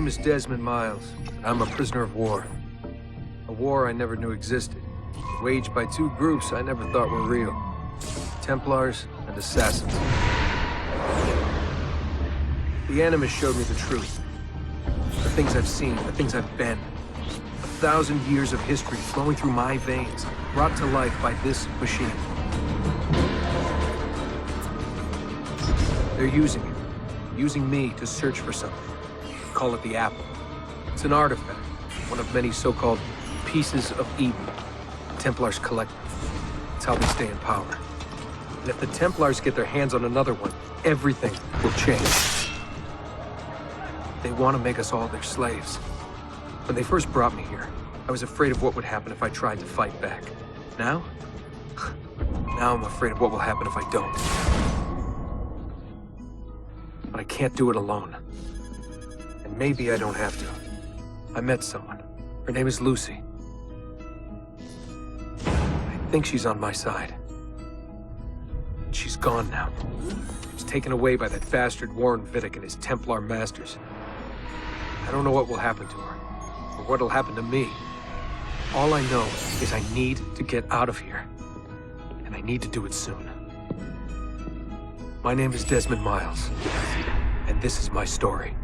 name is Desmond Miles. I'm a prisoner of war. A war I never knew existed, waged by two groups I never thought were real. Templars and Assassins. The Animus showed me the truth. The things I've seen, the things I've been. 1,000 years of history flowing through my veins, brought to life by this machine. They're using it. Using me to search for something. Call it the Apple. It's an artifact, one of many so-called pieces of Eden. The Templars collect them. It's how they stay in power. And if the Templars get their hands on another one, everything will change. They want to make us all their slaves. When they first brought me here, I was afraid of what would happen if I tried to fight back. Now? Now I'm afraid of what will happen if I don't. But I can't do it alone. And maybe I don't have to. I met someone. Her name is Lucy. I think she's on my side. She's gone now. She's taken away by that bastard Warren Vidic and his Templar masters. I don't know what will happen to her, or what'll happen to me. All I know is I need to get out of here. And I need to do it soon. My name is Desmond Miles, and this is my story.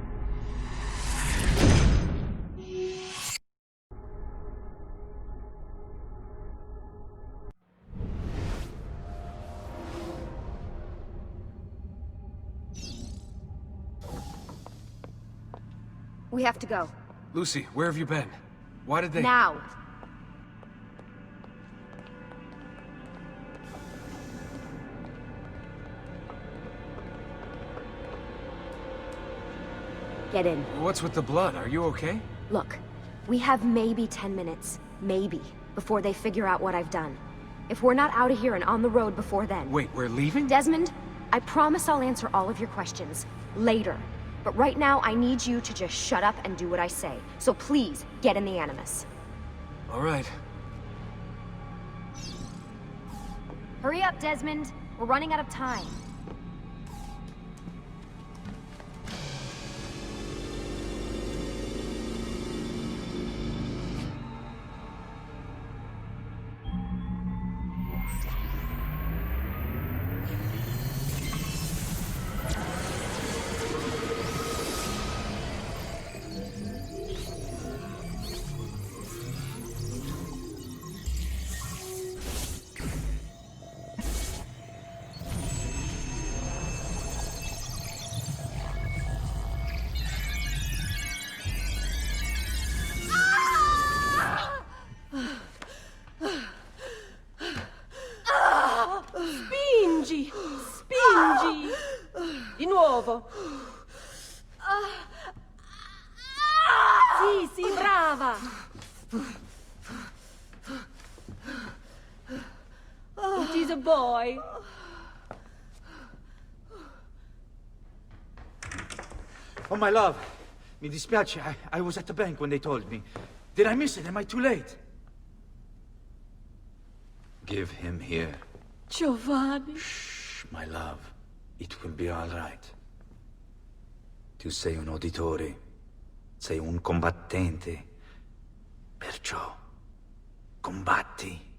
We have to go. Lucy, where have you been? Why did they— Now! Get in. What's with the blood? Are you okay? Look, we have maybe 10 minutes. Maybe. Before they figure out what I've done. If we're not out of here and on the road before then... Wait, we're leaving? Desmond, I promise I'll answer all of your questions. Later. But right now, I need you to just shut up and do what I say. So please, get in the Animus. All right. Hurry up, Desmond. We're running out of time. Spingi! Spingi! Di nuovo! Sì, sì, brava! It is a boy. Oh, my love. Mi dispiace. I was at the bank when they told me. Did I miss it? Am I too late? Give him here. Giovanni. Shh, my love. It will be all right. Tu sei un uditore. Sei un combattente. Perciò, combatti.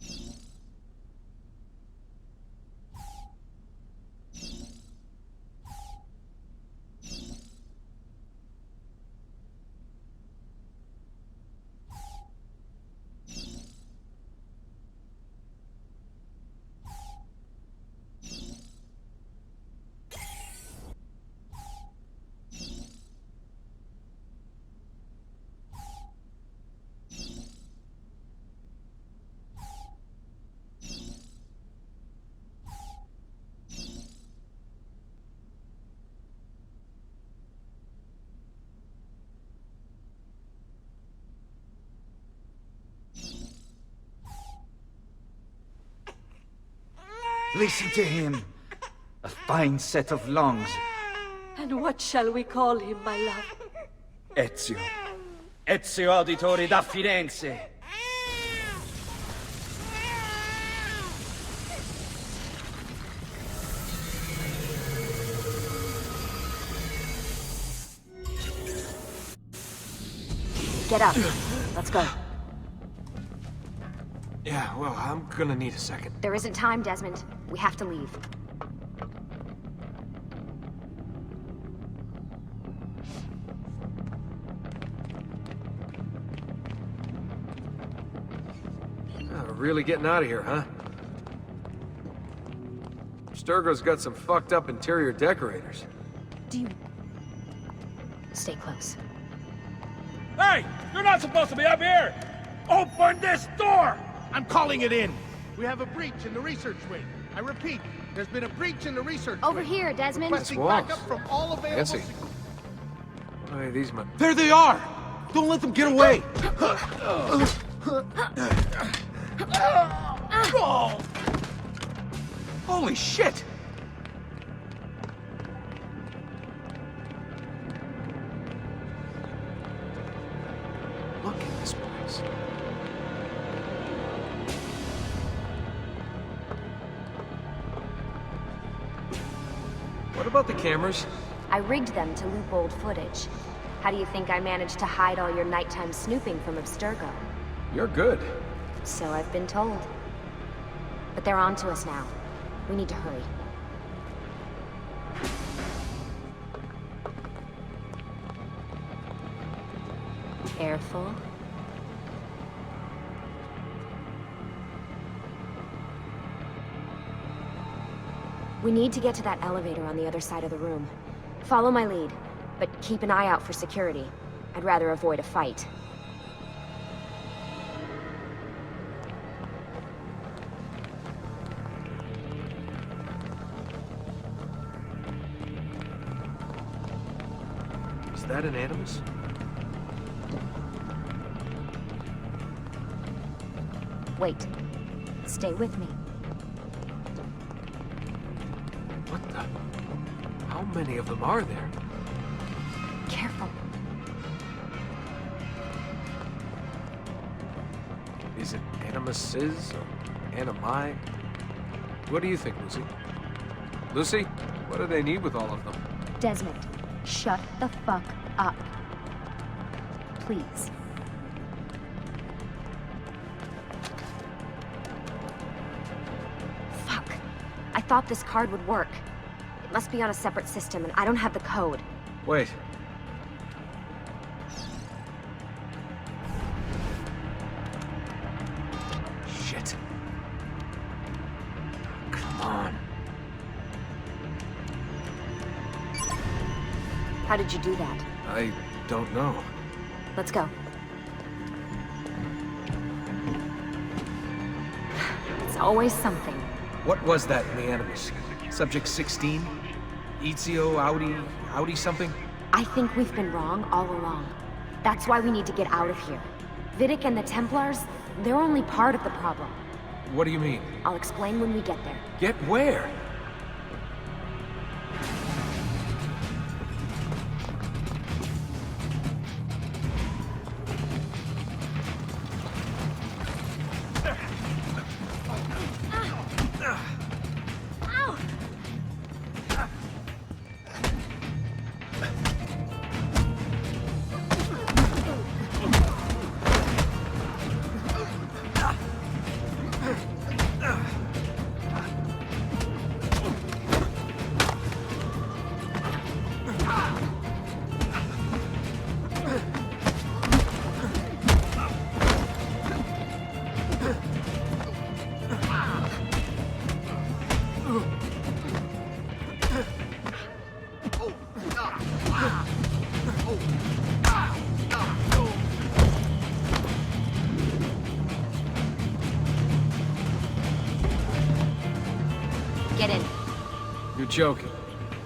Listen to him. A fine set of lungs. And what shall we call him, my love? Ezio. Ezio Auditore da Firenze. Get up. Let's go. Yeah, well, I'm gonna need a second. There isn't time, Desmond. We have to leave. Really getting out of here, huh? Sturgo's got some fucked up interior decorators. Do you... Stay close. Hey! You're not supposed to be up here! Open this door! I'm calling it in. We have a breach in the research wing. I repeat, there's been a breach in the research Over wing. here, Desmond. Requesting Walls. backup from all available... Fancy. Why, these men... There they are! Don't let them get away! Holy shit! Look at this place. What about the cameras? I rigged them to loop old footage. How do you think I managed to hide all your nighttime snooping from Abstergo? You're good. So I've been told. But they're on to us now. We need to hurry. Careful. We need to get to that elevator on the other side of the room. Follow my lead, but keep an eye out for security. I'd rather avoid a fight. Is that an Animus? Wait. Stay with me. What the? How many of them are there? Careful. Is it Animuses or Animi? What do you think, Lucy? Lucy, what do they need with all of them? Desmond, shut the fuck up. Please. Fuck. I thought this card would work. It must be on a separate system, and I don't have the code. Wait. Shit. Come on. How did you do that? I don't know. Let's go. It's always something. What was that in the Animus? Subject 16? Ezio, Audi something? I think we've been wrong all along. That's why we need to get out of here. Vidic and the Templars, they're only part of the problem. What do you mean? I'll explain when we get there. Get where? Get in. You're joking.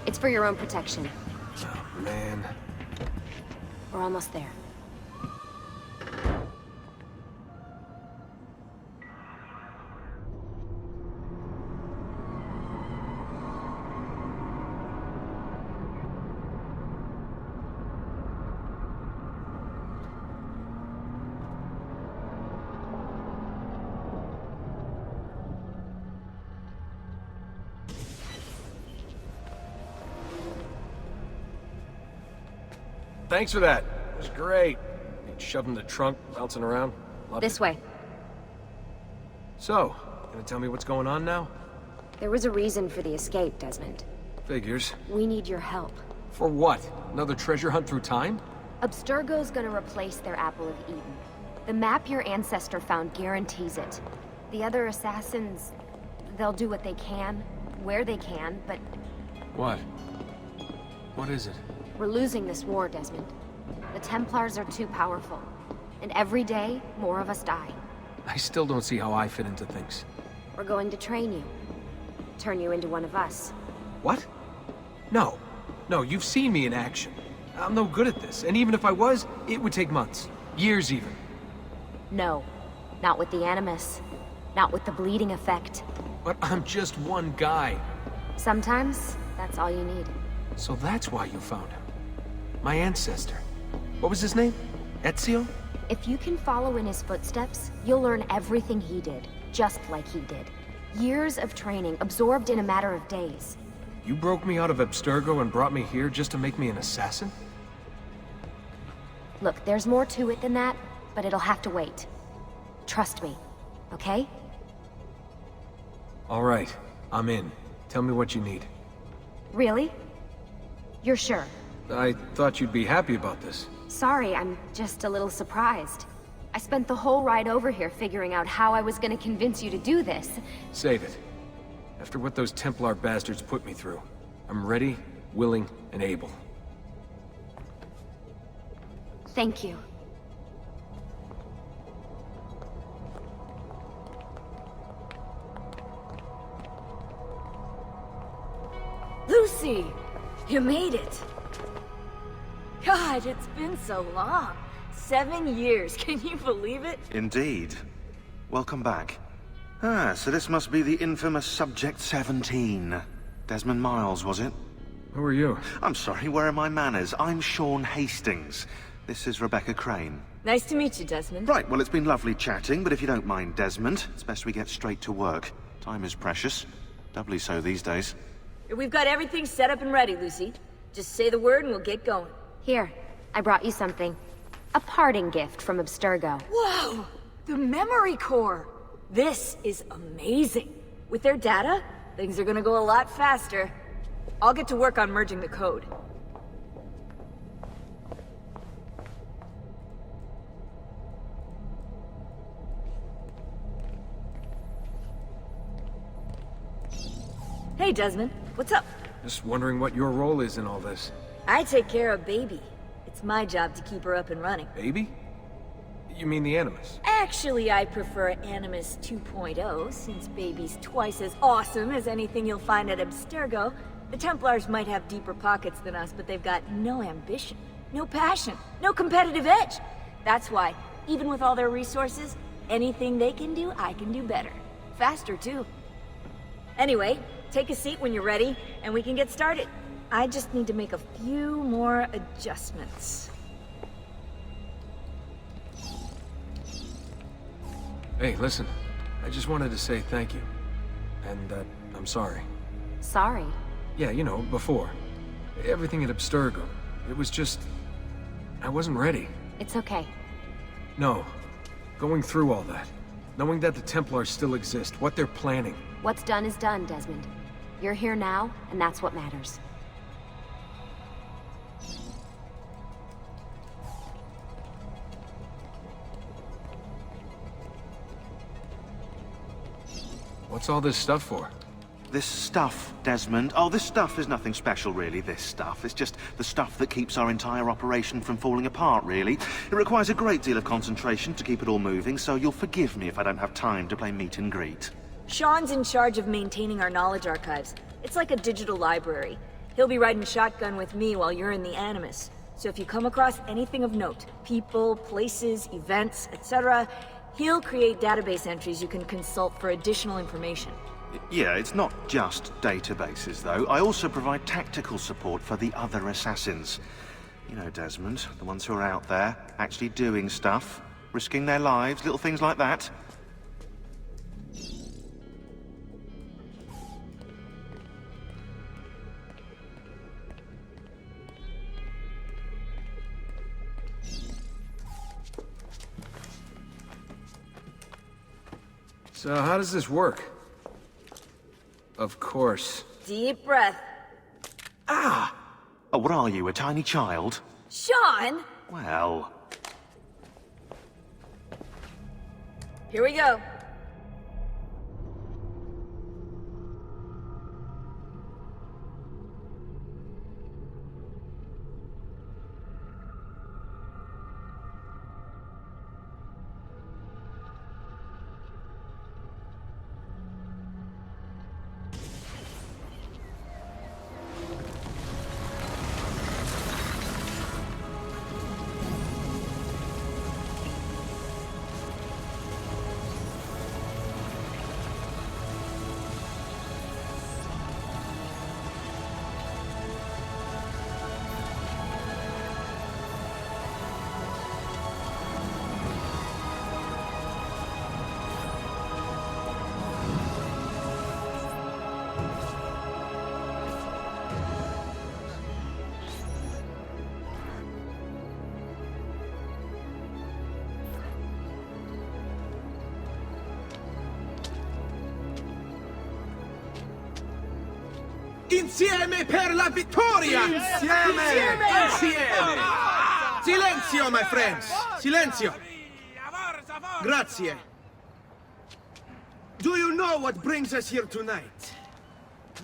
It's for your own protection. Oh, man. We're almost there. Thanks for that. It was great. shoved in the trunk, bouncing around. Loved This it. way. So, gonna tell me what's going on now? There was a reason for the escape, Desmond. Figures. We need your help. For what? Another treasure hunt through time? Abstergo's gonna replace their Apple of Eden. The map your ancestor found guarantees it. The other assassins, they'll do what they can, where they can, but What? What is it? we're losing this war, Desmond. The Templars are too powerful. And every day, more of us die. I still don't see how I fit into things. We're going to train you. Turn you into one of us. What? No. No, you've seen me in action. I'm no good at this, and even if I was, it would take months. Years even. No. Not with the Animus. Not with the bleeding effect. But I'm just one guy. Sometimes, that's all you need. So that's why you found him. My ancestor. What was his name? Ezio? If you can follow in his footsteps, you'll learn everything he did, just like he did. Years of training, absorbed in a matter of days. You broke me out of Abstergo and brought me here just to make me an assassin? Look, there's more to it than that, but it'll have to wait. Trust me, okay? All right, I'm in. Tell me what you need. Really? You're sure? I thought you'd be happy about this. Sorry, I'm just a little surprised. I spent the whole ride over here figuring out how I was gonna convince you to do this. Save it. After what those Templar bastards put me through, I'm ready, willing, and able. Thank you. Lucy! You made it! God, it's been so long. 7 years, can you believe it? Indeed. Welcome back. Ah, so this must be the infamous Subject 17. Desmond Miles, was it? Who are you? I'm sorry, where are my manners? I'm Sean Hastings. This is Rebecca Crane. Nice to meet you, Desmond. Right, well, it's been lovely chatting, but if you don't mind, Desmond, it's best we get straight to work. Time is precious. Doubly so these days. We've got everything set up and ready, Lucy. Just say the word and we'll get going. Here, I brought you something. A parting gift from Abstergo. Whoa! The memory core! This is amazing. With their data, things are gonna go a lot faster. I'll get to work on merging the code. Hey, Desmond. What's up? Just wondering what your role is in all this. I take care of Baby. It's my job to keep her up and running. Baby? You mean the Animus? Actually, I prefer Animus 2.0, since Baby's twice as awesome as anything you'll find at Abstergo. The Templars might have deeper pockets than us, but they've got no ambition, no passion, no competitive edge. That's why, even with all their resources, anything they can do, I can do better. Faster, too. Anyway, take a seat when you're ready, and we can get started. I just need to make a few more adjustments. Hey, listen. I just wanted to say thank you. And, I'm sorry. Sorry. Yeah, you know, before. Everything at Abstergo. It was just... I wasn't ready. It's okay. No. Going through all that. Knowing that the Templars still exist, what they're planning. What's done is done, Desmond. You're here now, and that's what matters. What's all this stuff for? This stuff, Desmond. Oh, this stuff is nothing special, really, this stuff. It's just the stuff that keeps our entire operation from falling apart, really. It requires a great deal of concentration to keep it all moving, so you'll forgive me if I don't have time to play meet and greet. Sean's in charge of maintaining our knowledge archives. It's like a digital library. He'll be riding shotgun with me while you're in the Animus. So if you come across anything of note, people, places, events, etc., he'll create database entries you can consult for additional information. Yeah, it's not just databases, though. I also provide tactical support for the other assassins. You know, Desmond, the ones who are out there, actually doing stuff, risking their lives, little things like that. So how does this work? Of course. Deep breath. Oh, what are you, a tiny child? Sean! Well... Here we go. Insieme per la vittoria! Insieme! Insieme! Silenzio, my friends! Silenzio! Grazie. Do you know what brings us here tonight?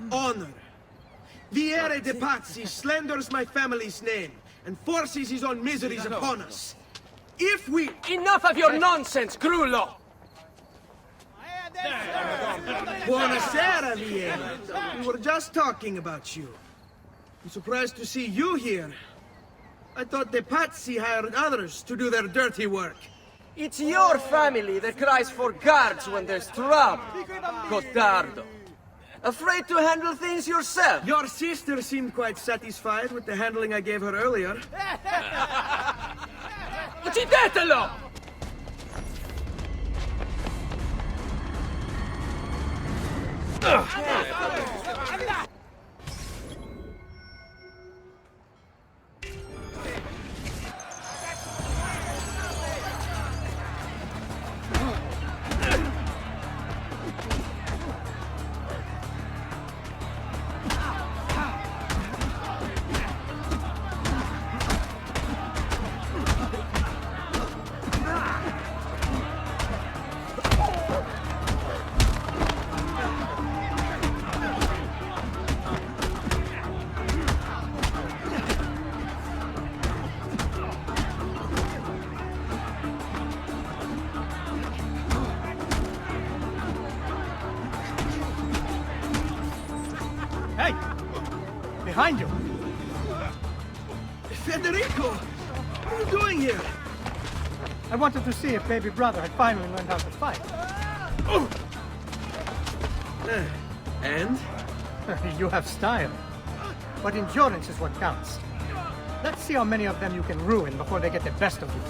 Honor. Viere de Pazzi slanders my family's name and forces his own miseries upon us. If we... Enough of your nonsense, Grullo! Buonasera, Viera. We were just talking about you. I'm surprised to see you here. I thought the Pazzi hired others to do their dirty work. It's your family that cries for guards when there's trouble, Cotardo. Afraid to handle things yourself? Your sister seemed quite satisfied with the handling I gave her earlier. Uccidetelo! Hey! Behind you! Federico! What are you doing here? I wanted to see if baby brother had finally learned how to fight. And? You have style. But endurance is what counts. Let's see how many of them you can ruin before they get the best of you.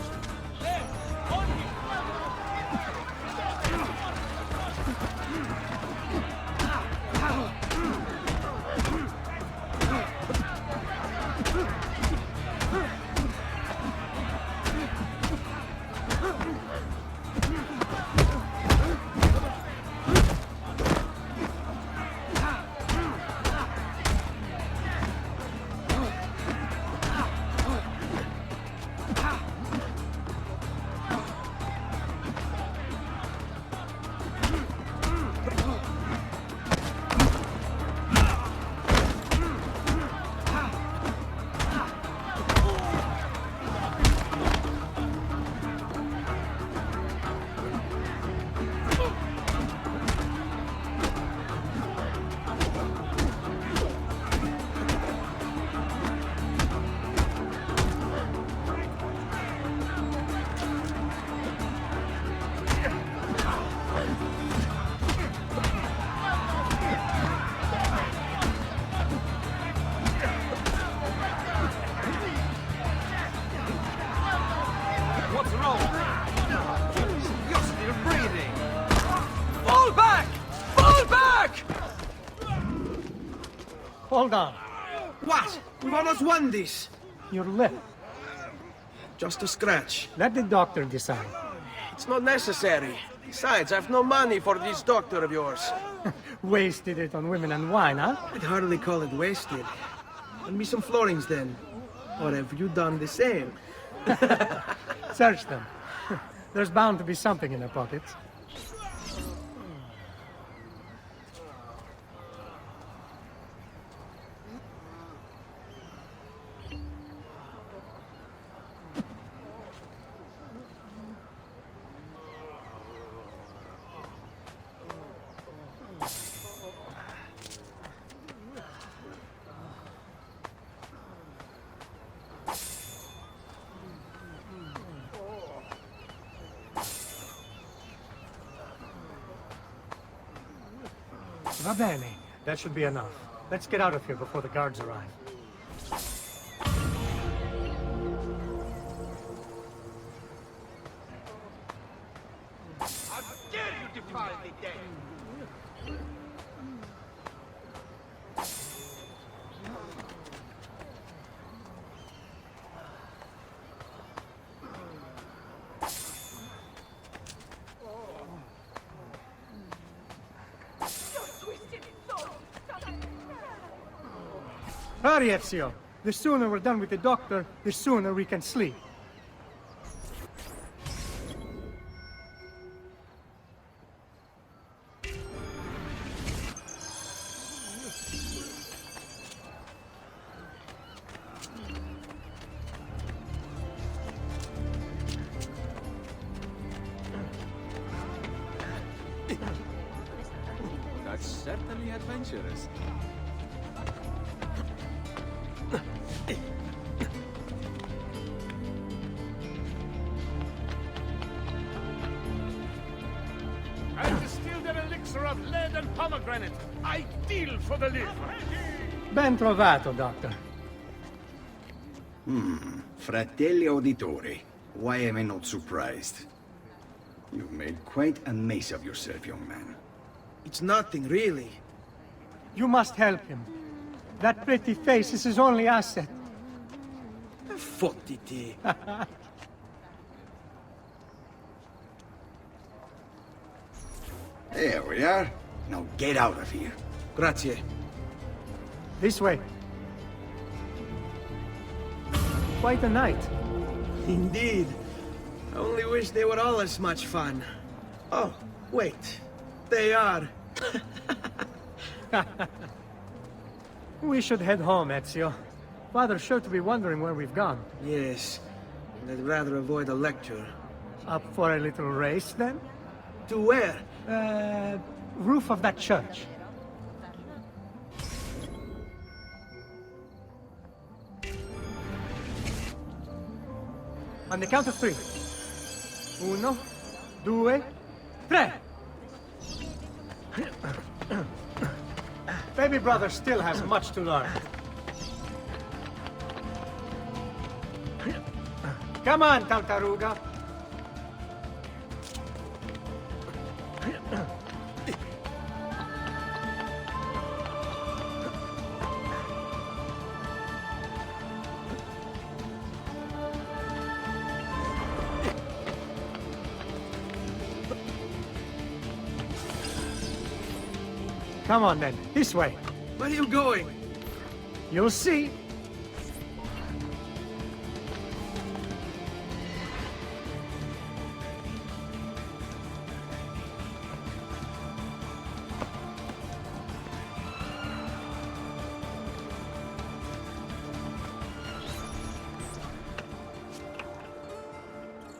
Hold on. What? We've almost won this. Your lip. Just a scratch. Let the doctor decide. It's not necessary. Besides, I've no money for this doctor of yours. Wasted it on women and wine, huh? I'd hardly call it wasted. Lend me some florins then. Or have you done the same? Search them. There's bound to be something in their pockets. Va bene. That should be enough. Let's get out of here before the guards arrive. How dare you defy the dead? Hurry, Ezio. The sooner we're done with the doctor, the sooner we can sleep. That's certainly adventurous. I've distilled an elixir of lead and pomegranate, ideal for the liver. Ben trovato, Doctor. Fratelli Auditori, why am I not surprised? You've made quite a mess of yourself, young man. It's nothing, really. You must help him. That pretty face is his only asset. Fottiti. There we are. Now get out of here. Grazie. This way. Quite a night. Indeed. I only wish they were all as much fun. Oh, wait. They are. We should head home, Ezio. Father's sure to be wondering where we've gone. Yes. And I'd rather avoid a lecture. Up for a little race, then? To where? Roof of that church. On the count of 3. 1, 2, 3. Baby brother still has much to learn. Come on, Tartaruga. Come on then, this way. Where are you going? You'll see.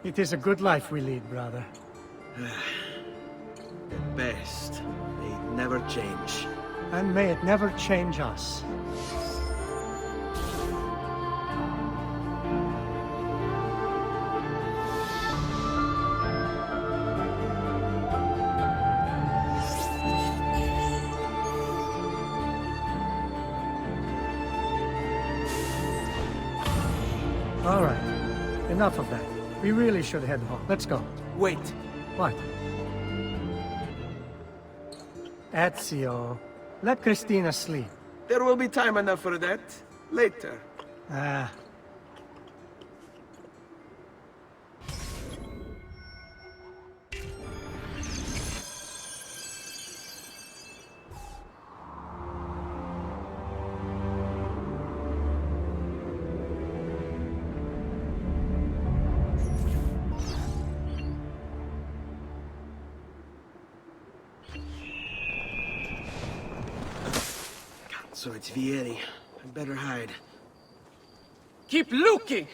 It is a good life we lead, brother. At best, they never change. And may it never change us. All right. Enough of that. We really should head home. Let's go. Wait. What? Ezio, let Cristina sleep. There will be time enough for that. Later. Ah. So it's Vieri. I better hide. Keep looking!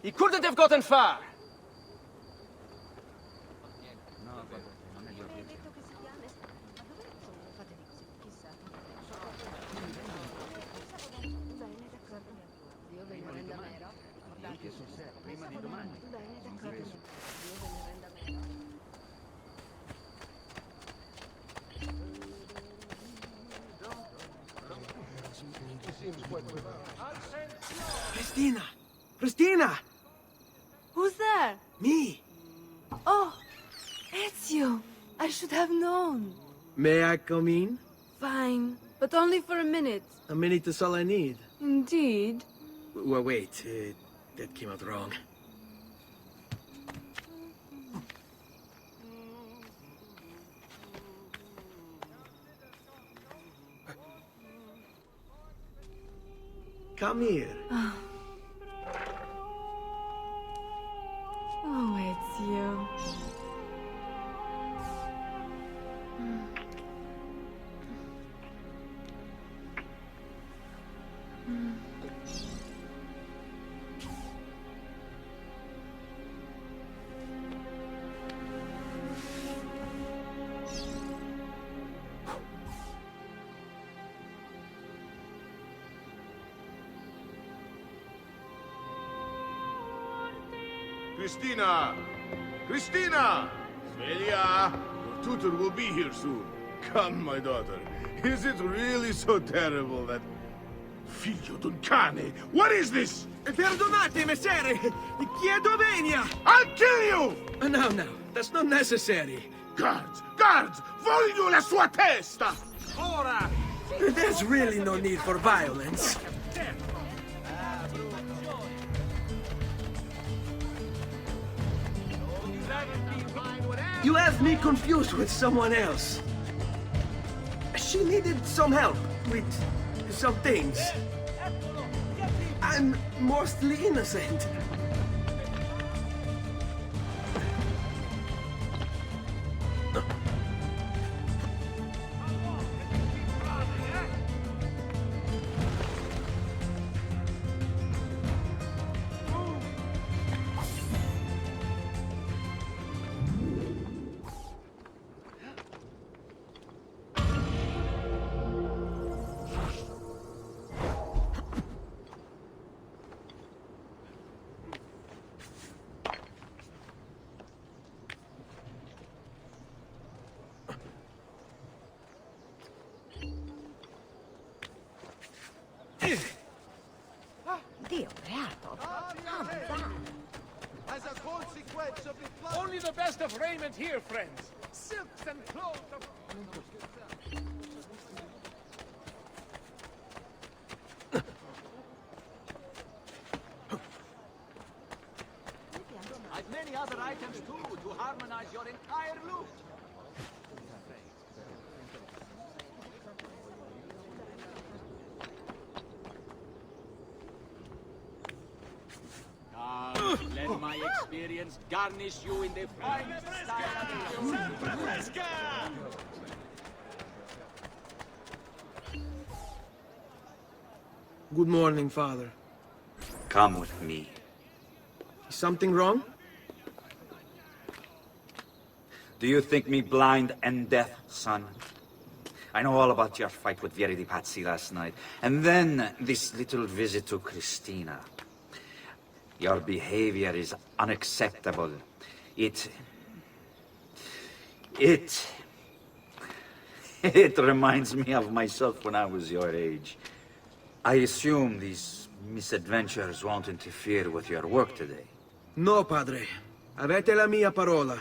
He couldn't have gotten far! Christina! Christina! Who's there? Me! Oh, it's you. I should have known. May I come in? Fine, but only for a minute. A minute is all I need. Indeed. Well, wait. That came out wrong. Come here. Oh, it's you. Christina! Christina! Svelia! Your tutor will be here soon. Come, my daughter. Is it really so terrible that... Figlio d'un cane! What is this? Perdonate, messere! Chiedo venia! I'll kill you! No, that's not necessary. Guards! Guards! Voglio la sua testa! Ora! There's really no need for violence. You have me confused with someone else. She needed some help with some things. I'm mostly innocent. Dio beato. As a consequence of the Only the best of raiment here, friends. Silks and clothes of... I've many other items too to harmonize your entire look. Let my experience garnish you in the finest style. Good morning, Father. Come with me. Is something wrong? Do you think me blind and deaf, son? I know all about your fight with Vieri di Pazzi last night. And then this little visit to Christina. Your behavior is unacceptable. It reminds me of myself when I was your age. I assume these misadventures won't interfere with your work today. No, Padre. Avete la mia parola.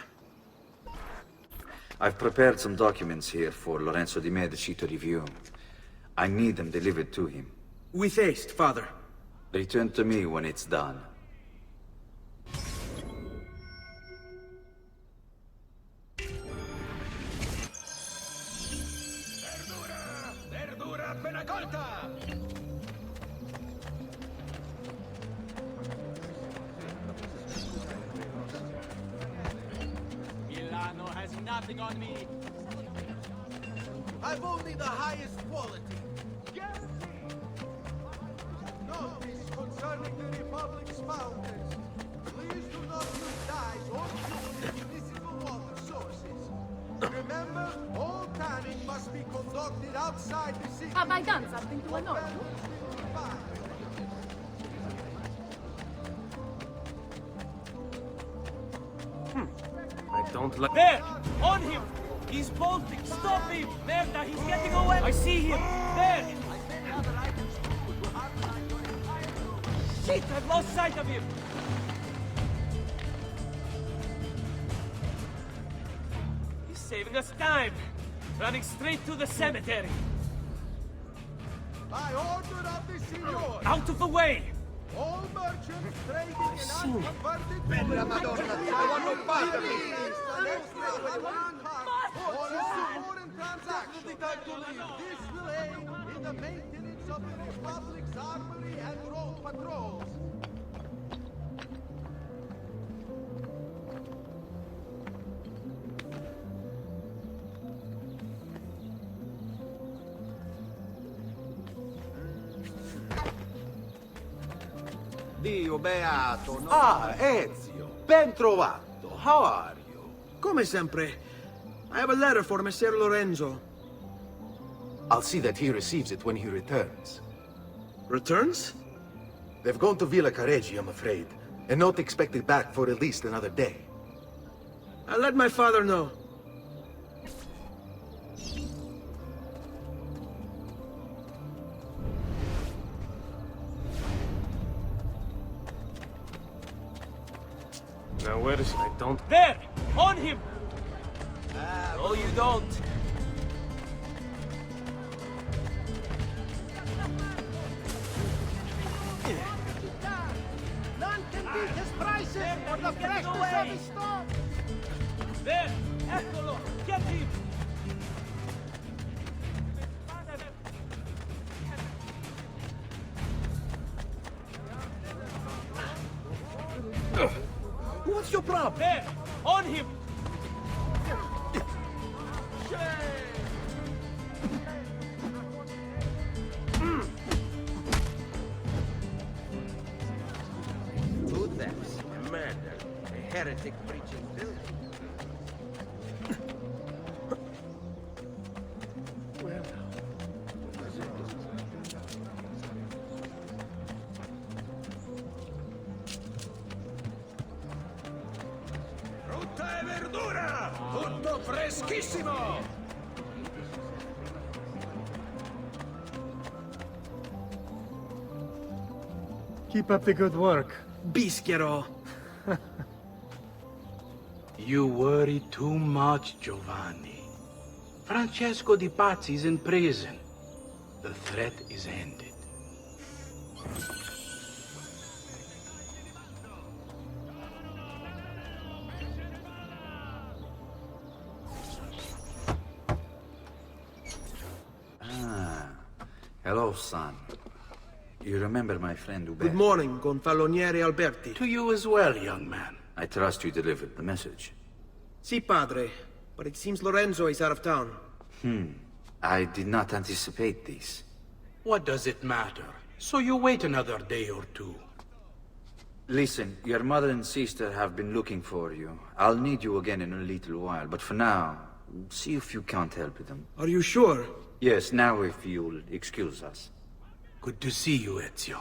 I've prepared some documents here for Lorenzo di Medici to review. I need them delivered to him. With haste, Father. Return to me when it's done. Verdura appena colta! Milano has nothing on me. I've only the highest quality. Notice concerning the Republic's founders. Please do not use dyes or fuel in municipal water sources. Remember, all tanning must be conducted outside the city. Have I done something to annoy you? I don't like... There! On him! He's bolting! Stop him! Merda, he's getting away! I see him! There! Shit, I've lost sight of him! He's saving us time! Running straight to the cemetery! By order of the Signor, Out of the way! all merchants trading in unconverted Bella Madonna, I want no part of this. or a foreign transaction. This will aid in the maintenance of the Republic's armory and road patrols. Dio beato, no? Ah, Ezio, ben trovato. How are you? Come sempre. I have a letter for Messer Lorenzo. I'll see that he receives it when he returns. Returns? They've gone to Villa Careggi, I'm afraid, and not expected back for at least another day. I'll let my father know. Now where is it? I don't... There! On him! No, you don't. None can beat his prices or the freshness of his stock. There! Eccolo! Get him! What's your problem? There! On him! Two thefts, a murder, a heretic preaching building. Frutta e verdura! Tutto freschissimo! Keep up the good work. Bischiero. You worry too much, Giovanni. Francesco Di Pazzi's in prison. The threat is ended. Hello, son. You remember my friend Uberto? Good morning, Gonfaloniere Alberti. To you as well, young man. I trust you delivered the message. Si, padre. But it seems Lorenzo is out of town. I did not anticipate this. What does it matter? So you wait another day or two. Listen, your mother and sister have been looking for you. I'll need you again in a little while, but for now, see if you can't help them. Are you sure? Yes, now if you'll excuse us. Good to see you, Ezio.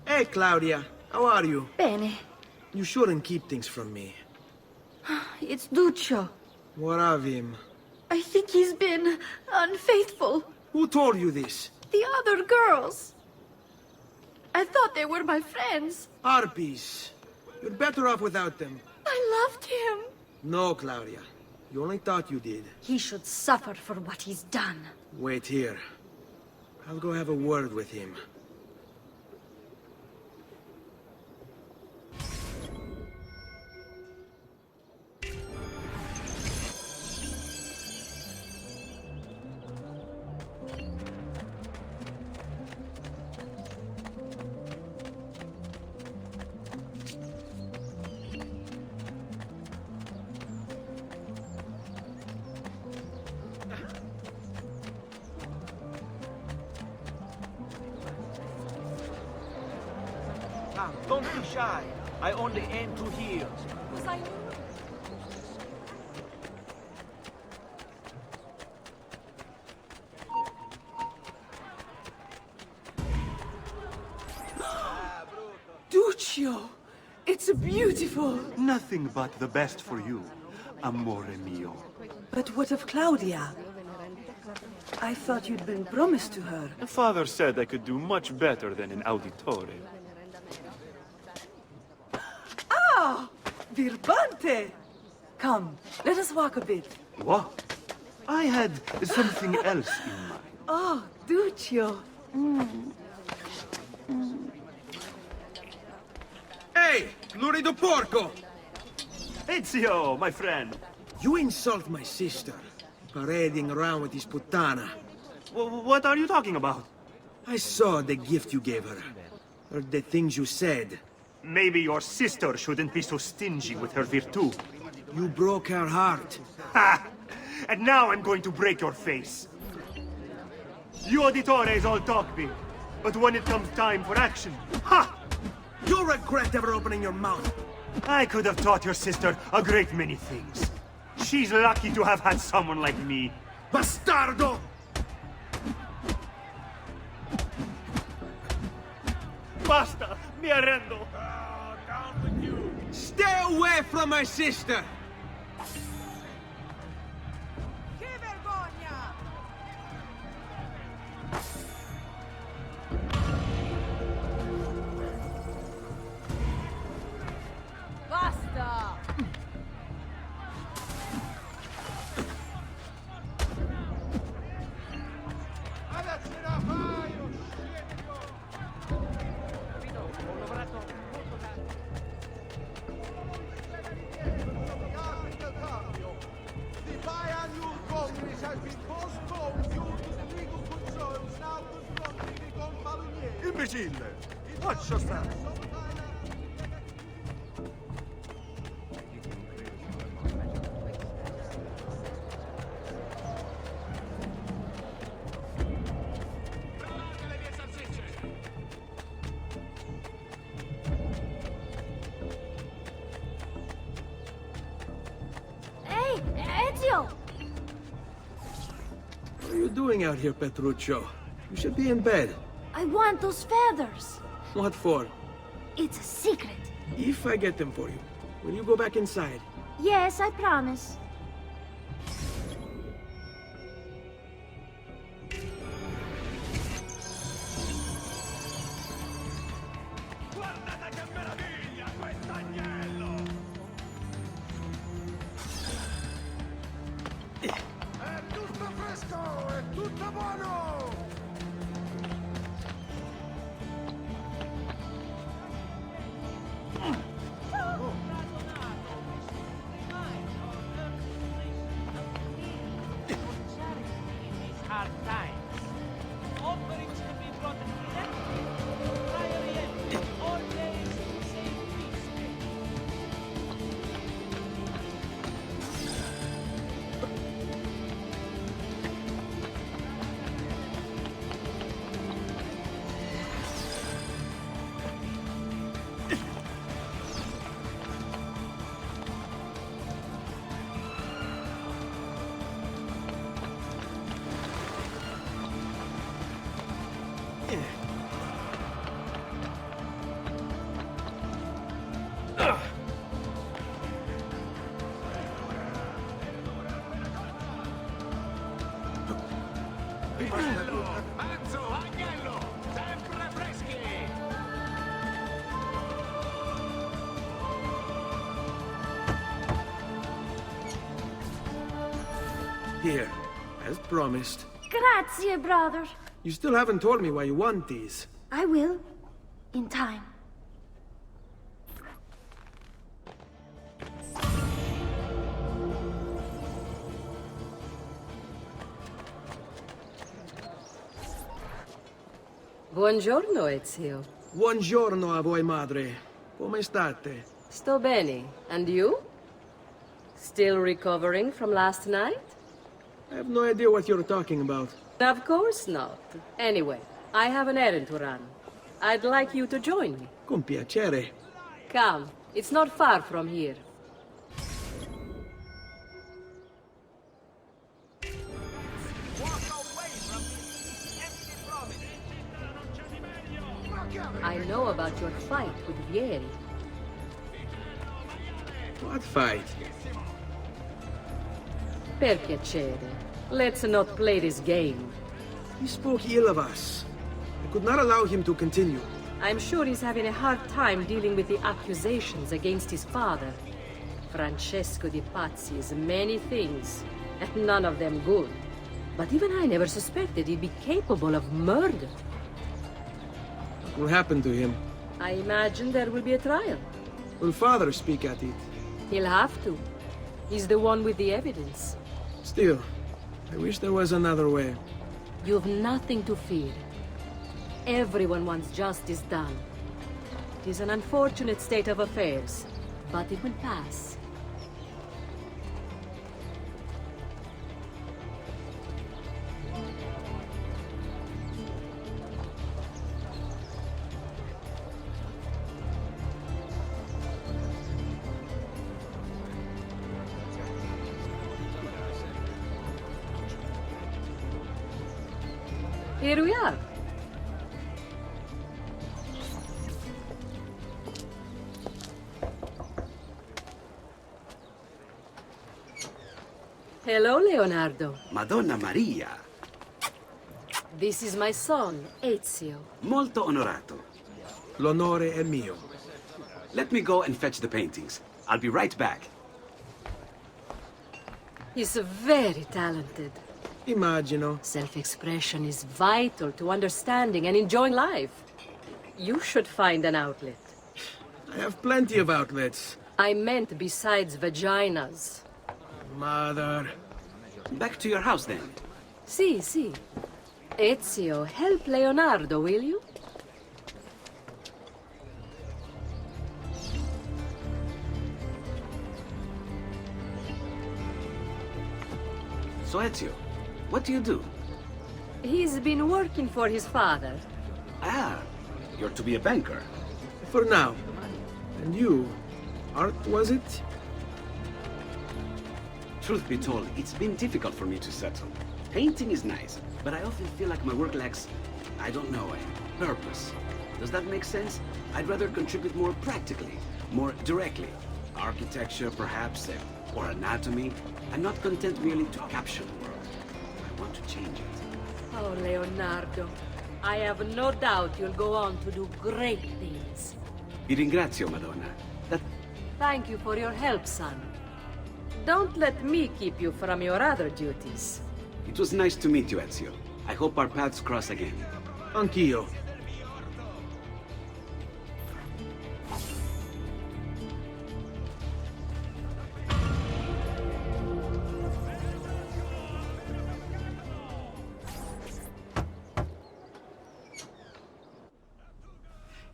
Hey, Claudia. How are you? Bene. You shouldn't keep things from me. It's Duccio. What of him? I think he's been unfaithful. Who told you this? The other girls. I thought they were my friends. Harpies. You're better off without them. I loved him. No, Claudia. You only thought you did. He should suffer for what he's done. Wait here. I'll go have a word with him. Come, don't be shy. I only aim to heal. Duccio! It's beautiful! Nothing but the best for you, amore mio. But what of Claudia? I thought you'd been promised to her. Father said I could do much better than an auditore. Ah! Birbante! Come, let us walk a bit. What? I had something else in mind. Oh, Duccio. Hey, lurido porco! Ezio, my friend. You insult my sister, parading around with this puttana. What are you talking about? I saw the gift you gave her. Heard the things you said. Maybe your sister shouldn't be so stingy with her virtù. You broke her heart. Ha! And now I'm going to break your face. You auditores all talk big, but when it comes time for action, ha! You'll regret ever opening your mouth. I could have taught your sister a great many things. She's lucky to have had someone like me. Bastardo! Basta! Mi arrendo! Down with you! Stay away from my sister! Basta! The biannual Congress has been postponed due to the legal concerns now confronting the Gonfalonieri. Imbecille! Lascia stare! Hey, Ezio! What are you doing out here, Petruccio? You should be in bed. I want those feathers. What for? It's a secret. If I get them for you, will you go back inside? Yes, I promise. È tutto fresco, è tutto buono! Hard times. Offerings to be brought directly to the Priory, all days save feast day. Manzo, agnello, sempre freschi! Here, as promised. Grazie, brother. You still haven't told me why you want these. I will. In time. Buongiorno, Ezio. Buongiorno a voi, madre. Come state? Sto bene. And you? Still recovering from last night? I have no idea what you're talking about. Of course not. Anyway, I have an errand to run. I'd like you to join me. Con piacere. Come, it's not far from here. I know about your fight with Vieri. What fight? Per piacere. Let's not play this game. He spoke ill of us. I could not allow him to continue. I'm sure he's having a hard time dealing with the accusations against his father. Francesco di Pazzi is many things, and none of them good. But even I never suspected he'd be capable of murder. What will happen to him? I imagine there will be a trial. Will father speak at it? He'll have to. He's the one with the evidence. Still, I wish there was another way. You've nothing to fear. Everyone wants justice done. It is an unfortunate state of affairs, but it will pass. Here we are. Hello, Leonardo. Madonna Maria. This is my son, Ezio. Molto onorato. L'onore è mio. Let me go and fetch the paintings. I'll be right back. He's very talented. Immagino. Self-expression is vital to understanding and enjoying life. You should find an outlet. I have plenty of outlets. I meant besides vaginas. Mother. Back to your house, then. Si. Ezio, help Leonardo, will you? So, Ezio, what do you do? He's been working for his father. Ah, you're to be a banker. For now. And you? Art, was it? Truth be told, it's been difficult for me to settle. Painting is nice, but I often feel like my work lacks, I don't know, a purpose. Does that make sense? I'd rather contribute more practically, more directly. Architecture, perhaps, or anatomy. I'm not content merely to capture the world. I want to change it. Oh, Leonardo. I have no doubt you'll go on to do great things. Vi ringrazio, Madonna. Thank you for your help, son. Don't let me keep you from your other duties. It was nice to meet you, Ezio. I hope our paths cross again. Anch'io.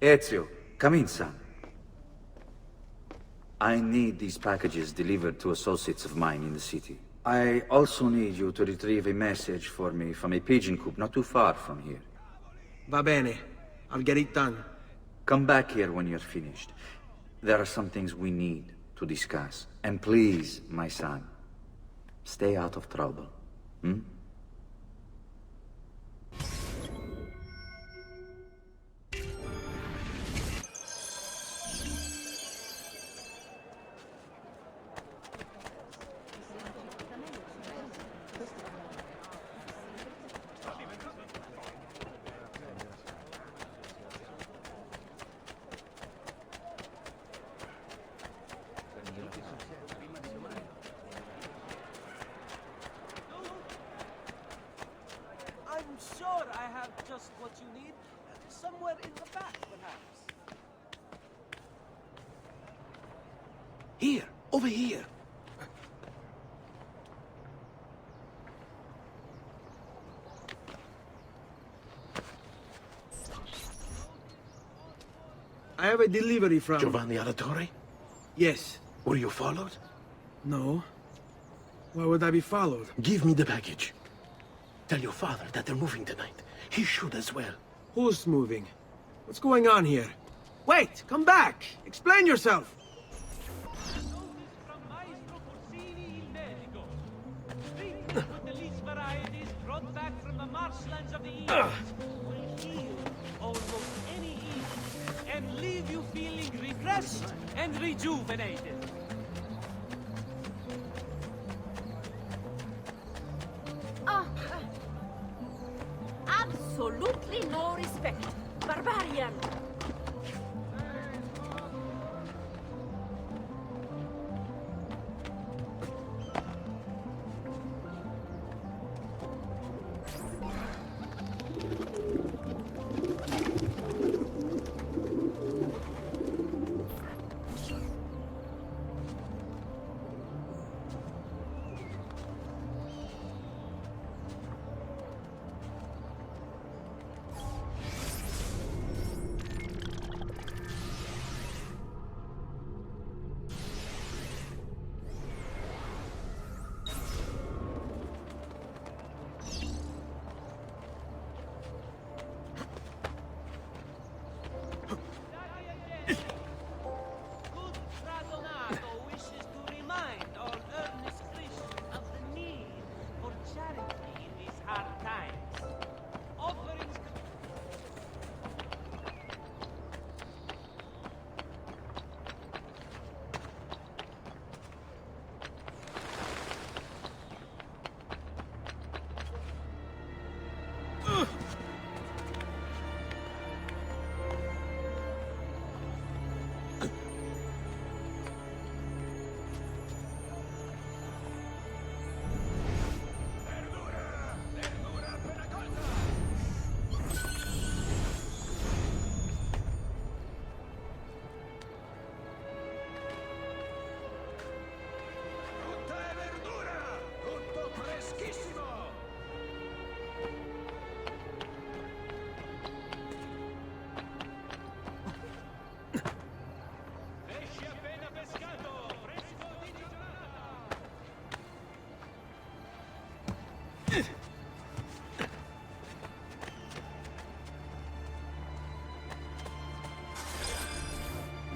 Ezio, come in, son. I need these packages delivered to associates of mine in the city. I also need you to retrieve a message for me from a pigeon coop not too far from here. Va bene. I'll get it done. Come back here when you're finished. There are some things we need to discuss. And please, my son, stay out of trouble. Hmm? I'm sure I have just what you need. Somewhere in the back, perhaps. Here, over here. I have a delivery from... Giovanni Auditore? Yes. Were you followed? No. Why would I be followed? Give me the package. Tell your father that they're moving tonight. He should as well. Who's moving? What's going on here? Wait! Come back! Explain yourself! Brought back from the marshlands of the East will heal almost any evil and leave you feeling refreshed and rejuvenated. Absolutely no respect. Barbarian!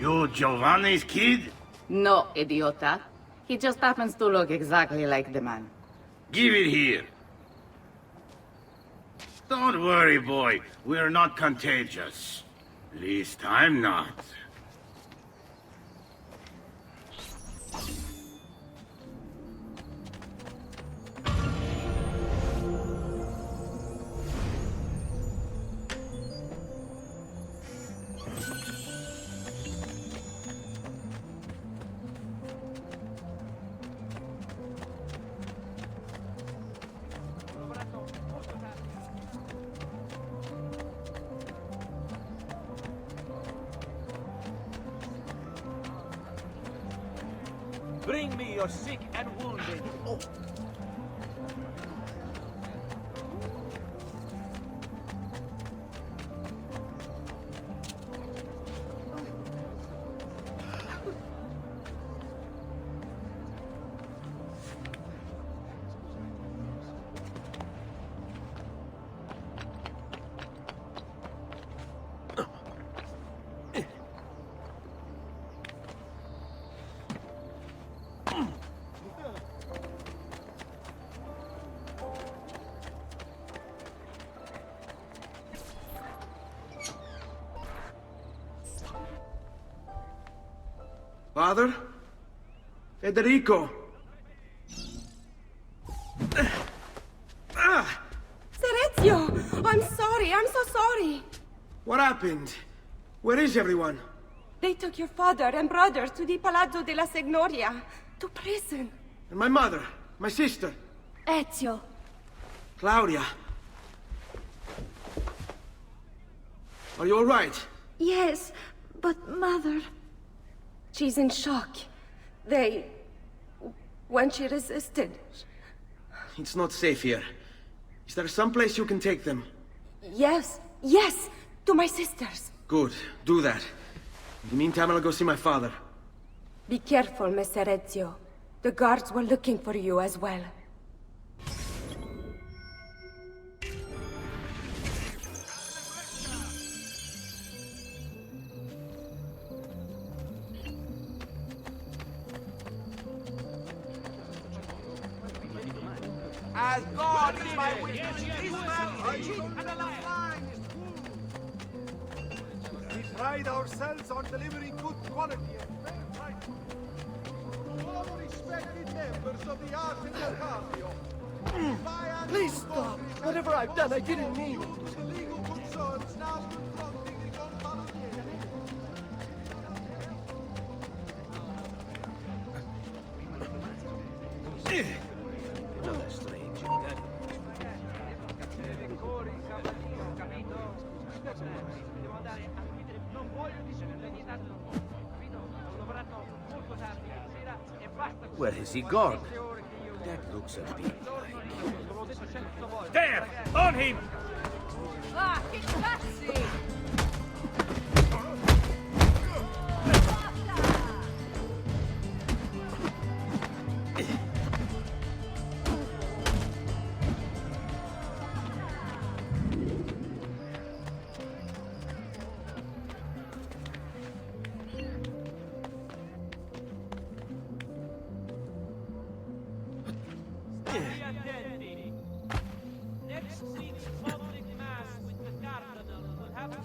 You Giovanni's kid? No, idiota. He just happens to look exactly like the man. Give it here. Don't worry, boy. We're not contagious. Least I'm not. Bring me your sick and wounded. Oh. Father? Federico! Serezio! I'm sorry, I'm so sorry! What happened? Where is everyone? They took your father and brother to the Palazzo della Signoria, to prison. And my mother? My sister? Ezio. Claudia? Are you all right? Yes, but Mother... She's in shock. When she resisted... It's not safe here. Is there some place you can take them? Yes, to my sisters. Good, do that. In the meantime, I'll go see my father. Be careful, Messer Ezio. The guards were looking for you as well. As God is my witness, this man is cheap and a liar. We pride ourselves on delivering good quality and fair prices. To all respected members of the Arte Mercatio, Please stop! Whatever I've done, I didn't mean. legal concerns now confronting the Gonfaloniere. Another strange Where has he gone? That looks a bit like... There! On him! Ah, che cazzi! Next week's public mass with the cardinal will have...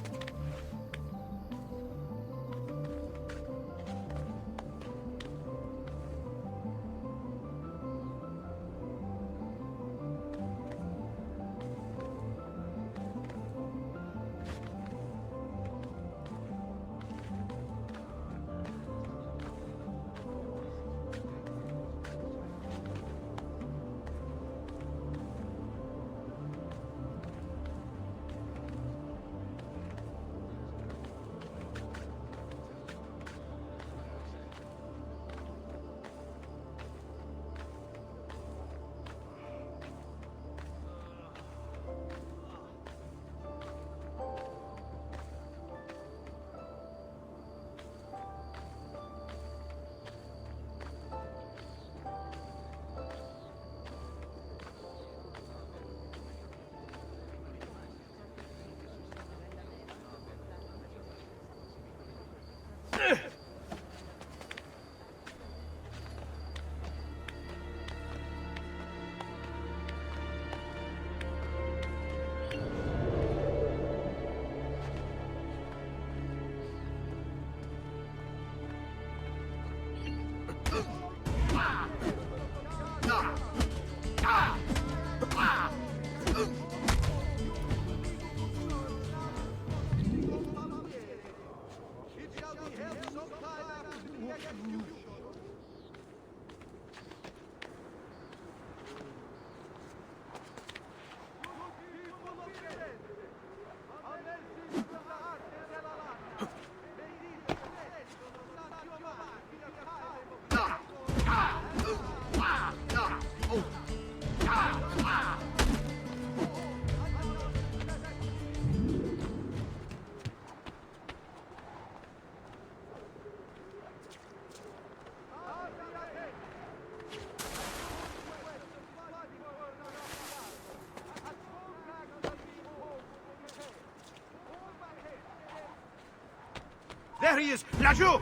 There he is! Lajou!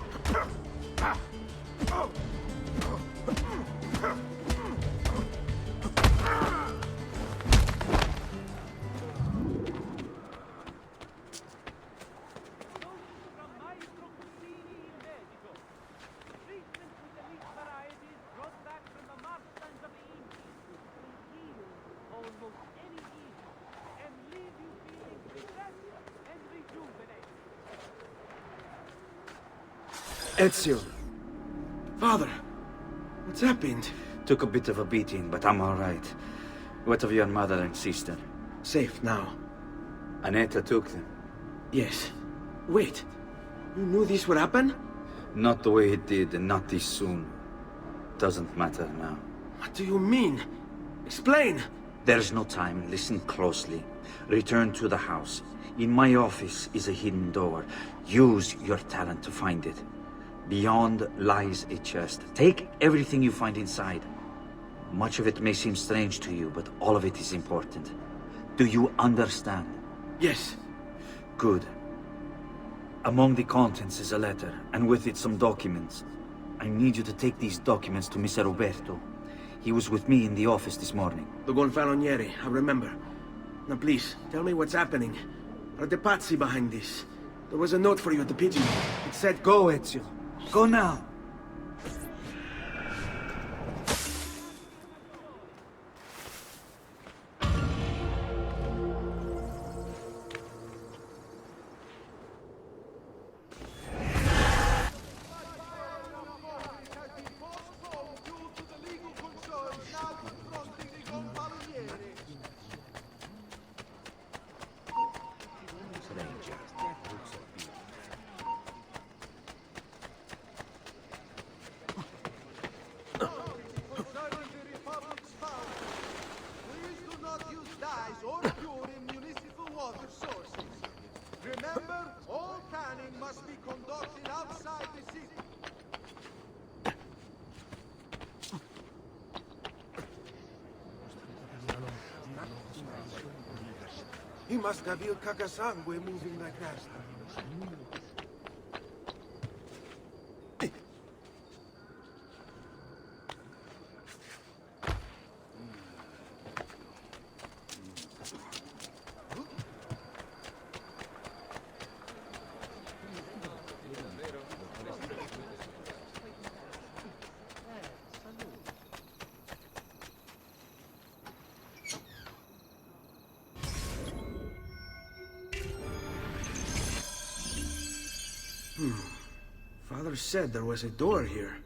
Ezio. Father, what's happened? Took a bit of a beating, but I'm all right. What of your mother and sister? Safe now. Annetta took them. Yes. Wait. You knew this would happen? Not the way it did, and not this soon. Doesn't matter now. What do you mean? Explain! There's no time. Listen closely. Return to the house. In my office is a hidden door. Use your talent to find it. Beyond lies a chest. Take everything you find inside. Much of it may seem strange to you, but all of it is important. Do you understand? Yes. Good. Among the contents is a letter, and with it some documents. I need you to take these documents to Mr. Roberto. He was with me in the office this morning. The Gonfalonieri, I remember. Now please, tell me what's happening. Are the Pazzi behind this? There was a note for you at the pigeon. It said go, Ezio. Go now. Remember, all canning must be conducted outside the city. He must have Il Cacasangue moving like that. Father said there was a door here.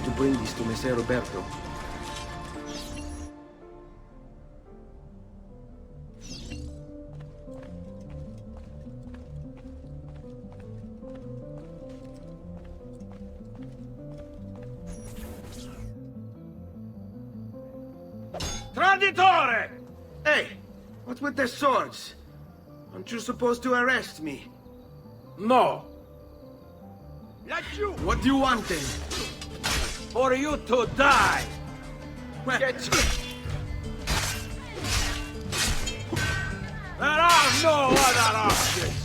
To bring this to Messer Roberto. Traditore! Hey, what's with the swords? Aren't you supposed to arrest me? No. Laggiù! What do you want then? For you to die! Get There are no other options!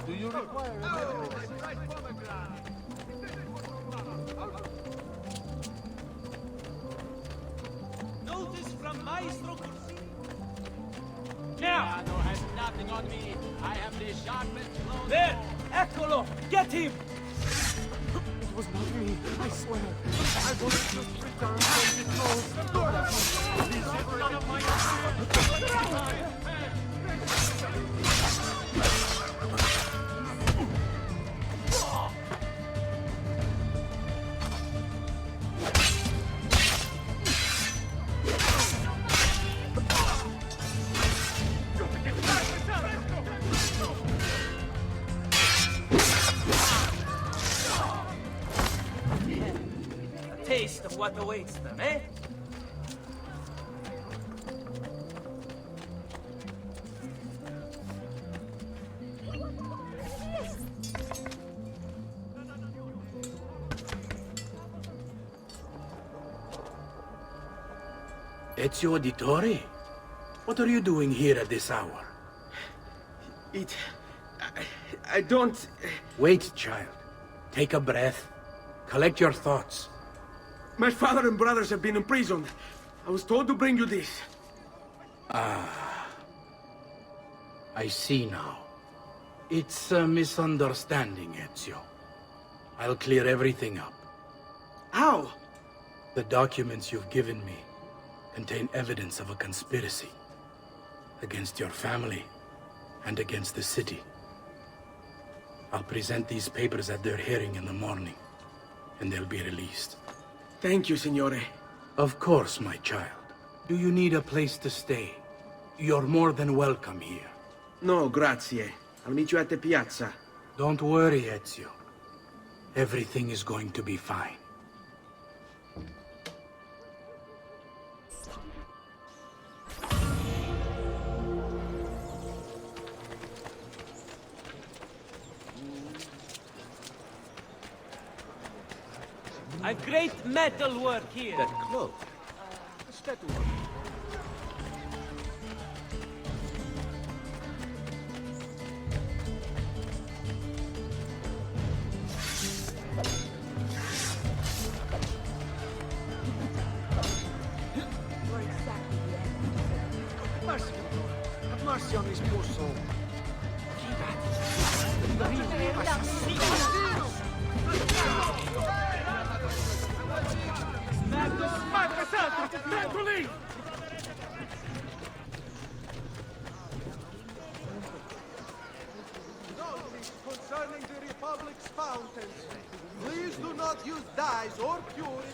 Do you require a Notice from Maestro Corsini. Now! Milano has nothing on me. I have the sharpest blow. There! Eccolo! Get him! It was not me, I swear. I was just returned from the coast. This is none of my Taste of what awaits them, eh? Ezio Auditore? What are you doing here at this hour? I don't... Wait, child. Take a breath. Collect your thoughts. My father and brothers have been imprisoned. I was told to bring you this. Ah. I see now. It's a misunderstanding, Ezio. I'll clear everything up. How? The documents you've given me contain evidence of a conspiracy against your family and against the city. I'll present these papers at their hearing in the morning, and they'll be released. Thank you, Signore. Of course, my child. Do you need a place to stay? You're more than welcome here. No, grazie. I'll meet you at the piazza. Don't worry, Ezio. Everything is going to be fine. A great metal work here. That cloak. Have mercy on his poor soul. Notice concerning the Republic's fountains. Please do not use dyes or purity.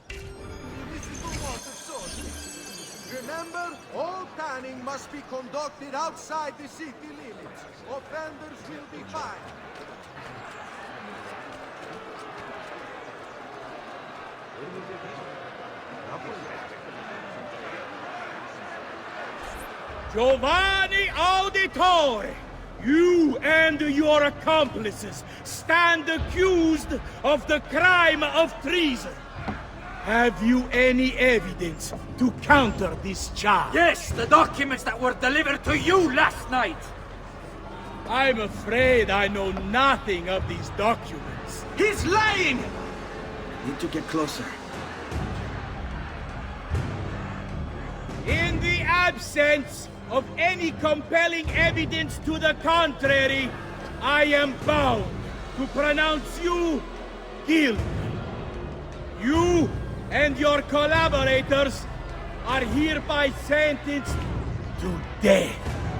Municipal water sources. Remember, all tanning must be conducted outside the city limits. Offenders will be fined. Giovanni Auditore! You and your accomplices stand accused of the crime of treason. Have you any evidence to counter this charge? Yes, the documents that were delivered to you last night! I'm afraid I know nothing of these documents. He's lying! Need to get closer. In the absence of any compelling evidence to the contrary, I am bound to pronounce you guilty. You and your collaborators are hereby sentenced to death.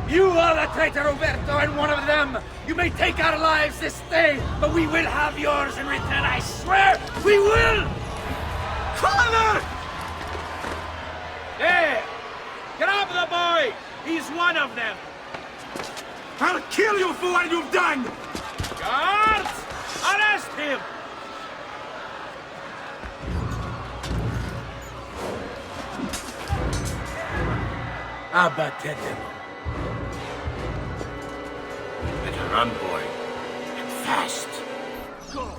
You are the traitor, Roberto, and one of them! You may take our lives this day, but we will have yours in return, I swear! We will! Father! There! Grab the boy! He's one of them! I'll kill you for what you've done! Guards! Arrest him! Abatetelo. Better run, boy. And fast. Go!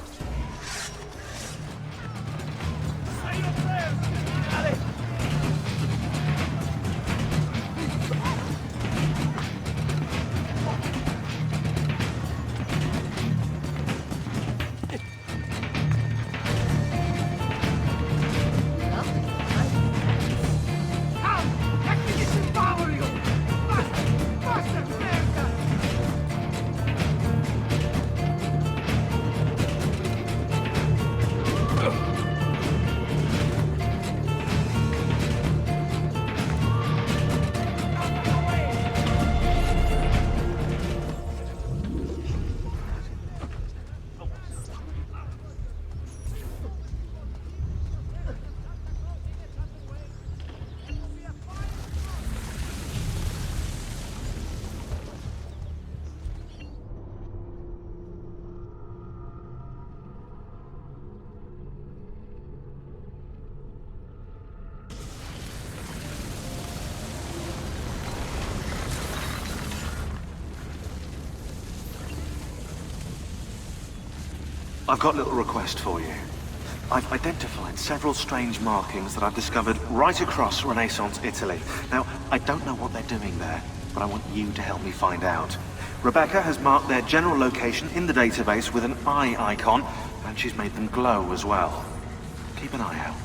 I've got a little request for you. I've identified several strange markings that I've discovered right across Renaissance Italy. Now, I don't know what they're doing there, but I want you to help me find out. Rebecca has marked their general location in the database with an eye icon, and she's made them glow as well. Keep an eye out.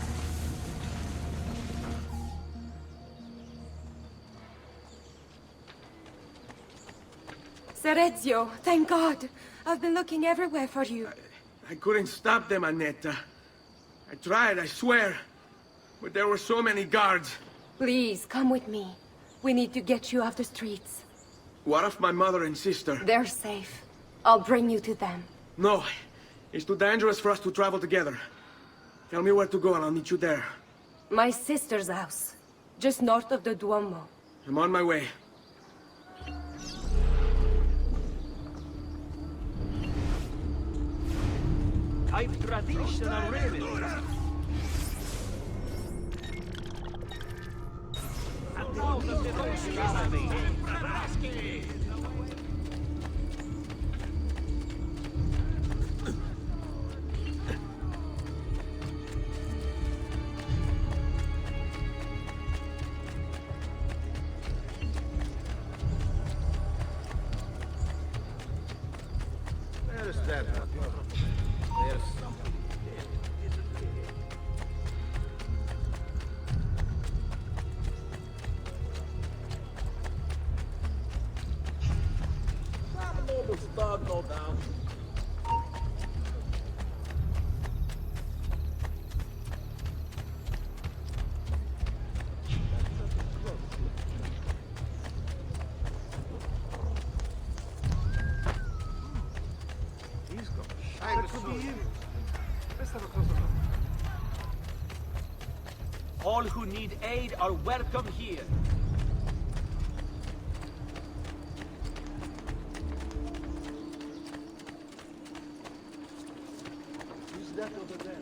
Ser Ezio, thank God. I've been looking everywhere for you. I couldn't stop them, Annetta. I tried, I swear. But there were so many guards. Please, come with me. We need to get you off the streets. What of my mother and sister? They're safe. I'll bring you to them. No. It's too dangerous for us to travel together. Tell me where to go and I'll meet you there. My sister's house. Just north of the Duomo. I'm on my way. I've traditional remedies. And now the devotion army. There's that. There's something. Go down. All who need aid are welcome here. Who's that over there?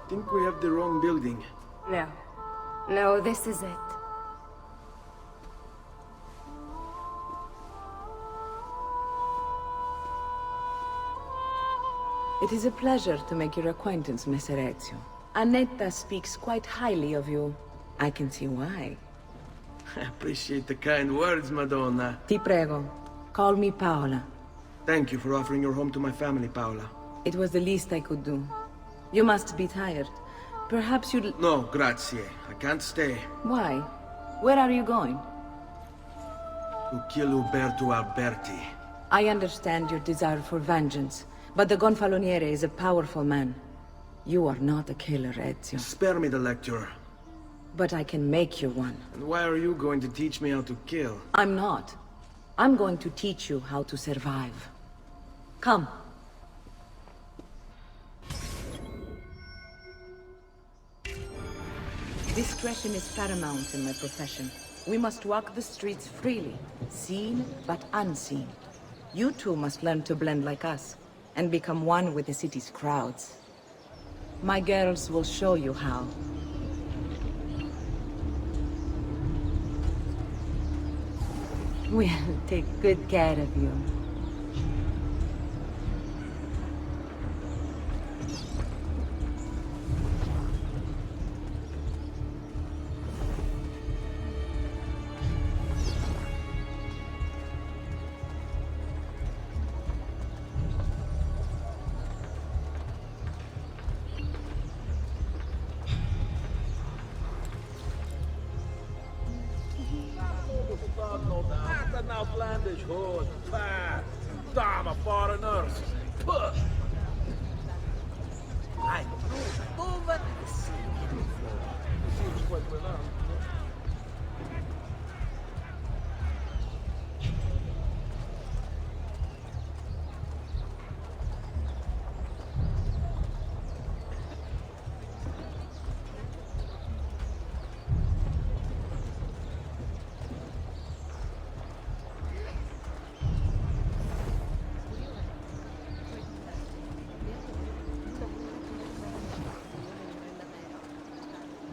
I think we have the wrong building. No. No, this is it. It is a pleasure to make your acquaintance, Messer Ezio. Annetta speaks quite highly of you. I can see why. I appreciate the kind words, Madonna. Ti prego. Call me Paola. Thank you for offering your home to my family, Paola. It was the least I could do. You must be tired. Perhaps you'd... No, grazie. I can't stay. Why? Where are you going? To kill Uberto Alberti. I understand your desire for vengeance, but the Gonfaloniere is a powerful man. You are not a killer, Ezio. Spare me the lecture. But I can make you one. And why are you going to teach me how to kill? I'm not. I'm going to teach you how to survive. Come. Discretion is paramount in my profession. We must walk the streets freely, seen but unseen. You too must learn to blend like us, and become one with the city's crowds. My girls will show you how. We'll take good care of you. Outlandish hood, fat, damn foreigners. Puh. I over the sea. Seems quite well out.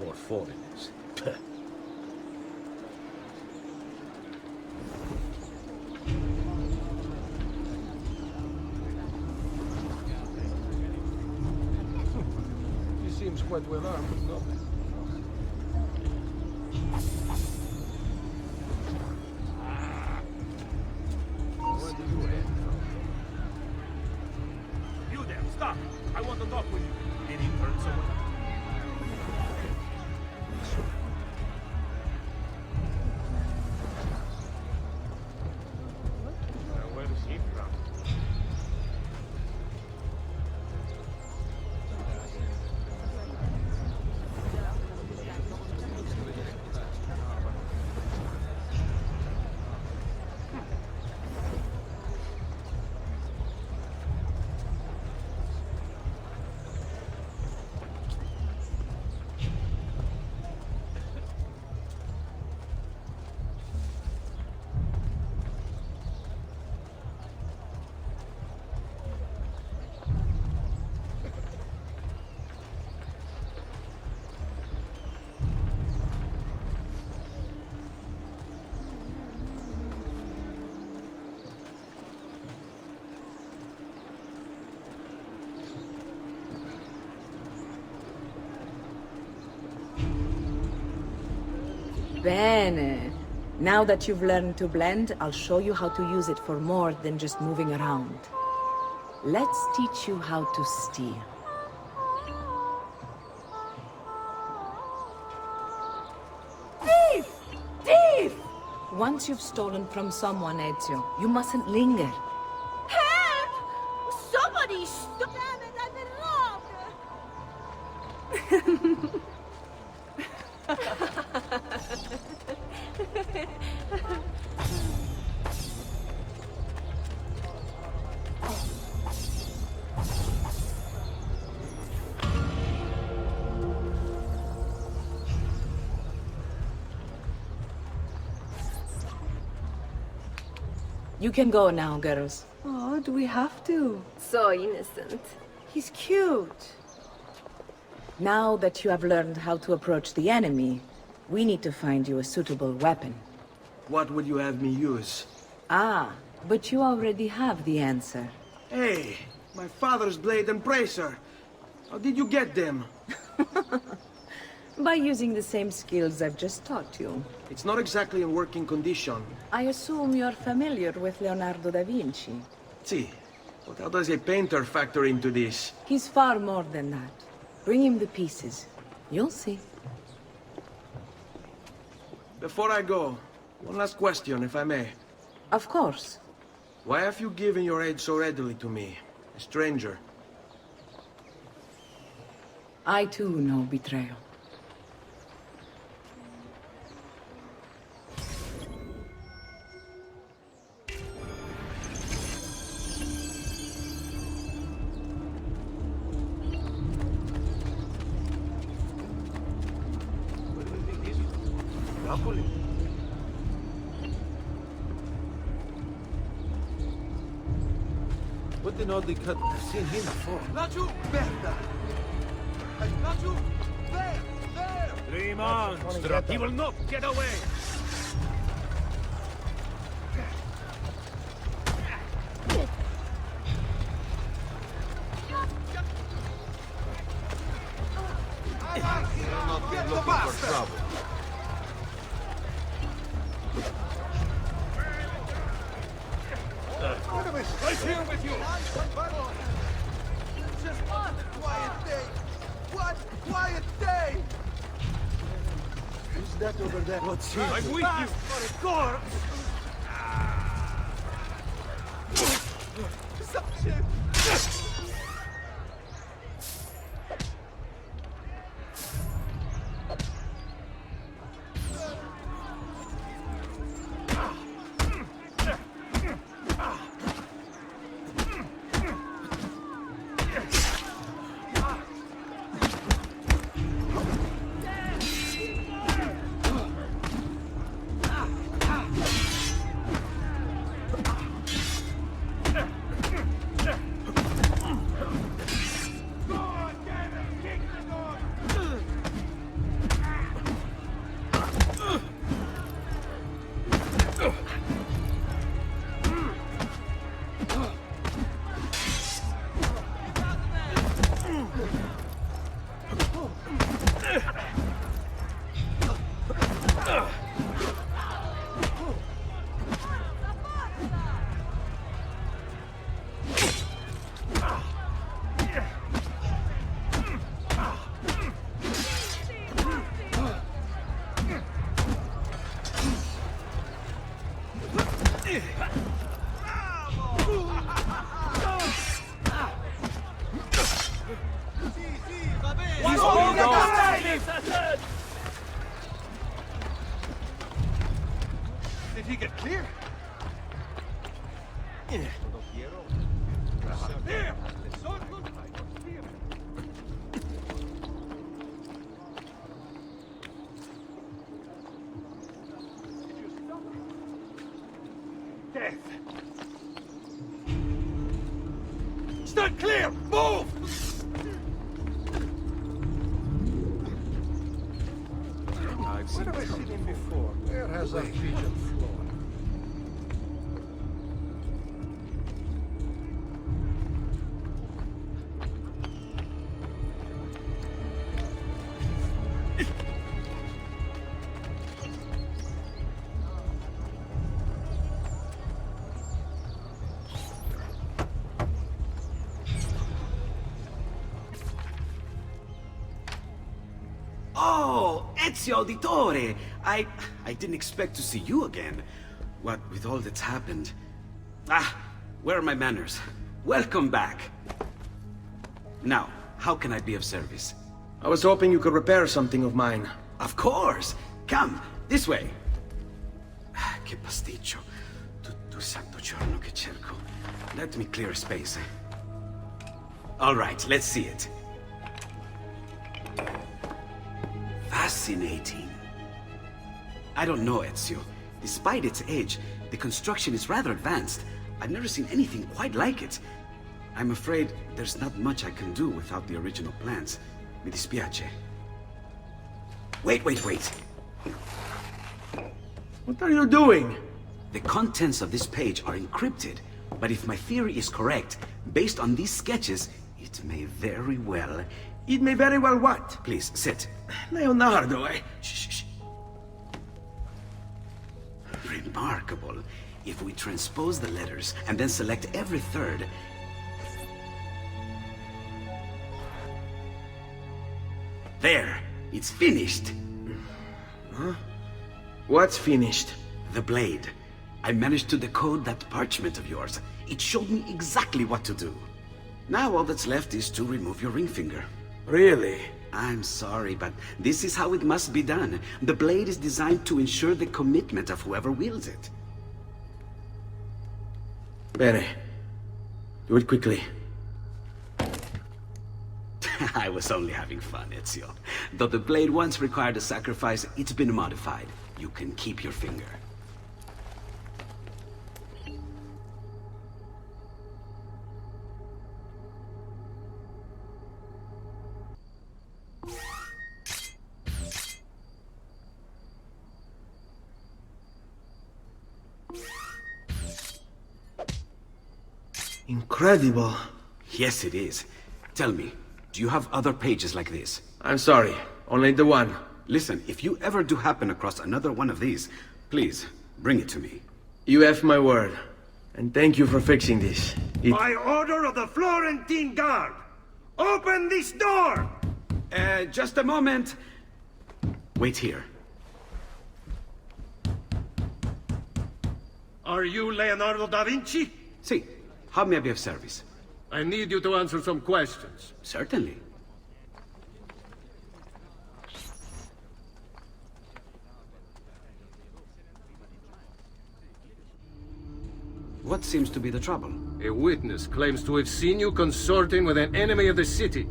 More foreigners. Puh. He seems quite well armed, no? want to talk with you. Did he turn someone? Where is he from? Bene. Now that you've learned to blend, I'll show you how to use it for more than just moving around. Let's teach you how to steal. Thief! Thief! Once you've stolen from someone, Ezio, you mustn't linger. Help! Somebody stop! Damn it, I've been robbed! You can go now, girls. Oh, do we have to? So innocent. He's cute. Now that you have learned how to approach the enemy, we need to find you a suitable weapon. What would you have me use? Ah, but you already have the answer. Hey, my father's blade and bracer. How did you get them? By using the same skills I've just taught you. It's not exactly in working condition. I assume you're familiar with Leonardo da Vinci. See, but how does a painter factor into this? He's far more than that. Bring him the pieces. You'll see. Before I go, one last question, if I may. Of course. Why have you given your aid so readily to me, a stranger? I too know betrayal. What an oddly cut. I've seen him before. Laggiù, merda! Laggiù! There! There! Three monster! He will not get away! Get the bastard! Right here with you! Just one quiet day! One quiet day! Who's that over there? What's he? I'm with you! For a corpse! Stop shit! Did he get clear? There! So good. Death! Stand clear! Move! Where have I seen him before? Where has our vision flown? Oh, Ezio Auditore! I didn't expect to see you again. What with all that's happened. Ah, where are my manners? Welcome back. Now, how can I be of service? I was hoping you could repair something of mine. Of course! Come, this way! Ah, che pasticcio. Tutto santo giorno che cerco. Let me clear a space. All right, let's see it. Fascinating. I don't know, Ezio. Despite its age, the construction is rather advanced. I've never seen anything quite like it. I'm afraid there's not much I can do without the original plans. Mi dispiace. Wait. What are you doing? The contents of this page are encrypted, but if my theory is correct, based on these sketches, it may very well... It may very well what? Please, sit. Leonardo, Shh. Remarkable. If we transpose the letters and then select every third... There! It's finished! Huh? What's finished? The blade. I managed to decode that parchment of yours. It showed me exactly what to do. Now all that's left is to remove your ring finger. Really? I'm sorry, but this is how it must be done. The blade is designed to ensure the commitment of whoever wields it. Bene. Do it quickly. I was only having fun, Ezio. Though the blade once required a sacrifice, it's been modified. You can keep your finger. Incredible. Yes, it is. Tell me, do you have other pages like this? I'm sorry, only the one. Listen, if you ever do happen across another one of these, please, bring it to me. You have my word. And thank you for fixing this. By order of the Florentine Guard! Open this door! Just a moment. Wait here. Are you Leonardo da Vinci? See, how may I be of service? I need you to answer some questions. Certainly. What seems to be the trouble? A witness claims to have seen you consorting with an enemy of the city.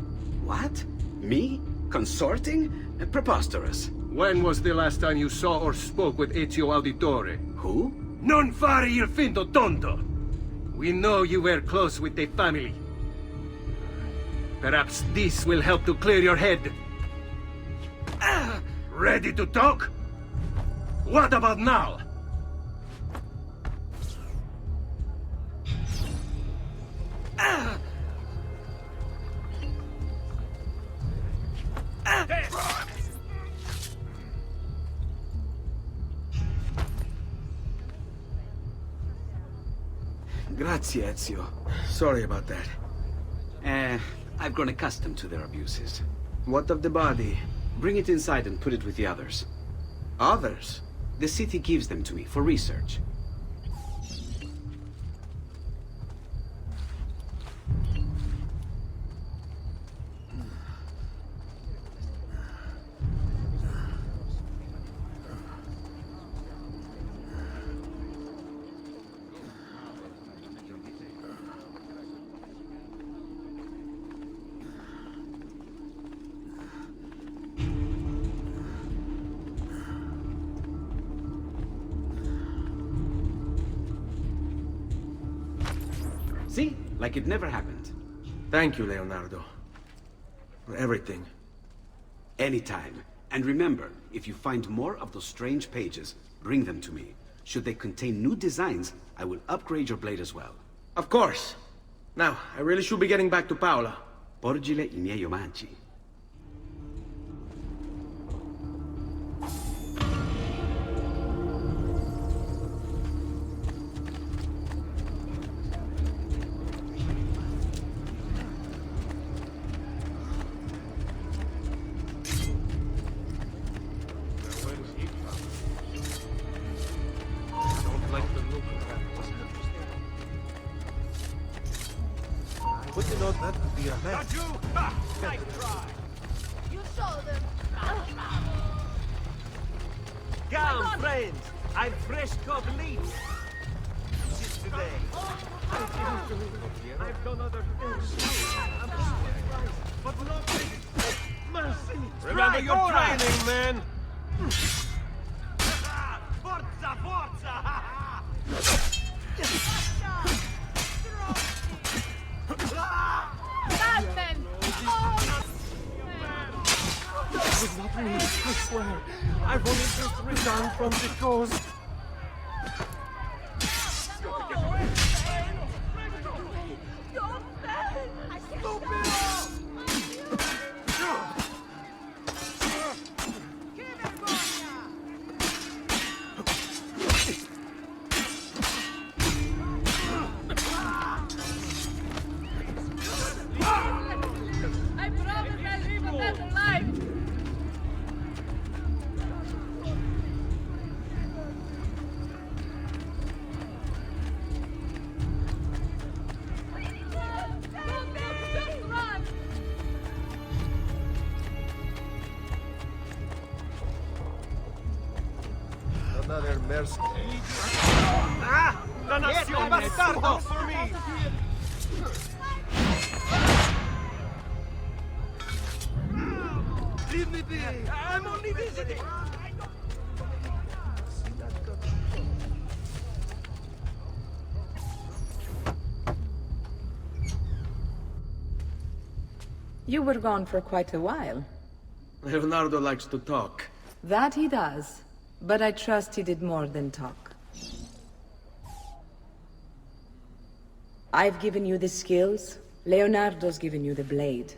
What? Me? Consorting? Preposterous. When was the last time you saw or spoke with Ezio Auditore? Who? Non fare il finto tonto! We know you were close with the family. Perhaps this will help to clear your head. Ready to talk? What about now? Grazie, Ezio. Sorry about that. I've grown accustomed to their abuses. What of the body? Bring it inside and put it with the others. Others? The city gives them to me for research. See? Like it never happened. Thank you, Leonardo. For everything. Anytime. And remember, if you find more of those strange pages, bring them to me. Should they contain new designs, I will upgrade your blade as well. Of course. Now, I really should be getting back to Paola. Porgile I miei omaggi. Would you know that would be a man? Not you! Ha! Nice try! You saw them. Come, friends! I've fresh cut leaves. Since today. I've done other things. I'm just but nothing. Mercy! Remember your training, man! Forza, forza! Batman! That was not me, I swear. I've only just returned from the coast. I promise I'll live a better life. Another mercy. Ah! Dannazione! Bastardo! For me! Leave me be! I'm only visiting! You were gone for quite a while. Leonardo likes to talk. That he does. But I trust he did more than talk. I've given you the skills. Leonardo's given you the blade.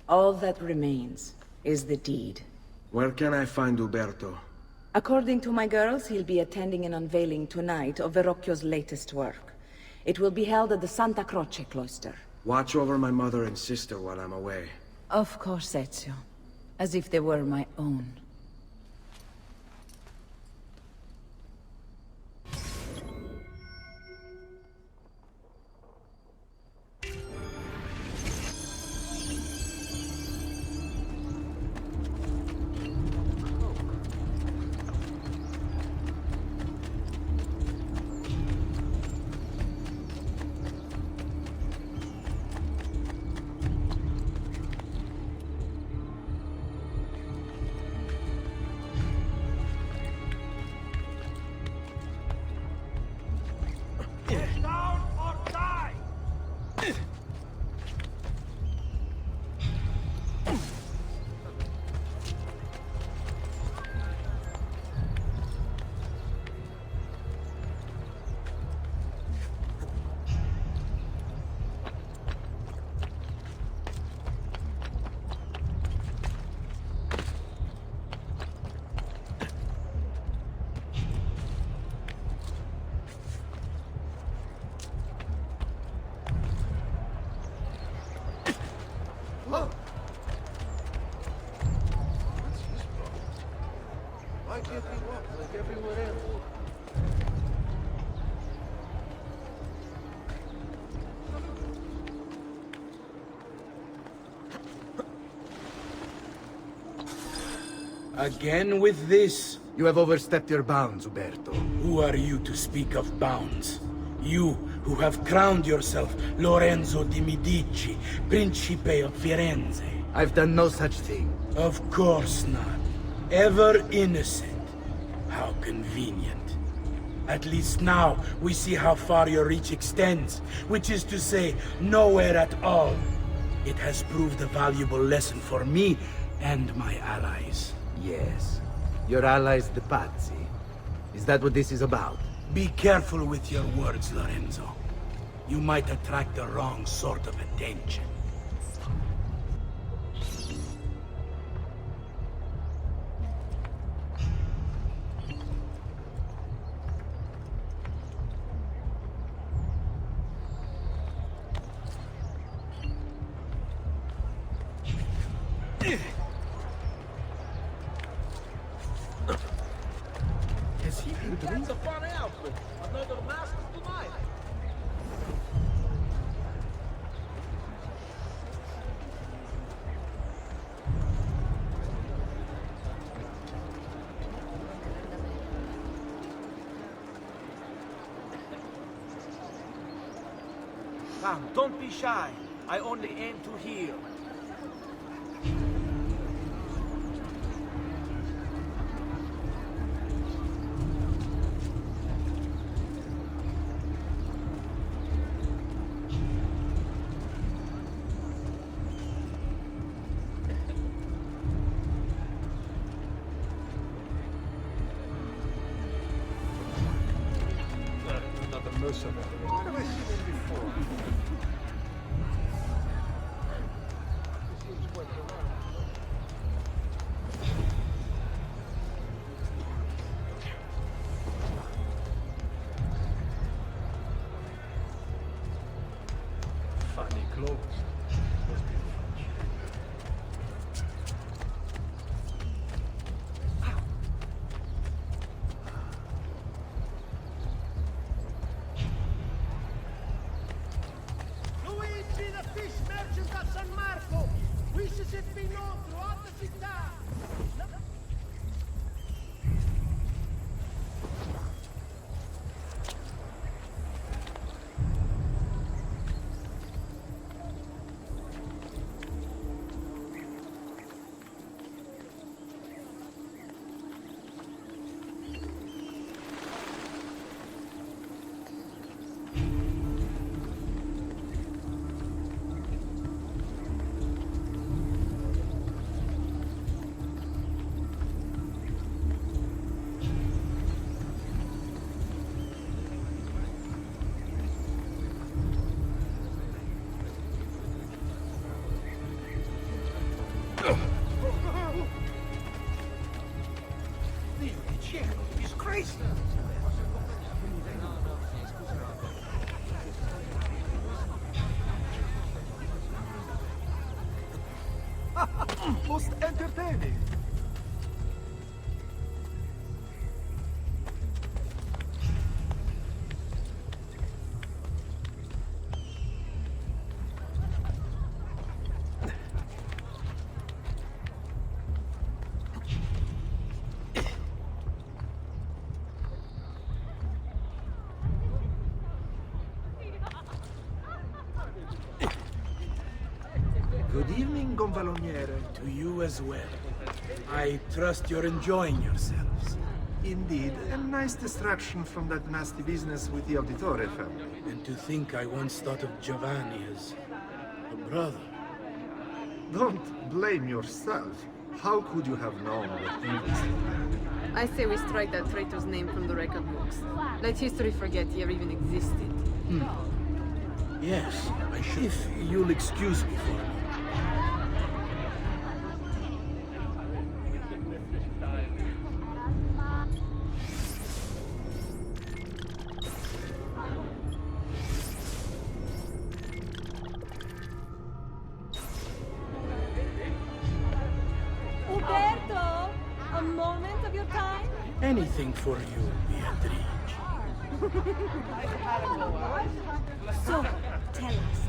All that remains is the deed. Where can I find Uberto? According to my girls, he'll be attending an unveiling tonight of Verrocchio's latest work. It will be held at the Santa Croce cloister. Watch over my mother and sister while I'm away. Of course, Ezio. As if they were my own. Down or die! Why can't he walk like everyone else? Again with this? You have overstepped your bounds, Uberto. Who are you to speak of bounds? You who have crowned yourself Lorenzo di Medici, Principe of Firenze. I've done no such thing. Of course not. Ever innocent. How convenient. At least now, we see how far your reach extends, which is to say, nowhere at all. It has proved a valuable lesson for me and my allies. Yes. Your allies, the Pazzi. Is that what this is about? Be careful with your words, Lorenzo. You might attract the wrong sort of attention. Has he been doing a funny outfit? Another master tonight. Come, don't be shy. I only aim to heal. Another mercenary. Where have I seen him before? Funny clothes. Must be Luigi, the fish merchant at San Marco, wishes it be known throughout the città. He's crazy. Most entertaining. Good evening, Gonfaloniere. To you as well. I trust you're enjoying yourselves. Indeed, a nice distraction from that nasty business with the Auditore family. And to think I once thought of Giovanni as a brother. Don't blame yourself. How could you have known what evil? I say we strike that traitor's name from the record books. Let history forget he ever even existed. Yes, I should. If you'll excuse me for a moment. Uberto, a moment of your time? Anything for you, Beatrice. So, tell us,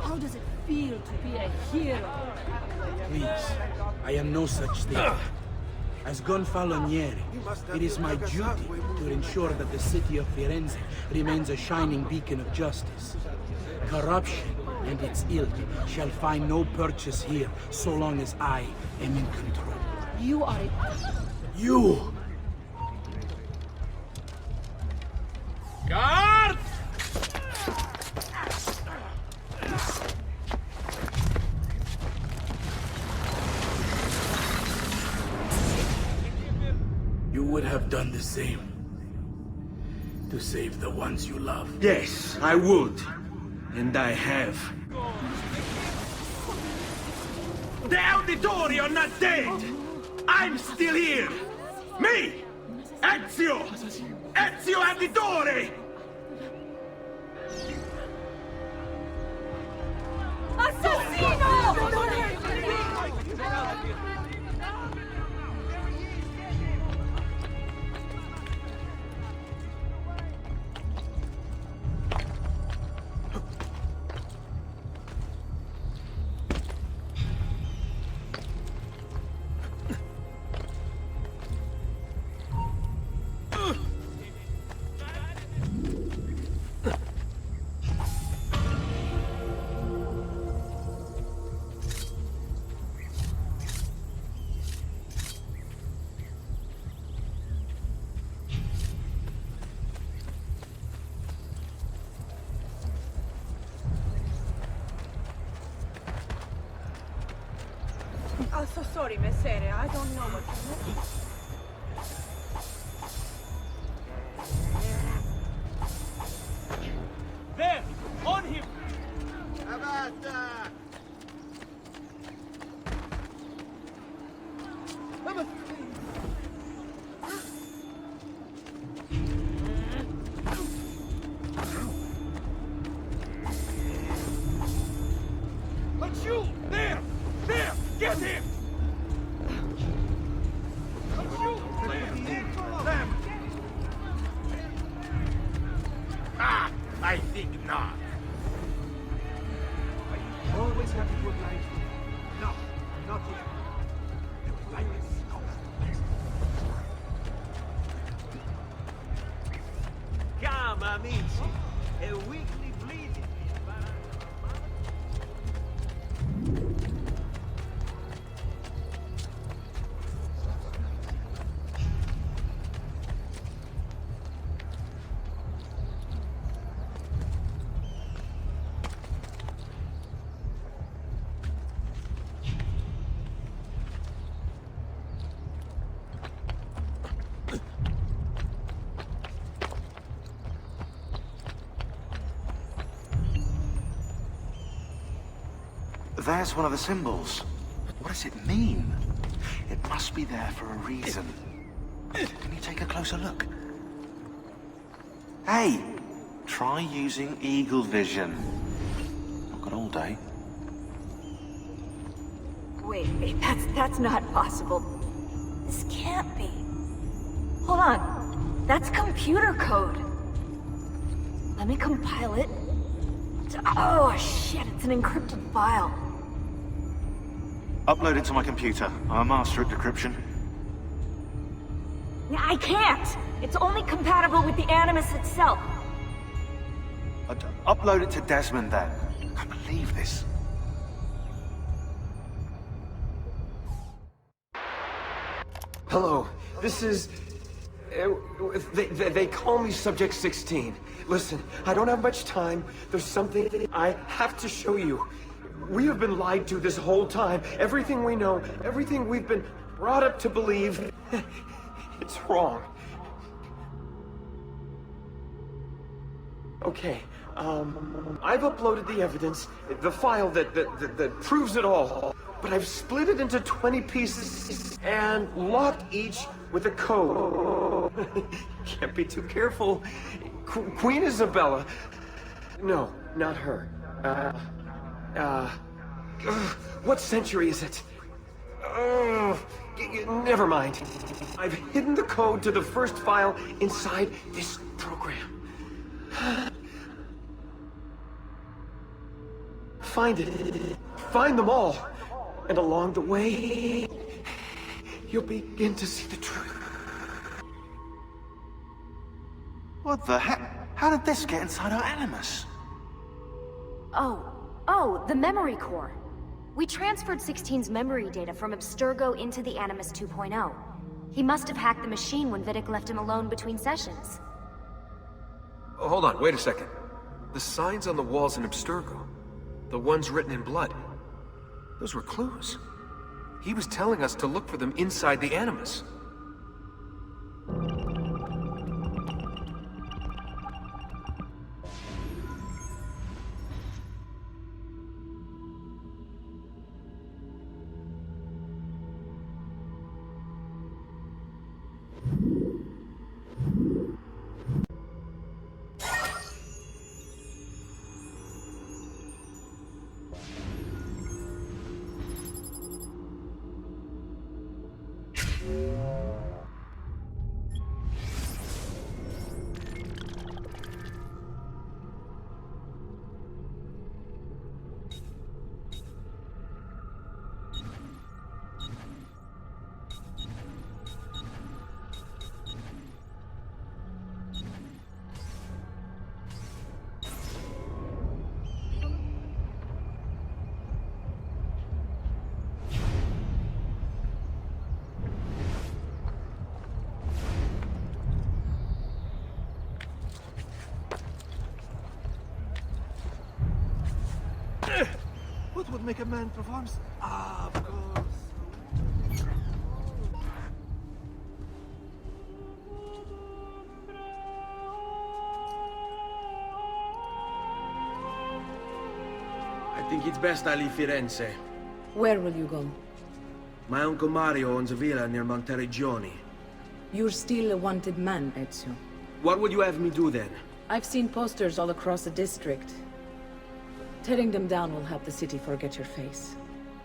how does it feel to be a hero? Please, I am no such thing. As Gonfaloniere, it is my duty to ensure that the city of Firenze remains a shining beacon of justice. Corruption and its ilk shall find no purchase here so long as I am in control. You are You! Guard! You would have done the same. To save the ones you love. Yes, I would. And I have. The Auditori are not dead! I'm still here! Me! Ezio! Ezio Auditore! I'm so sorry, Messere. I don't know what There! On him! Avata! But you! There! There! Get him! Ah! I think not. Always happy to oblige. No, not yet. They would like this. Come, amici. A weekly bleeding. There's one of the symbols. What does it mean? It must be there for a reason. Can you take a closer look? Hey! Try using eagle vision. Not got all day. Wait, that's not possible. This can't be. Hold on. That's computer code. Let me compile it. Oh shit, it's an encrypted file. Upload it to my computer. I'm a master at decryption. I can't! It's only compatible with the Animus itself. Upload it to Desmond then. I can't believe this. Hello, this is... They call me Subject 16. Listen, I don't have much time. There's something I have to show you. We have been lied to this whole time. Everything we know, everything we've been brought up to believe, it's wrong. Okay, I've uploaded the evidence, the file that proves it all, but I've split it into 20 pieces and locked each with a code. Can't be too careful. Queen Isabella. No, not her. What century is it? Never mind. I've hidden the code to the first file inside this program. Find it. Find them all. And along the way, you'll begin to see the truth. What the heck? How did this get inside our Animus? Oh, the memory core. We transferred 16's memory data from Abstergo into the Animus 2.0. He must have hacked the machine when Vidic left him alone between sessions. Oh, hold on, wait a second. The signs on the walls in Abstergo, the ones written in blood, those were clues. He was telling us to look for them inside the Animus. What would make a man perform? Ah, of course. I think it's best I leave Firenze. Where will you go? My Uncle Mario owns a villa near Monteregioni. You're still a wanted man, Ezio. What would you have me do then? I've seen posters all across the district. Tearing them down will help the city forget your face.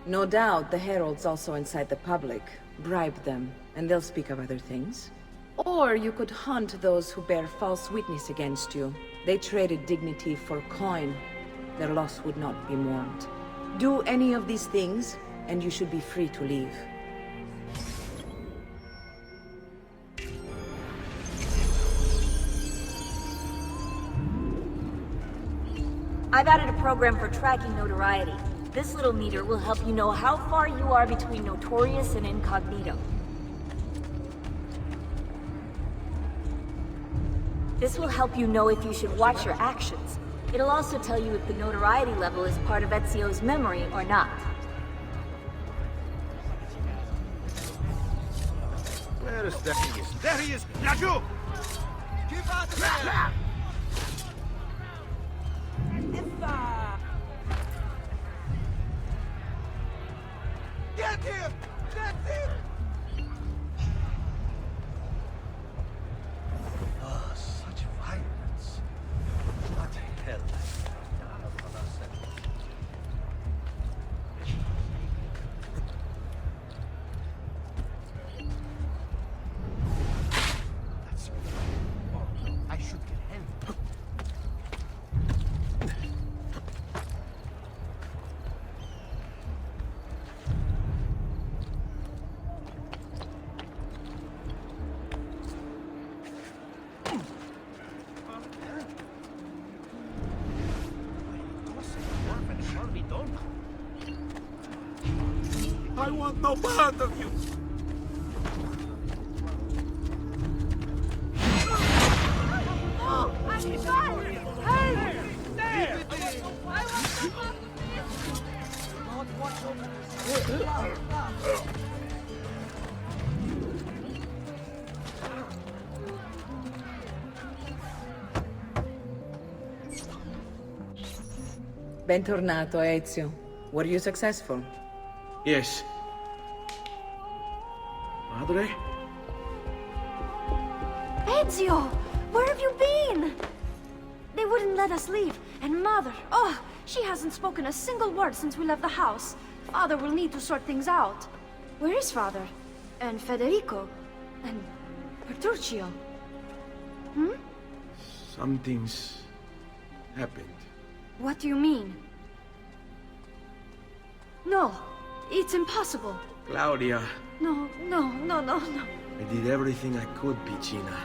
No doubt the heralds also incite the public. Bribe them, and they'll speak of other things. Or you could hunt those who bear false witness against you. They traded dignity for coin. Their loss would not be mourned. Do any of these things, and you should be free to leave. I've added a program for tracking notoriety. This little meter will help you know how far you are between notorious and incognito. This will help you know if you should watch your actions. It'll also tell you if the notoriety level is part of Ezio's memory or not. Where is that? There he is! Lagou! Keep out of there! Get him! That's it! Oh, such violence. What hell? That's I should get help. I want no part of you! Oh, I'm sorry! Hey! There! I Bentornato, Ezio. Were you successful? Yes. Madre? Ezio! Where have you been? They wouldn't let us leave. And Mother, oh, she hasn't spoken a single word since we left the house. Father will need to sort things out. Where is Father? And Federico? And Petruccio? Hmm? Something's happened. What do you mean? No, it's impossible. Claudia, No. I did everything I could, Piccina.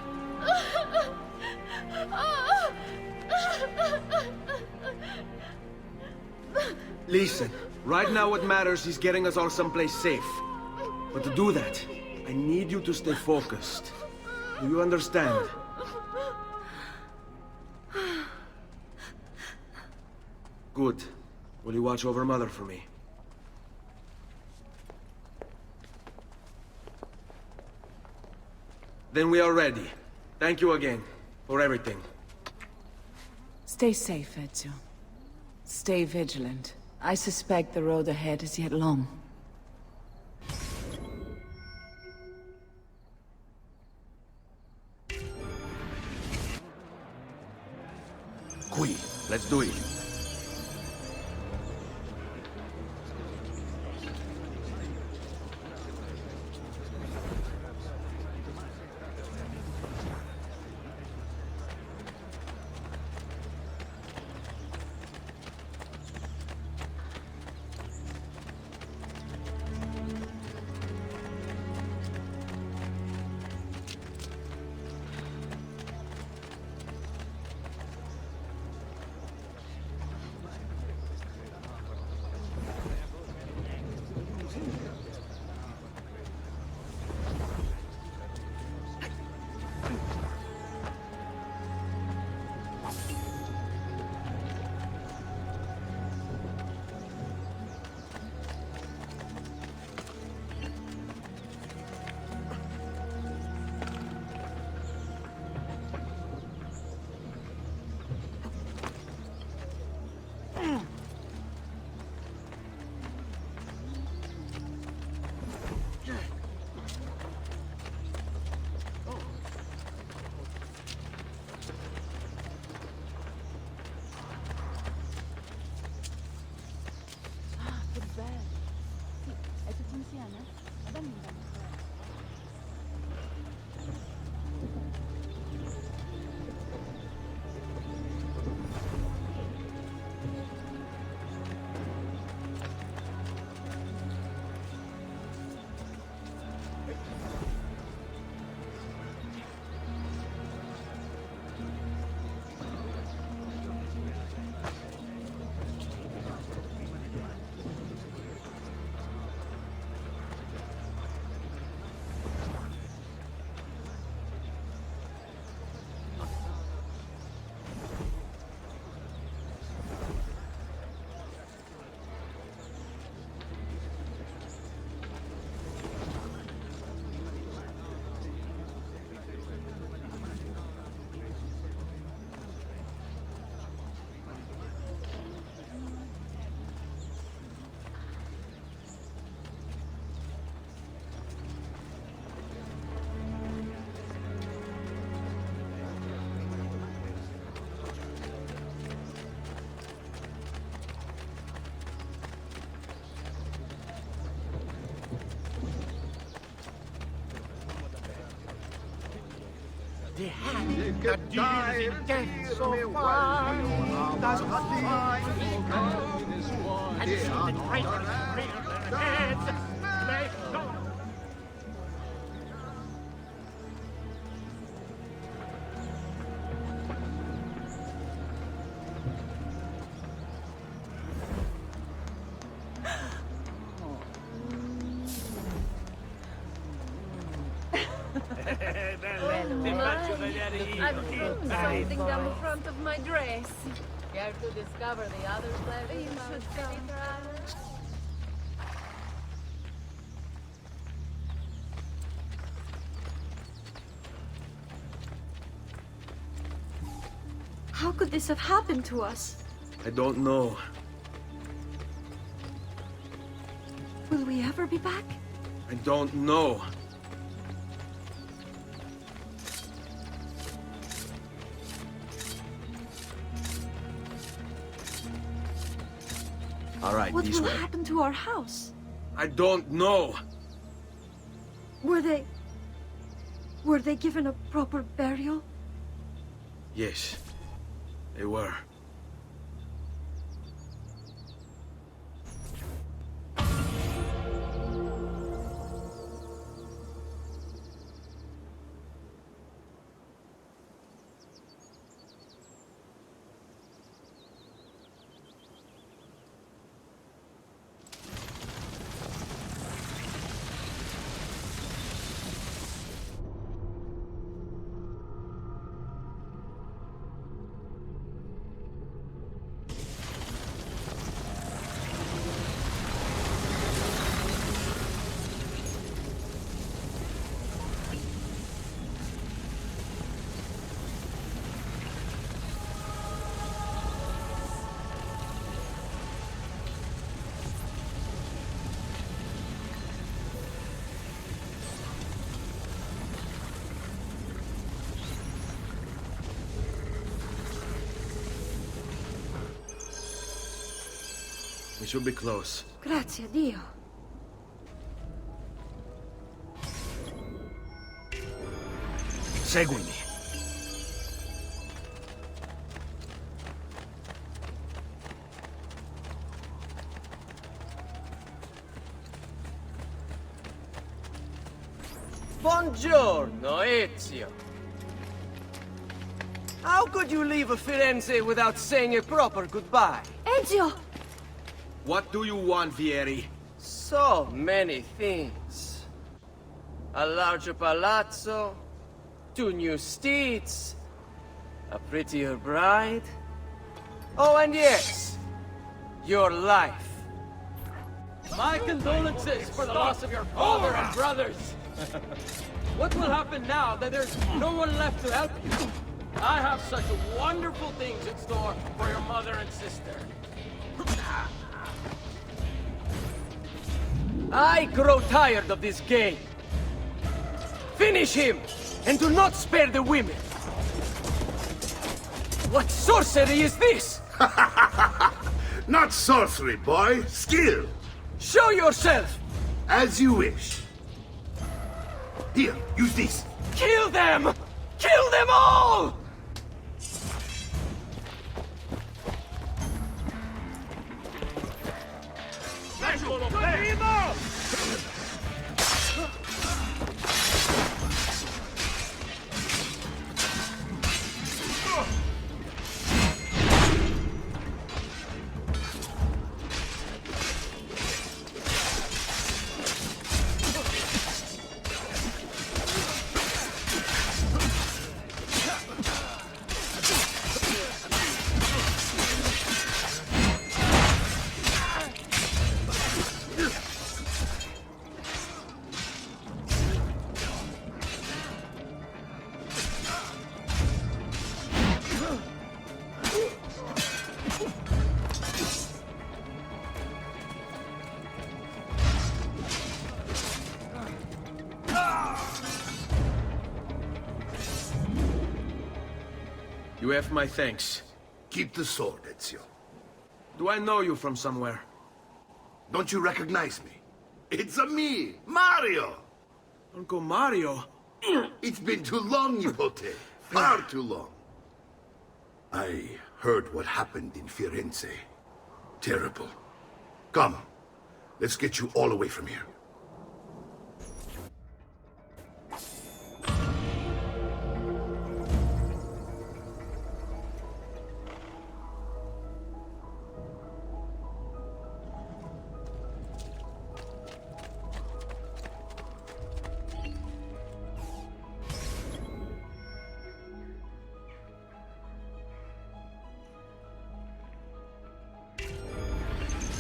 Listen, right now what matters is getting us all someplace safe. But to do that, I need you to stay focused. Do you understand? Good. Will you watch over Mother for me? Then we are ready. Thank you again for everything. Stay safe, Ezio. Stay vigilant. I suspect the road ahead is yet long. Qui, let's do it. The hand that deals in death so far does not find and see the traitors rear their heads, they don't. I've thrown something down the front of my dress. Care to discover the other pleasures? You should come. How could this have happened to us? I don't know. Will we ever be back? I don't know. All right, What this will way. happen to our house? I don't know. Were they given a proper burial? Yes, they were. We should be close. Grazie a Dio. Seguimi. Buongiorno, Ezio. How could you leave Firenze without saying a proper goodbye? Ezio! What do you want, Vieri? So many things. A larger palazzo, 2 new steeds, a prettier bride. Oh, and yes, your life. My condolences for the loss of your father and brothers. What will happen now that there's no one left to help you? I have such wonderful things in store for your mother and sister. I grow tired of this game. Finish him, and do not spare the women. What sorcery is this? Not sorcery, boy. Skill. Show yourself. As you wish. Here, use this. Kill them! Kill them all! You have my thanks. Keep the sword, Ezio. Do I know you from somewhere? Don't you recognize me? It's a me, Mario! Uncle Mario? It's been too long, Nipote. Far too long. I heard what happened in Firenze. Terrible. Come, let's get you all away from here.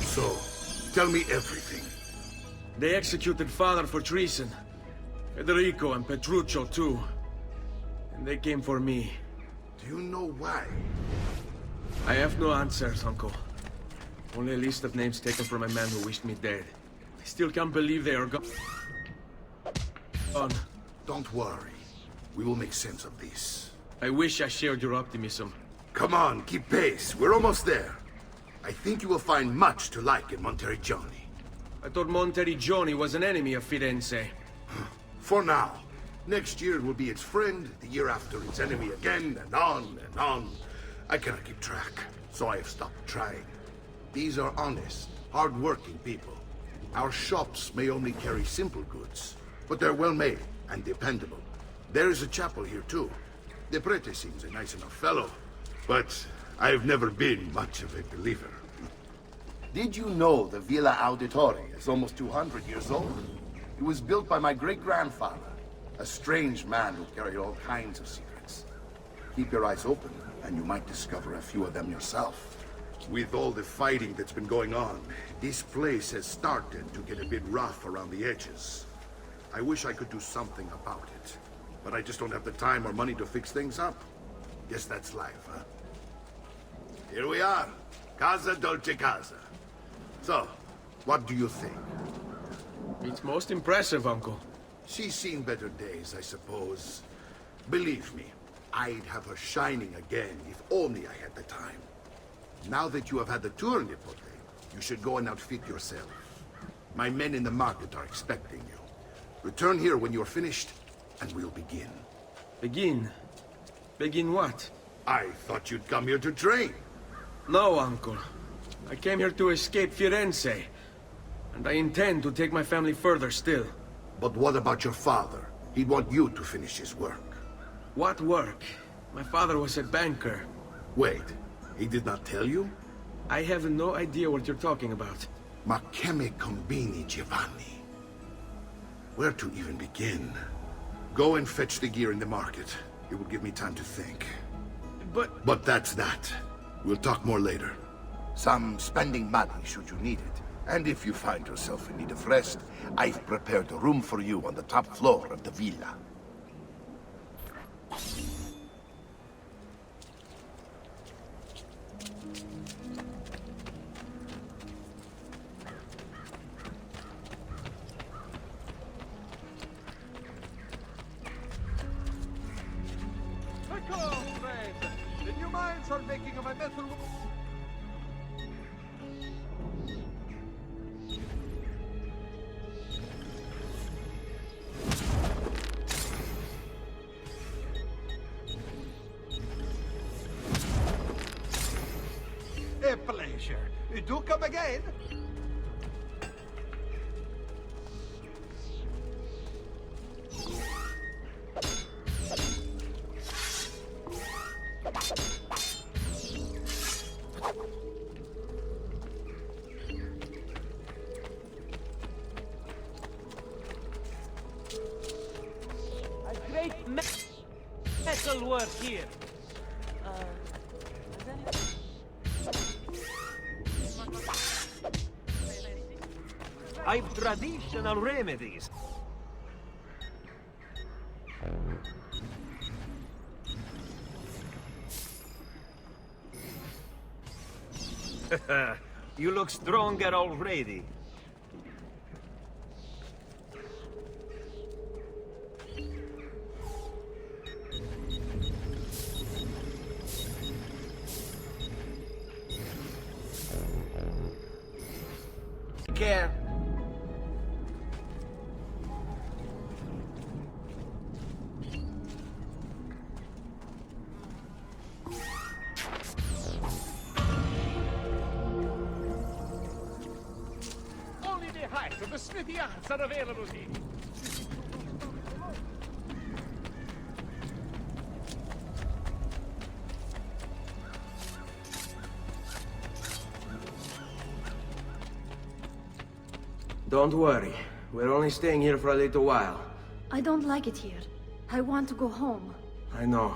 So, tell me everything. They executed Father for treason. Federico and Petruccio, too. And they came for me. Do you know why? I have no answers, Uncle. Only a list of names taken from a man who wished me dead. I still can't believe they are gone. Don't worry. We will make sense of this. I wish I shared your optimism. Come on, keep pace. We're almost there. I think you will find much to like in Monteriggioni. I thought Monteriggioni was an enemy of Firenze. For now. Next year it will be its friend, the year after its enemy again, and on and on. I cannot keep track, so I have stopped trying. These are honest, hard-working people. Our shops may only carry simple goods, but they're well-made and dependable. There is a chapel here, too. The prete seems a nice enough fellow, but I've never been much of a believer. Did you know the Villa Auditore is almost 200 years old? It was built by my great-grandfather, a strange man who carried all kinds of secrets. Keep your eyes open, and you might discover a few of them yourself. With all the fighting that's been going on, this place has started to get a bit rough around the edges. I wish I could do something about it, but I just don't have the time or money to fix things up. Guess that's life, huh? Here we are. Casa Dolce Casa. So, what do you think? It's most impressive, Uncle. She's seen better days, I suppose. Believe me, I'd have her shining again if only I had the time. Now that you have had the tour, Nipote, You should go and outfit yourself. My men in the market are expecting you. Return here when you're finished, and we'll begin. Begin? Begin what? I thought you'd come here to train. No, Uncle. I came here to escape Firenze. And I intend to take my family further still. But what about your father? He'd want you to finish his work. What work? My father was a banker. Wait, he did not tell you? I have no idea what you're talking about. Ma che me combini, Giovanni? Where to even begin? Go and fetch the gear in the market. It will give me time to think. But that's that. We'll talk more later. Some spending money should you need it. And if you find yourself in need of rest, I've prepared a room for you on the top floor of the villa. The new mines are making of my metal. A pleasure. Do come again. Metal work here. I've traditional remedies. You look stronger already. Care. Only the height of the smithy arts are available here. Don't worry. We're only staying here for a little while. I don't like it here. I want to go home. I know.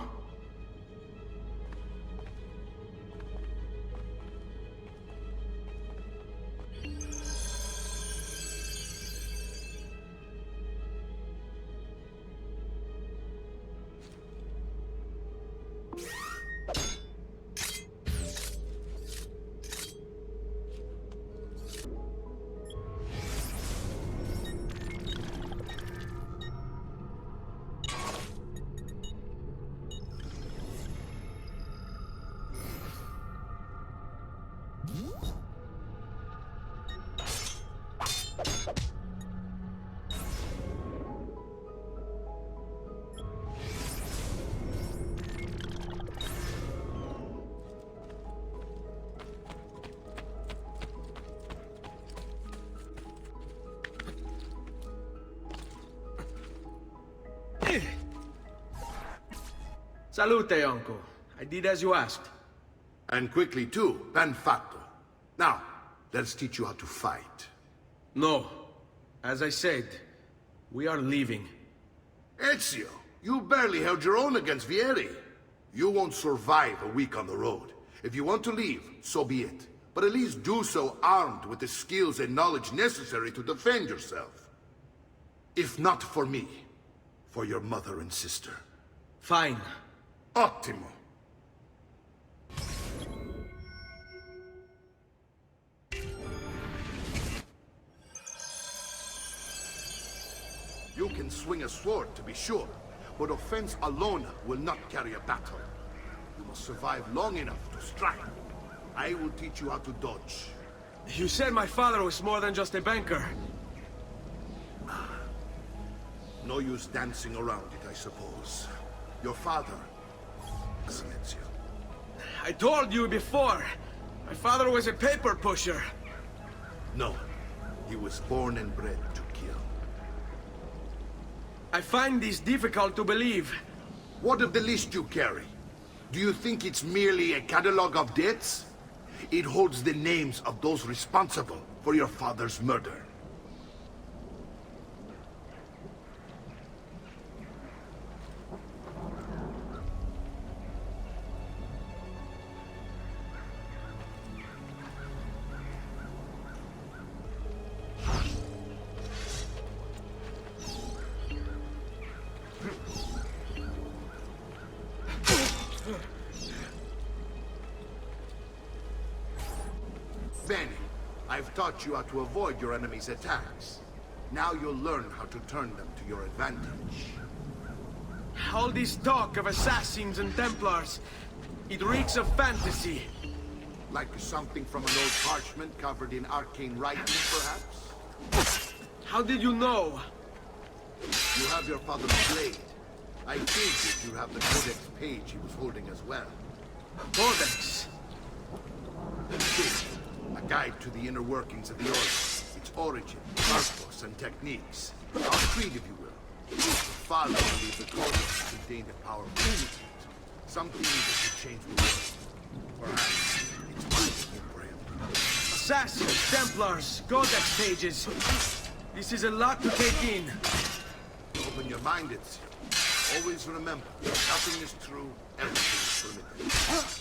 Salute, Uncle. I did as you asked. And quickly too, ben fatto. Now, let's teach you how to fight. No. As I said, we are leaving. Ezio, you barely held your own against Vieri. You won't survive a week on the road. If you want to leave, so be it. But at least do so armed with the skills and knowledge necessary to defend yourself. If not for me, for your mother and sister. Fine. Ottimo. You can swing a sword, to be sure, but offense alone will not carry a battle. You must survive long enough to strike. I will teach you how to dodge. You said my father was more than just a banker. No use dancing around it, I suppose. Your father, Silencio. I told you before. My father was a paper pusher. No. He was born and bred to kill. I find this difficult to believe. What of the list you carry? Do you think it's merely a catalog of debts? It holds the names of those responsible for your father's murder. Benny, I've taught you how to avoid your enemy's attacks. Now you'll learn how to turn them to your advantage. All this talk of assassins and Templars, it reeks of fantasy. Like something from an old parchment covered in arcane writing, perhaps? How did you know? You have your father's blade. I think you have the Codex page he was holding as well. Codex? A guide to the inner workings of the Order, its origin, purpose, and techniques. Our creed, if you will. The father believed the Codex contained a powerful secret. Something that could change the world. Perhaps it's possible for him. Assassins, Templars, Codex pages. This is a lot to take in. Open your mind, it's... Always remember, nothing is true, everything is permitted.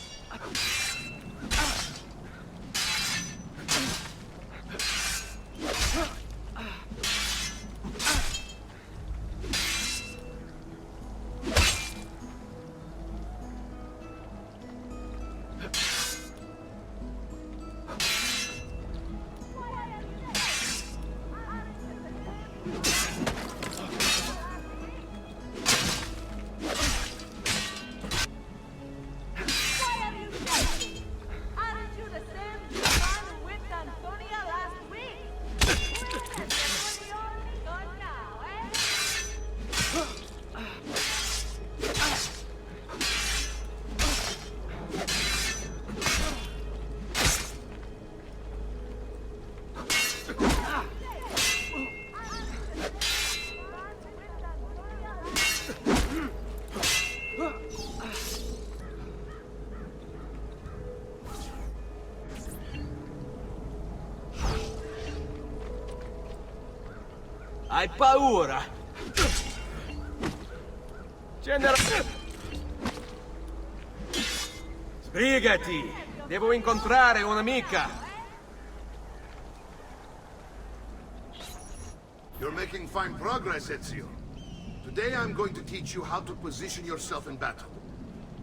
Hai paura? Sbrigati! Devo incontrare un'amica! You're making fine progress, Ezio. Today I'm going to teach you how to position yourself in battle.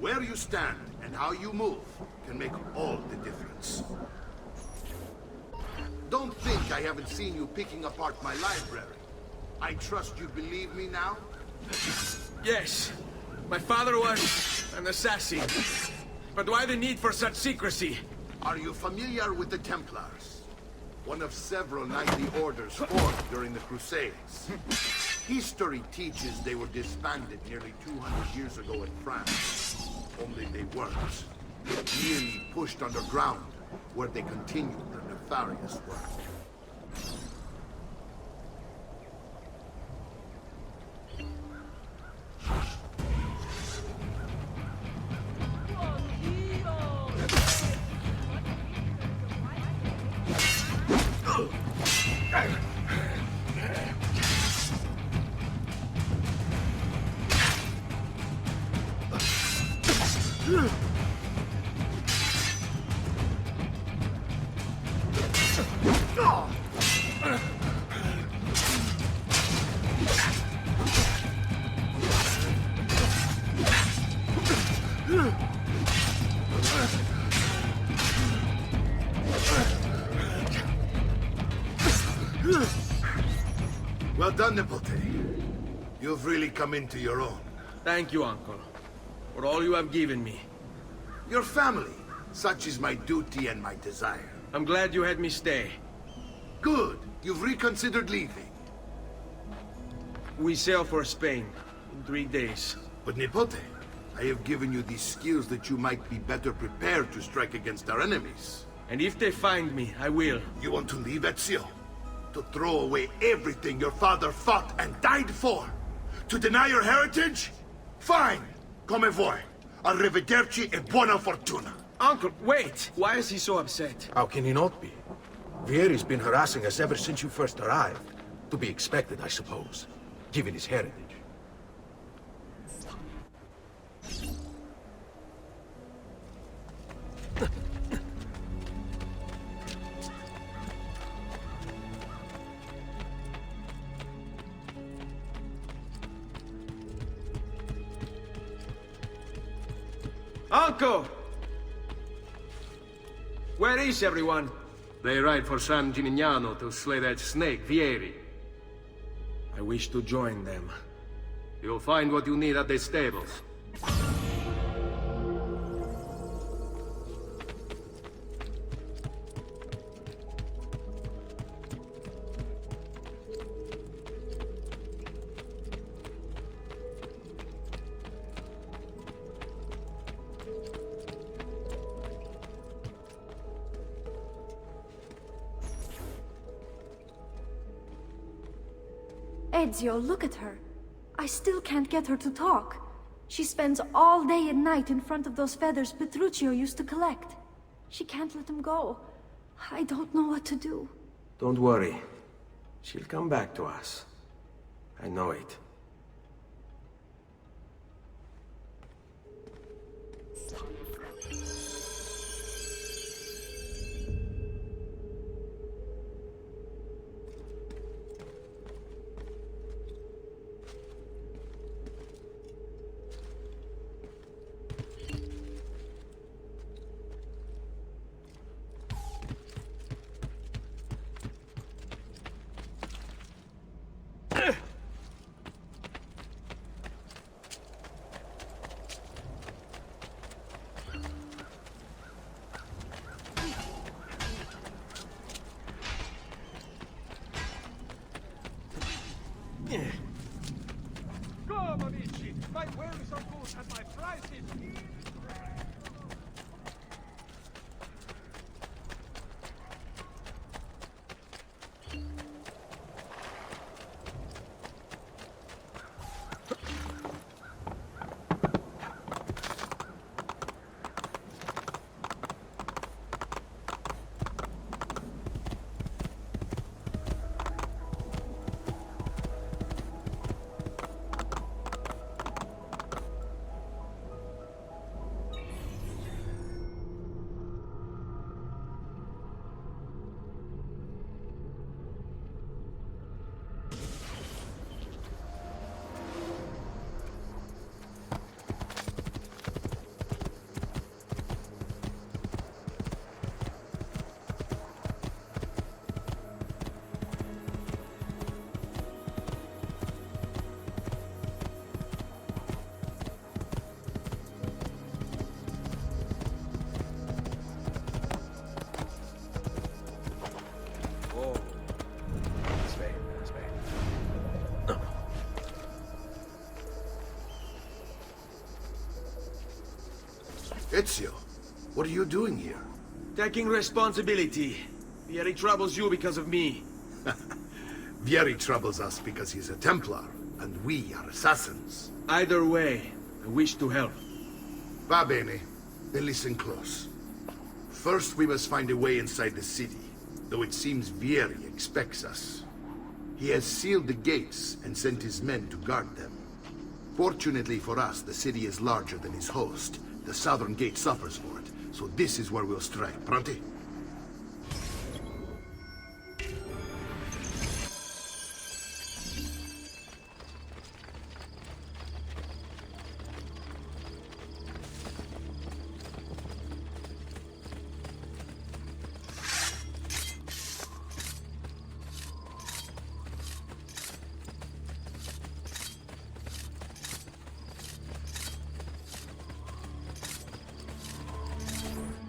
Where you stand and how you move can make all the difference. Don't think I haven't seen you picking apart my library. I trust you believe me now? Yes. My father was an assassin. But why the need for such secrecy? Are you familiar with the Templars? One of several knightly orders formed during the Crusades. History teaches they were disbanded nearly 200 years ago in France. Only they weren't. Merely pushed underground, where they continued their nefarious work. Well done, Nipote. You've really come into your own. Thank you, Uncle, for all you have given me. Your family Such is my duty and my desire. I'm glad you had me stay. Good. You've reconsidered leaving. We sail for Spain in 3 days. But Nipote, I have given you these skills that you might be better prepared to strike against our enemies. And if they find me, I will. You want to leave Ezio? To throw away everything your father fought and died for? To deny your heritage? Fine! Come vuoi. Arrivederci e buona fortuna. Uncle, wait! Why is he so upset? How can he not be? Vieri's been harassing us ever since you first arrived. To be expected, I suppose, given his heritage. Uncle! Where is everyone? They ride for San Gimignano to slay that snake, Vieri. I wish to join them. You'll find what you need at the stables. Ezio, look at her. I still can't get her to talk. She spends all day and night in front of those feathers Petruchio used to collect. She can't let them go. I don't know what to do. Don't worry. She'll come back to us. I know it. Come, amici! My wares are good and my prices... Ezio, what are you doing here? Taking responsibility. Vieri troubles you because of me. Vieri troubles us because he's a Templar, and we are assassins. Either way, I wish to help. Va bene. Then listen close. First, we must find a way inside the city, though it seems Vieri expects us. He has sealed the gates and sent his men to guard them. Fortunately for us, the city is larger than his host. The southern gate suffers for it, so this is where we'll strike. Pronti?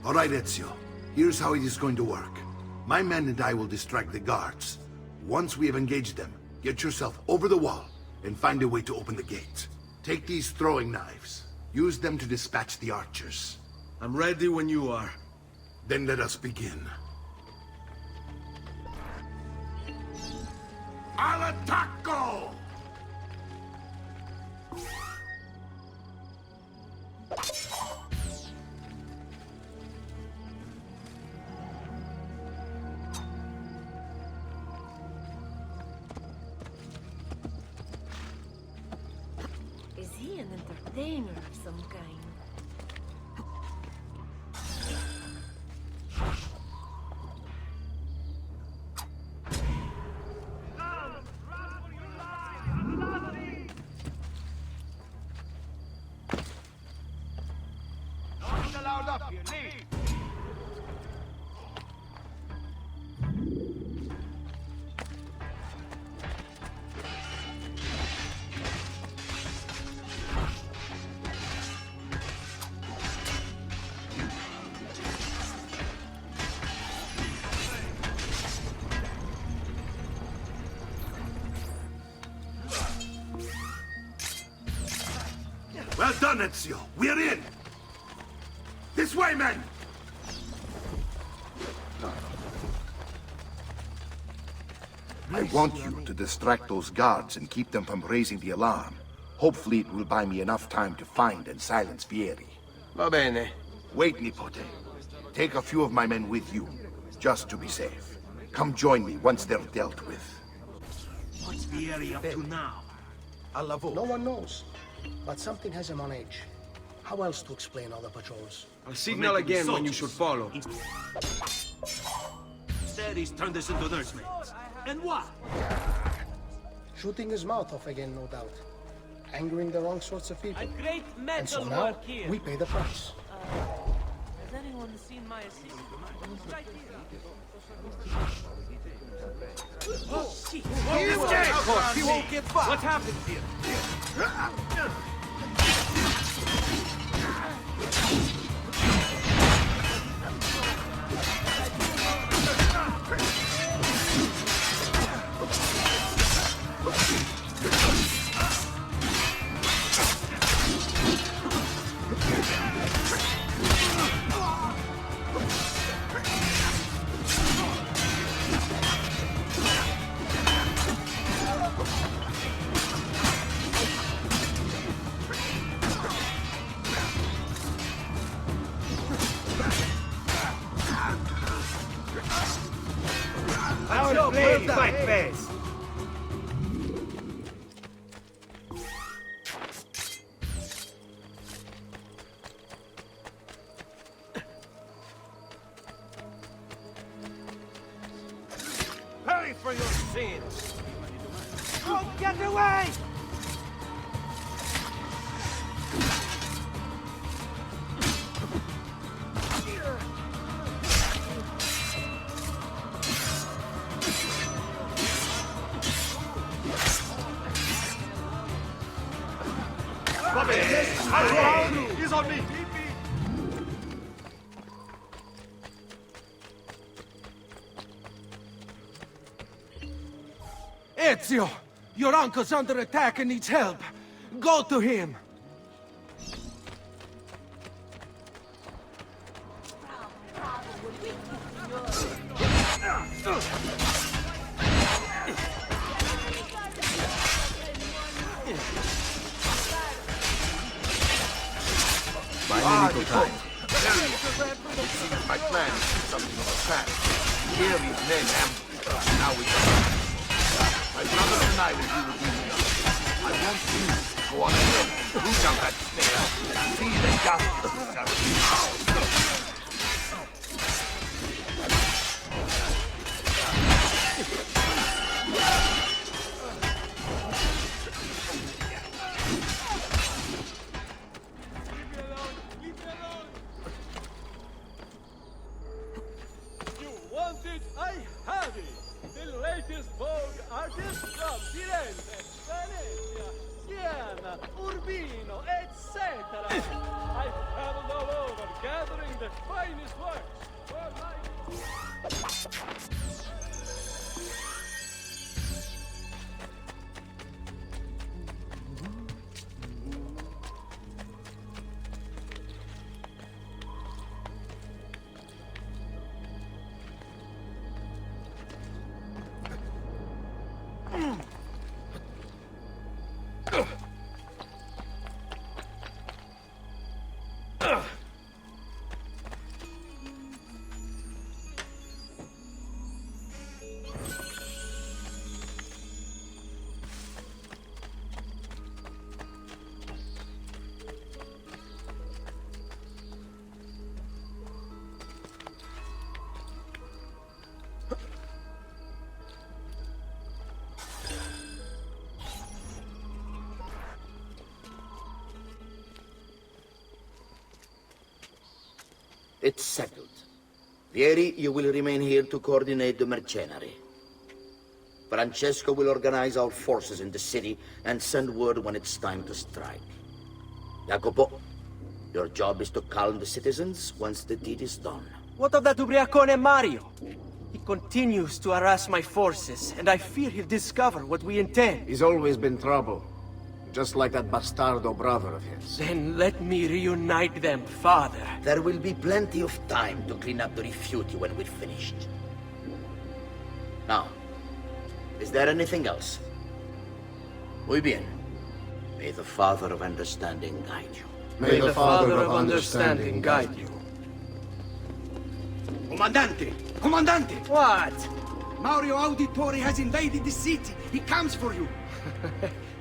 All right, Ezio. Here's how it is going to work. My men and I will distract the guards. Once we have engaged them, get yourself over the wall and find a way to open the gate. Take these throwing knives. Use them to dispatch the archers. I'm ready when you are. Then let us begin. Al attacco! Is he an entertainer of some kind? Well done, Ezio. We're in! This way, men! I want you to distract those guards and keep them from raising the alarm. Hopefully it will buy me enough time to find and silence Vieri. Va bene. Wait, Nipote. Take a few of my men with you, just to be safe. Come join me once they're dealt with. What's Vieri up to now? No one knows, but something has him on edge. How else to explain all the patrols? I'll signal again when you should follow. Instead, he's turned us into nursemaids. And what? Shooting his mouth off again, no doubt. Angering the wrong sorts of people. A great And so metal now, work here. we pay the price. Has anyone seen my assistant? Right here. Oh, shit. He won't get far. What happened here? Pay for your sins! Don't get away! He's on me! Ezio! Your uncle's under attack and needs help. Go to him! My little time. My plan is something of a fact. Here these men ambushed us. Now we can. My brother and I will do the duty. I want you to go on ahead, root out that snare, see that justice is served. You want it? I have it! The latest Vogue artist from Firenze, Venezia, Siena, Urbino, etc. I've traveled all over, gathering the finest works for my... It's settled. Vieri, you will remain here to coordinate the mercenary. Francesco will organize our forces in the city and send word when it's time to strike. Jacopo, your job is to calm the citizens once the deed is done. What of that Ubriacone Mario? He continues to harass my forces, and I fear he'll discover what we intend. He's always been trouble. Just like that bastardo brother of his. Then let me reunite them, father. There will be plenty of time to clean up the Rifiuti when we're finished. Now, is there anything else? Muy bien. May the Father of Understanding guide you. May the Father of Understanding guide you. Comandante! Comandante! What? Mario Auditore has invaded the city. He comes for you.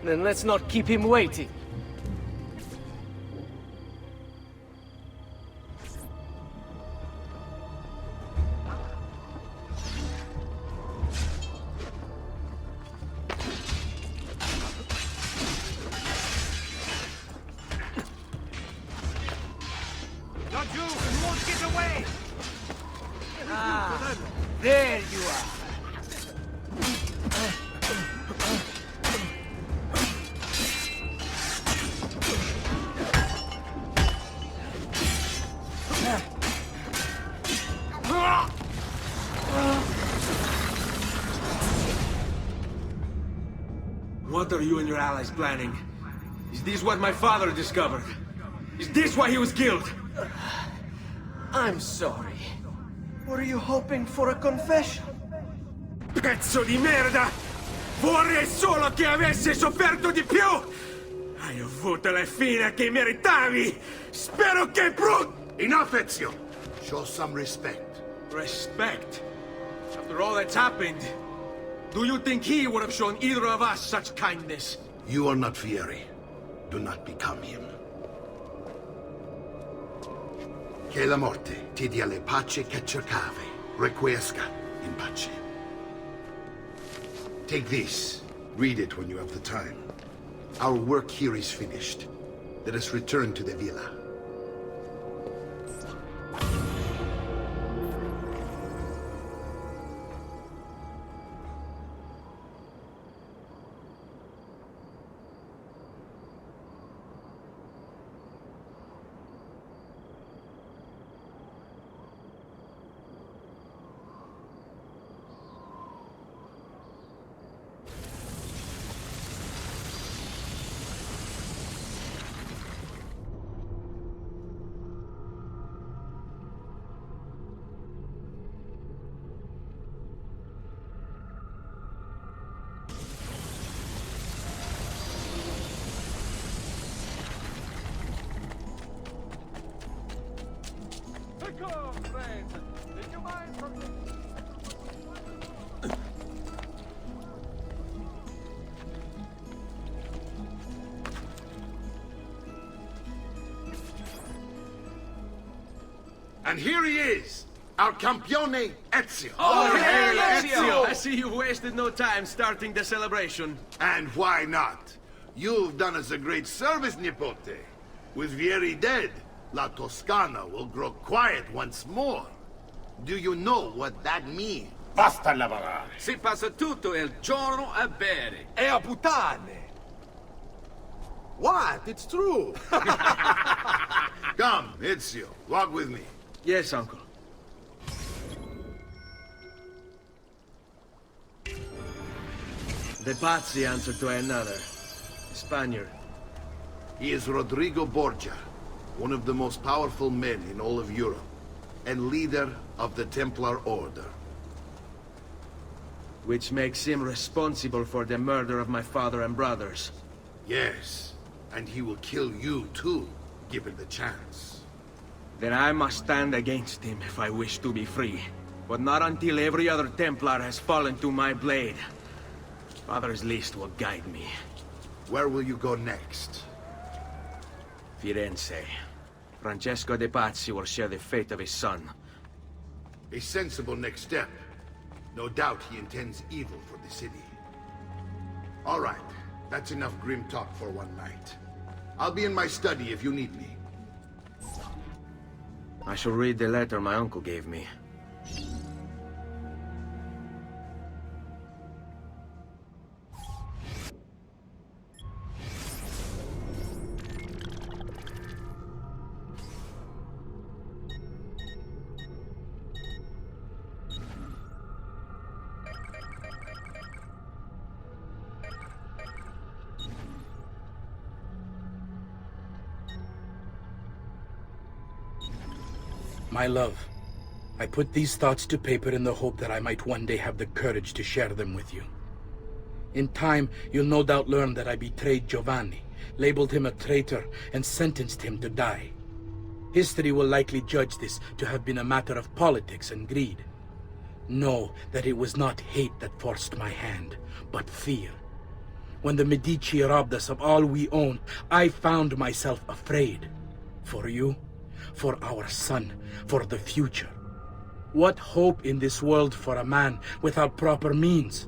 Then let's not keep him waiting. Not you! You won't get away! Ah, there you are. What are you and your allies planning? Is this what my father discovered? Is this why he was killed? I'm sorry. Were you hoping for a confession? Pezzo di merda! Vorrei solo che avessi sofferto di più! Hai avuto la fine che meritavi! Spero che Enough, Ezio! Show some respect. Respect? After all that's happened, do you think he would have shown either of us such kindness? You are not Vieri. Do not become him. Che la morte ti dia le pace che cercavi. Requiesca in pace. Take this. Read it when you have the time. Our work here is finished. Let us return to the villa. And here he is, our campione Ezio. Oh, hey, Ezio! I see you wasted no time starting the celebration. And why not? You've done us a great service, Nipote. With Vieri dead, La Toscana will grow quiet once more. Do you know what that means? Basta lavorare. Si passa tutto il giorno a bere. E a puttane! What? It's true. Come, Ezio, walk with me. Yes, uncle. The Pazzi answer to another. Spaniard. He is Rodrigo Borgia, one of the most powerful men in all of Europe, and leader of the Templar Order. Which makes him responsible for the murder of my father and brothers. Yes, and he will kill you too, given the chance. Then I must stand against him if I wish to be free. But not until every other Templar has fallen to my blade. Father's list will guide me. Where will you go next? Firenze. Francesco de Pazzi will share the fate of his son. A sensible next step. No doubt he intends evil for the city. All right, that's enough grim talk for one night. I'll be in my study if you need me. I shall read the letter my uncle gave me. My love, I put these thoughts to paper in the hope that I might one day have the courage to share them with you. In time, you'll no doubt learn that I betrayed Giovanni, labeled him a traitor, and sentenced him to die. History will likely judge this to have been a matter of politics and greed. Know that it was not hate that forced my hand, but fear. When the Medici robbed us of all we owned, I found myself afraid. For you, for our son, for the future. What hope in this world for a man without proper means?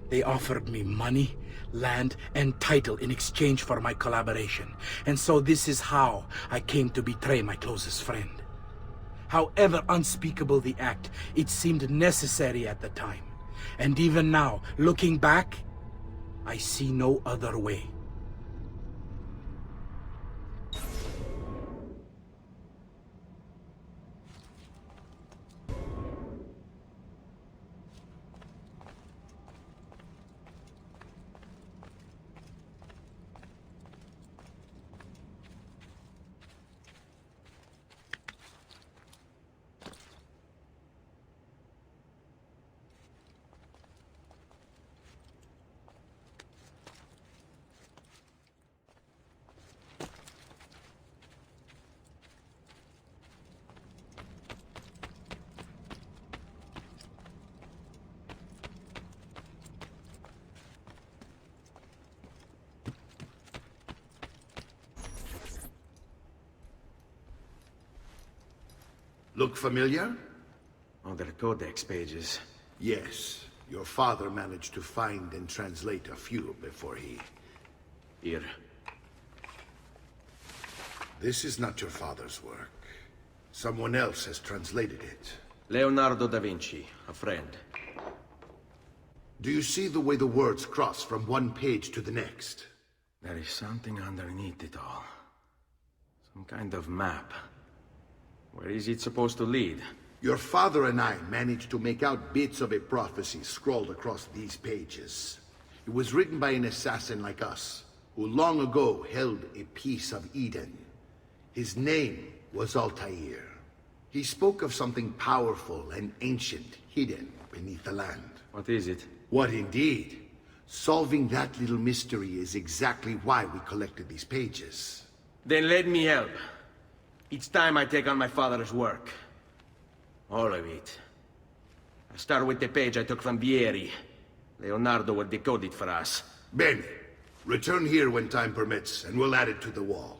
They offered me money, land, and title in exchange for my collaboration. And so this is how I came to betray my closest friend. However unspeakable the act, it seemed necessary at the time. And even now, looking back, I see no other way. Look familiar? Oh, they're codex pages. Yes. Your father managed to find and translate a few before he... Here. This is not your father's work. Someone else has translated it. Leonardo da Vinci, a friend. Do you see the way the words cross from one page to the next? There is something underneath it all. Some kind of map. Where is it supposed to lead? Your father and I managed to make out bits of a prophecy scrawled across these pages. It was written by an assassin like us, who long ago held a piece of Eden. His name was Altair. He spoke of something powerful and ancient hidden beneath the land. What is it? What indeed? Solving that little mystery is exactly why we collected these pages. Then let me help. It's time I take on my father's work. All of it. I'll start with the page I took from Vieri. Leonardo will decode it for us. Bene. Return here when time permits, and we'll add it to the wall.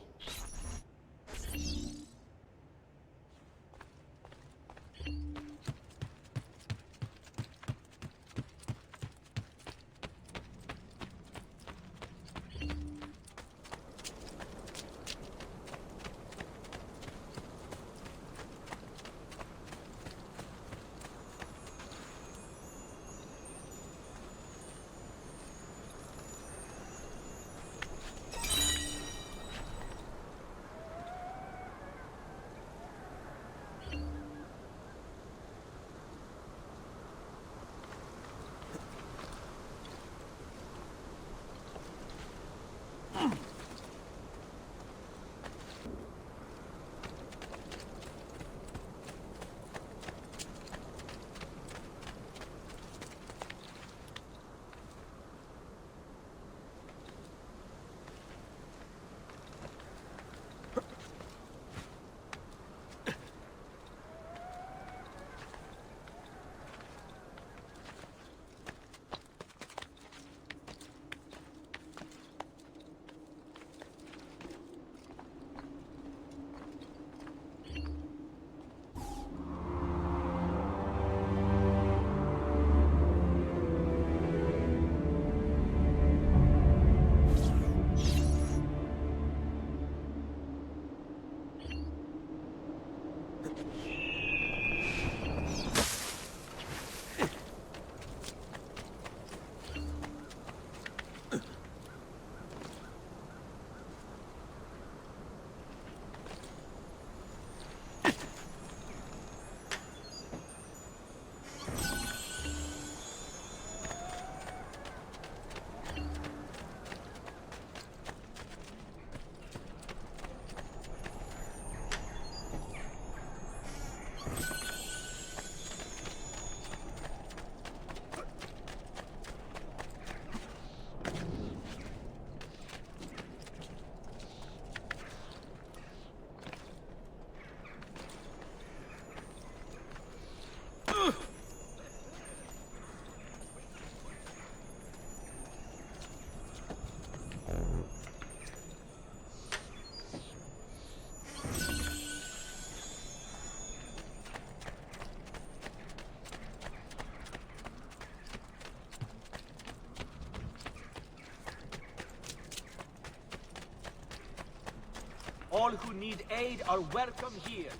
All who need aid are welcome here.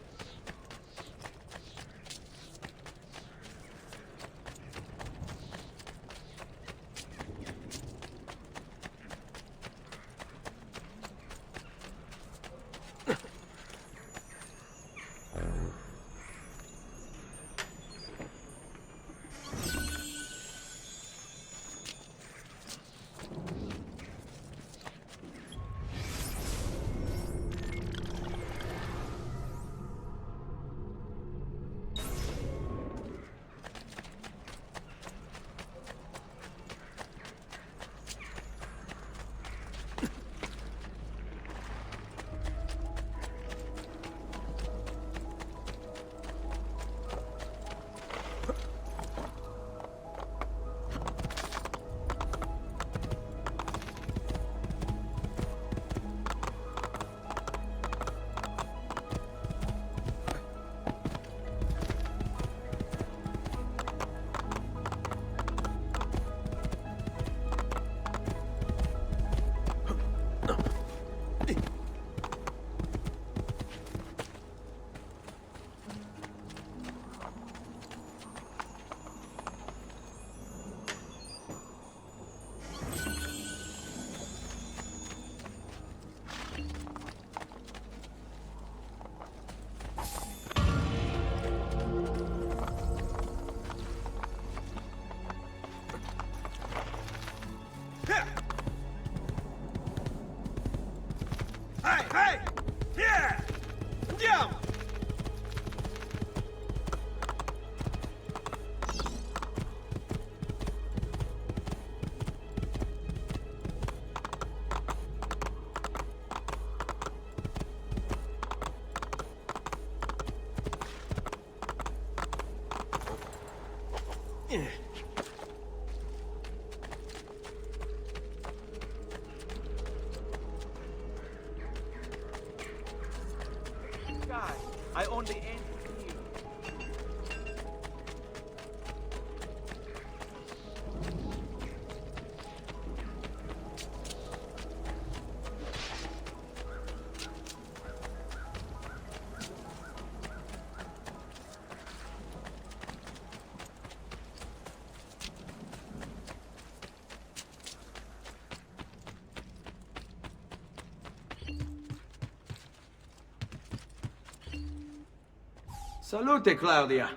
Guys, I only aim for you. Salute, Claudia.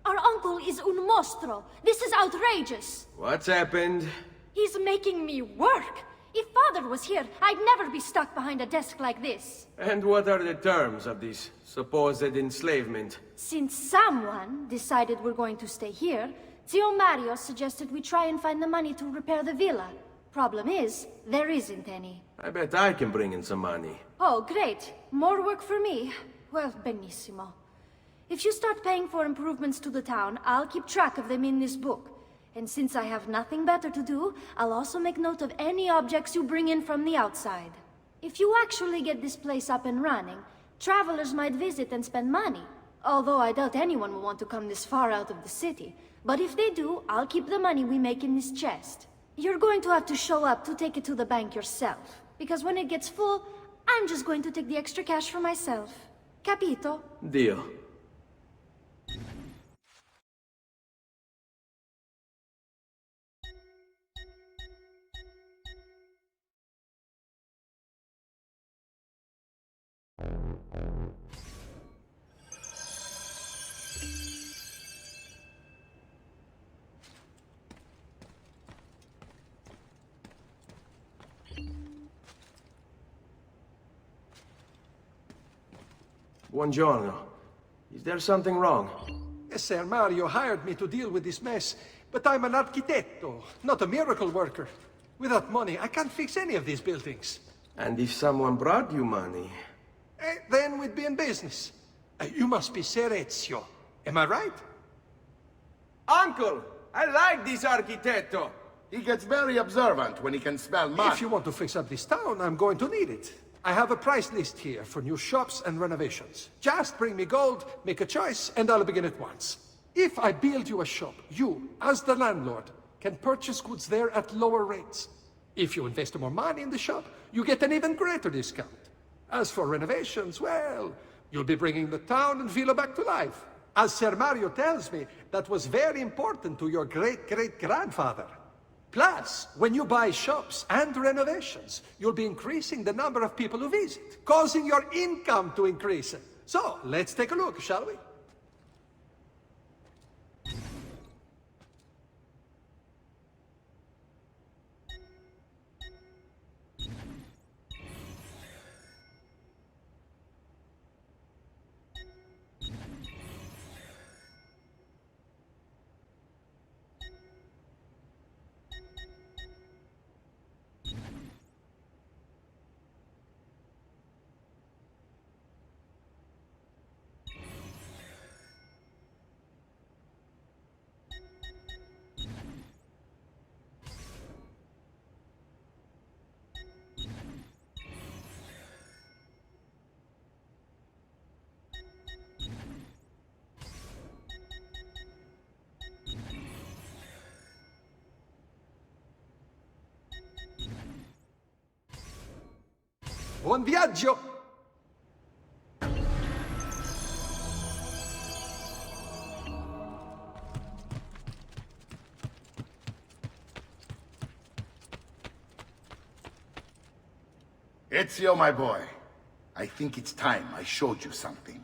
Our uncle is un mostro. This is outrageous. What's happened? He's making me work. If Father was here, I'd never be stuck behind a desk like this. And what are the terms of this supposed enslavement? Since someone decided we're going to stay here, Zio Mario suggested we try and find the money to repair the villa. Problem is, there isn't any. I bet I can bring in some money. Oh, great. More work for me. Well, benissimo. If you start paying for improvements to the town, I'll keep track of them in this book. And since I have nothing better to do, I'll also make note of any objects you bring in from the outside. If you actually get this place up and running, travelers might visit and spend money. Although I doubt anyone will want to come this far out of the city. But if they do, I'll keep the money we make in this chest. You're going to have to show up to take it to the bank yourself. Because when it gets full, I'm just going to take the extra cash for myself. Capito? Deal. Buongiorno. Is there something wrong? Messer Mario hired me to deal with this mess, but I'm an architetto, not a miracle worker. Without money, I can't fix any of these buildings. And if someone brought you money? Then we'd be in business. You must be Ser Ezio. Am I right? Uncle! I like this architetto! He gets very observant when he can smell mud. If you want to fix up this town, I'm going to need it. I have a price list here for new shops and renovations. Just bring me gold, make a choice, and I'll begin at once. If I build you a shop, you, as the landlord, can purchase goods there at lower rates. If you invest more money in the shop, you get an even greater discount. As for renovations, well, you'll be bringing the town and villa back to life. As Ser Mario tells me, that was very important to your great-great-grandfather. Plus, when you buy shops and renovations, you'll be increasing the number of people who visit, causing your income to increase. So, let's take a look, shall we? Buon viaggio! Ezio, my boy, I think it's time I showed you something.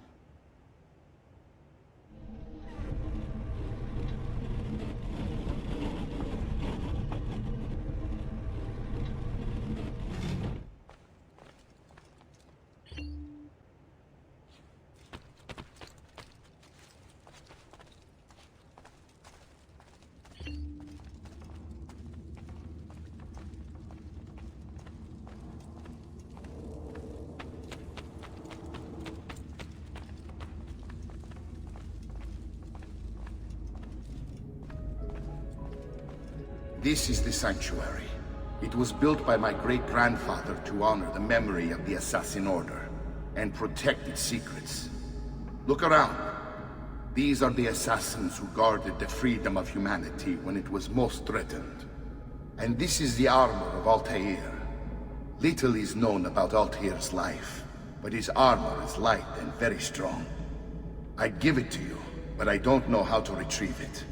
This is the sanctuary. It was built by my great-grandfather to honor the memory of the Assassin Order and protect its secrets. Look around. These are the assassins who guarded the freedom of humanity when it was most threatened. And this is the armor of Altair. Little is known about Altair's life, but his armor is light and very strong. I'd give it to you, but I don't know how to retrieve it.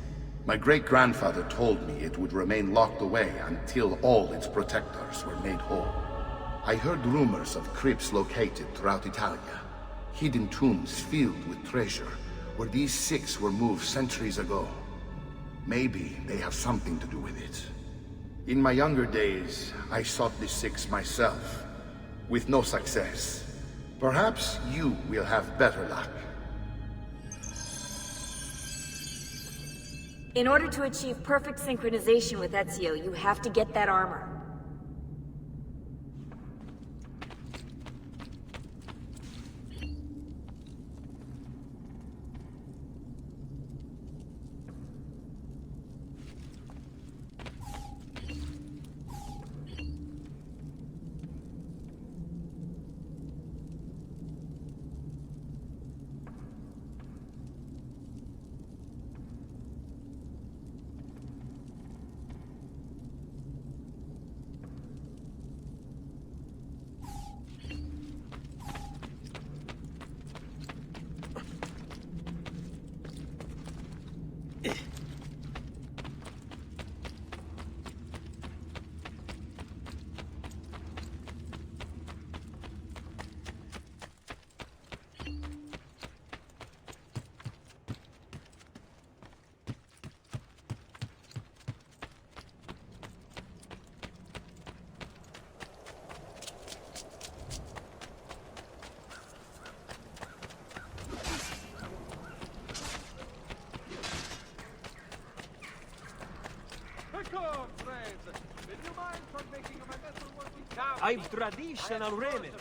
My great-grandfather told me it would remain locked away until all its protectors were made whole. I heard rumors of crypts located throughout Italia, hidden tombs filled with treasure, where these six were moved centuries ago. Maybe they have something to do with it. In my younger days, I sought the six myself, with no success. Perhaps you will have better luck. In order to achieve perfect synchronization with Ezio, you have to get that armor. I've traditional remedies.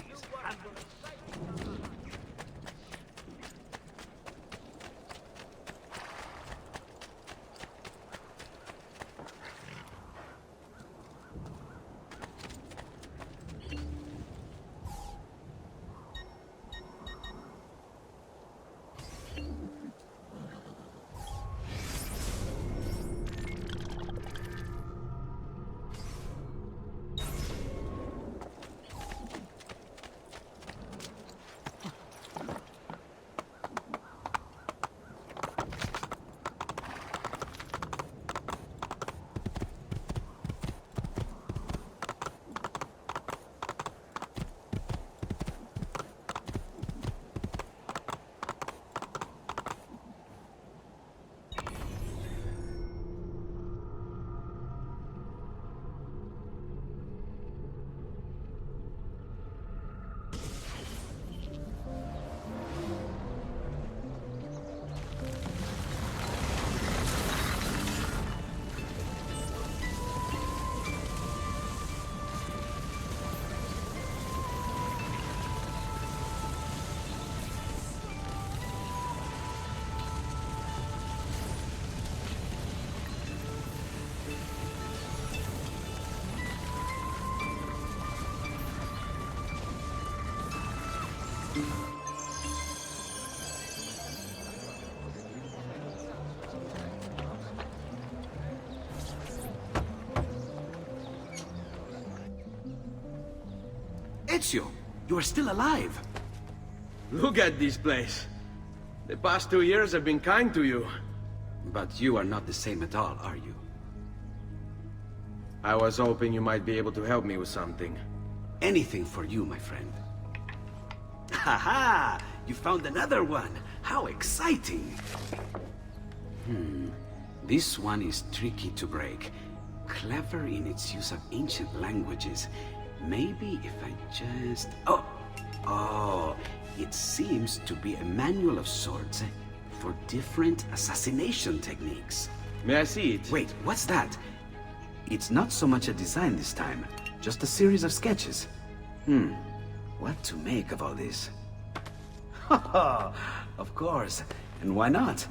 Ezio, you are still alive. Look at this place. The past 2 years have been kind to you. But you are not the same at all, are you? I was hoping you might be able to help me with something. Anything for you, my friend. Ha-ha! You found another one! How exciting! This one is tricky to break. Clever in its use of ancient languages. Maybe if I just... Oh! It seems to be a manual of sorts for different assassination techniques. May I see it? Wait, what's that? It's not so much a design this time, just a series of sketches. What to make of all this? Of course, and why not?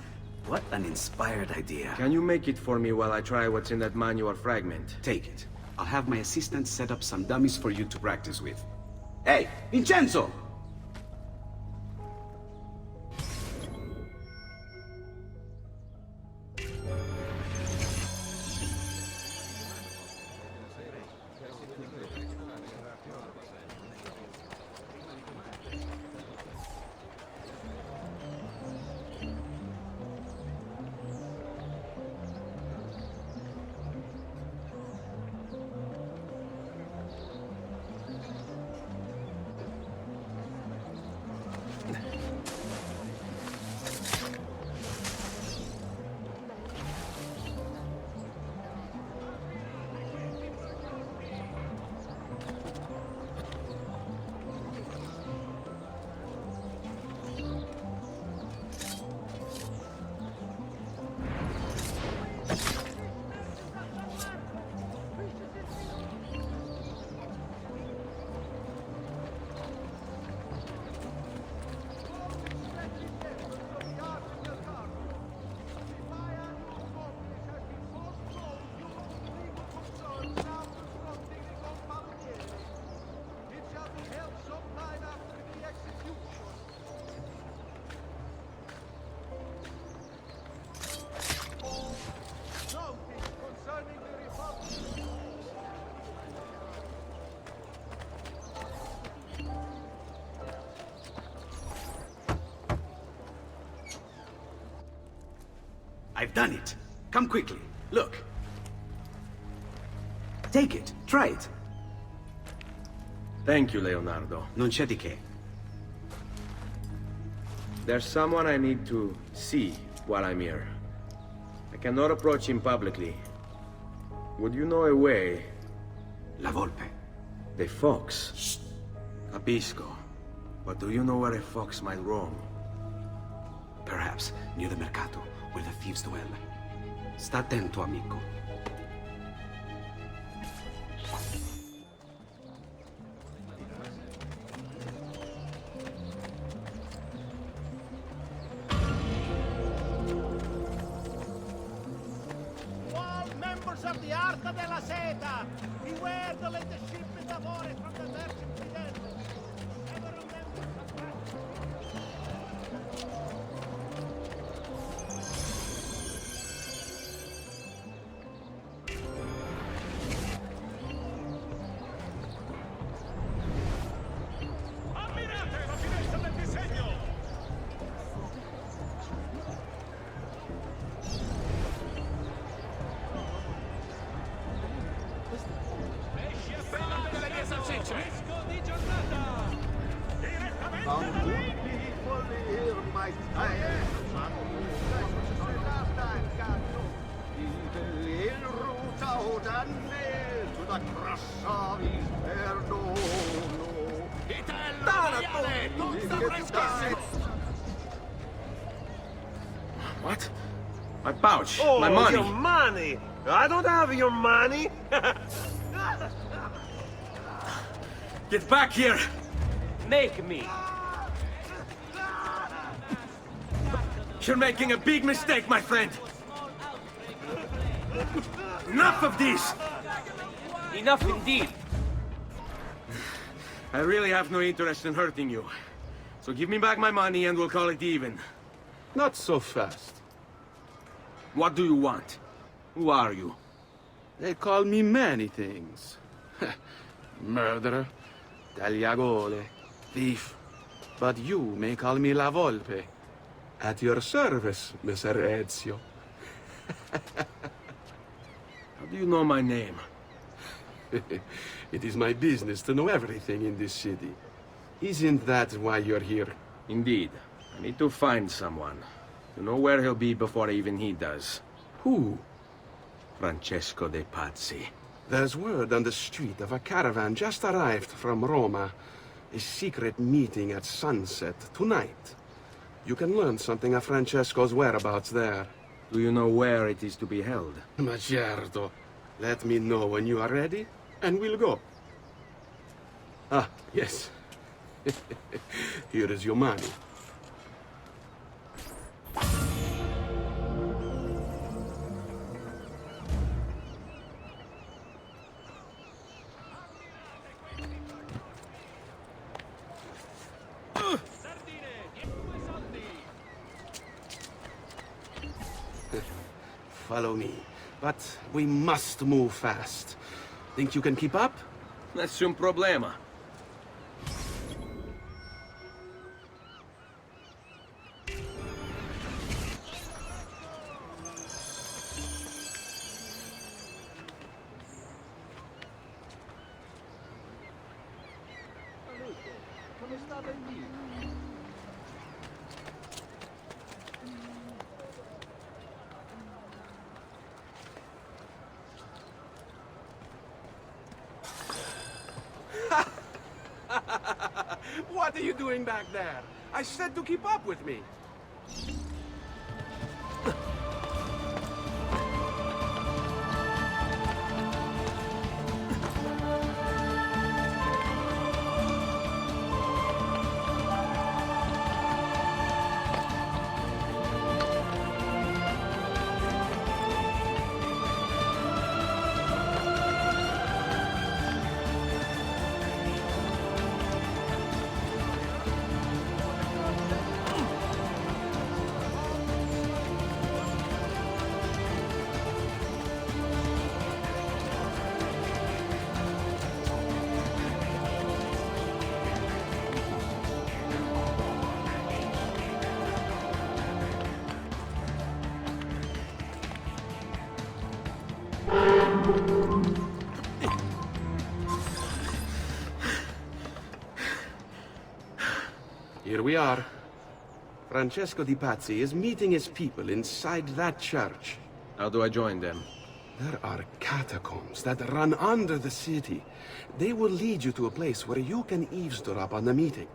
What an inspired idea. Can you make it for me while I try what's in that manual fragment? Take it. I'll have my assistant set up some dummies for you to practice with. Hey, Vincenzo! I've done it. Come quickly. Look. Take it. Try it. Thank you, Leonardo. Non c'è di che. There's someone I need to see while I'm here. I cannot approach him publicly. Would you know a way? La Volpe. The fox. Shh. Capisco. But do you know where a fox might roam? Perhaps near the Mercato, where the thieves dwell. Sta attento, amico. All members of the Arca della Seta, beware the latest shipment of ore from the merchant Fidel. Ever remember Ammirate la finezza del disegno! Esci a bella delle mie salsicce! Fresco di giornata! Direttamente What? My pouch. Oh, my money. your money! I don't have your money! Get back here! Make me! You're making a big mistake, my friend! Enough of this! Enough indeed! I really have no interest in hurting you. So give me back my money and we'll call it even. Not so fast. What do you want? Who are you? They call me many things. Murderer, Tagliagole, thief. But you may call me La Volpe. At your service, Messer Ezio. How do you know my name? It is my business to know everything in this city. Isn't that why you're here? Indeed. I need to find someone. To know where he'll be before even he does. Who? Francesco de Pazzi. There's word on the street of a caravan just arrived from Roma. A secret meeting at sunset tonight. You can learn something of Francesco's whereabouts there. Do you know where it is to be held? Ma certo. Let me know when you are ready, and we'll go. Ah, yes. Here is your money. Follow me. But we must move fast. Think you can keep up? Nessun problema. Come sta bene? What are you doing back there? I said to keep up with me. Here we are. Francesco di Pazzi is meeting his people inside that church. How do I join them? There are catacombs that run under the city. They will lead you to a place where you can eavesdrop on the meeting.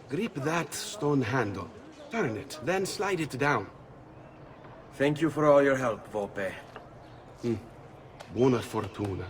Grip that stone handle. Turn it, then slide it down. Thank you for all your help, Volpe. Buona fortuna.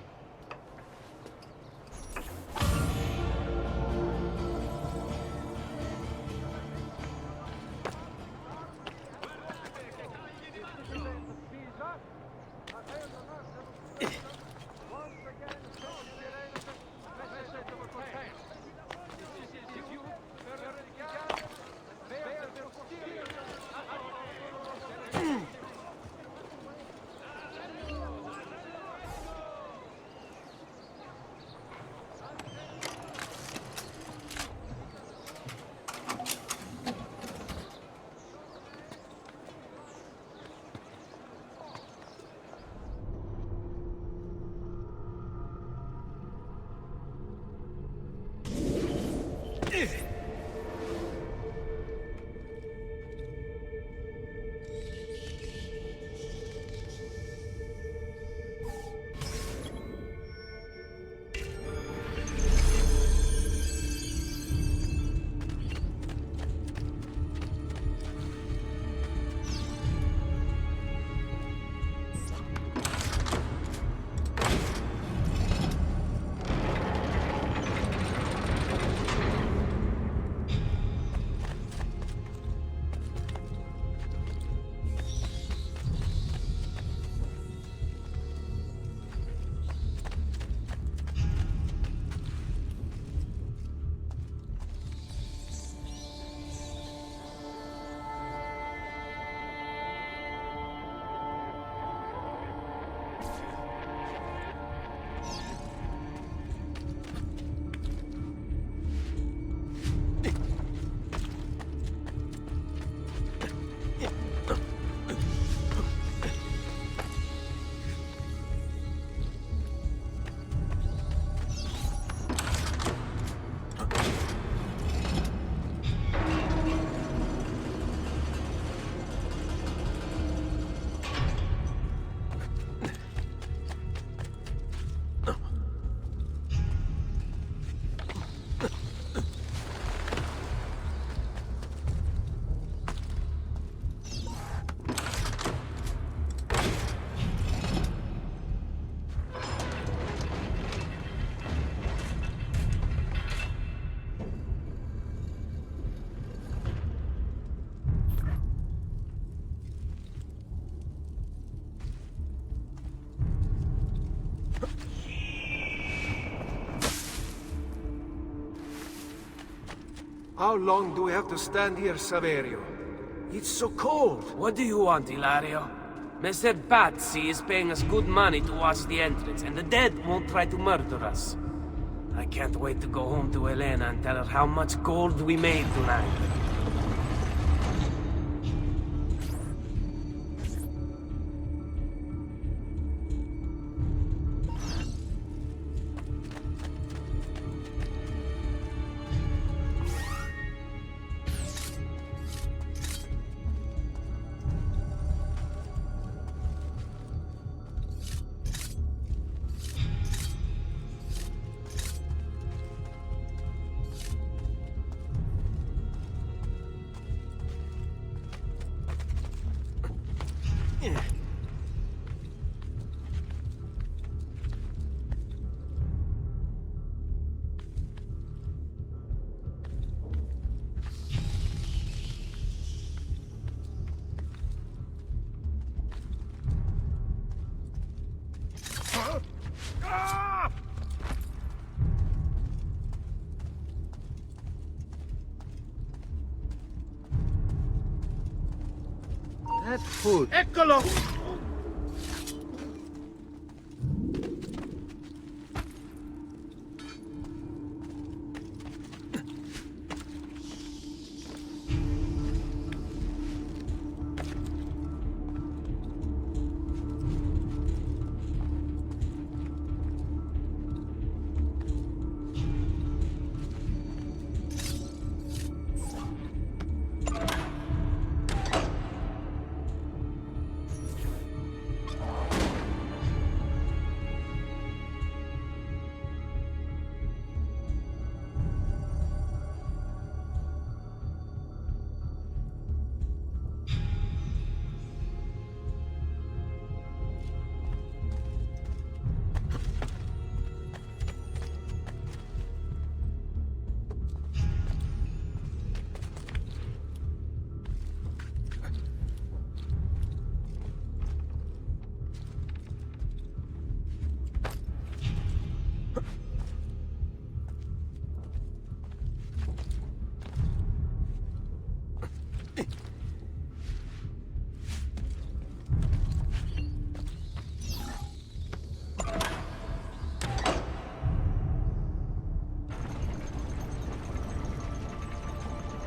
How long do we have to stand here, Saverio? It's so cold. What do you want, Hilario? Messer Pazzi is paying us good money to watch the entrance, and the dead won't try to murder us. I can't wait to go home to Elena and tell her how much gold we made tonight. That food. Eccolo!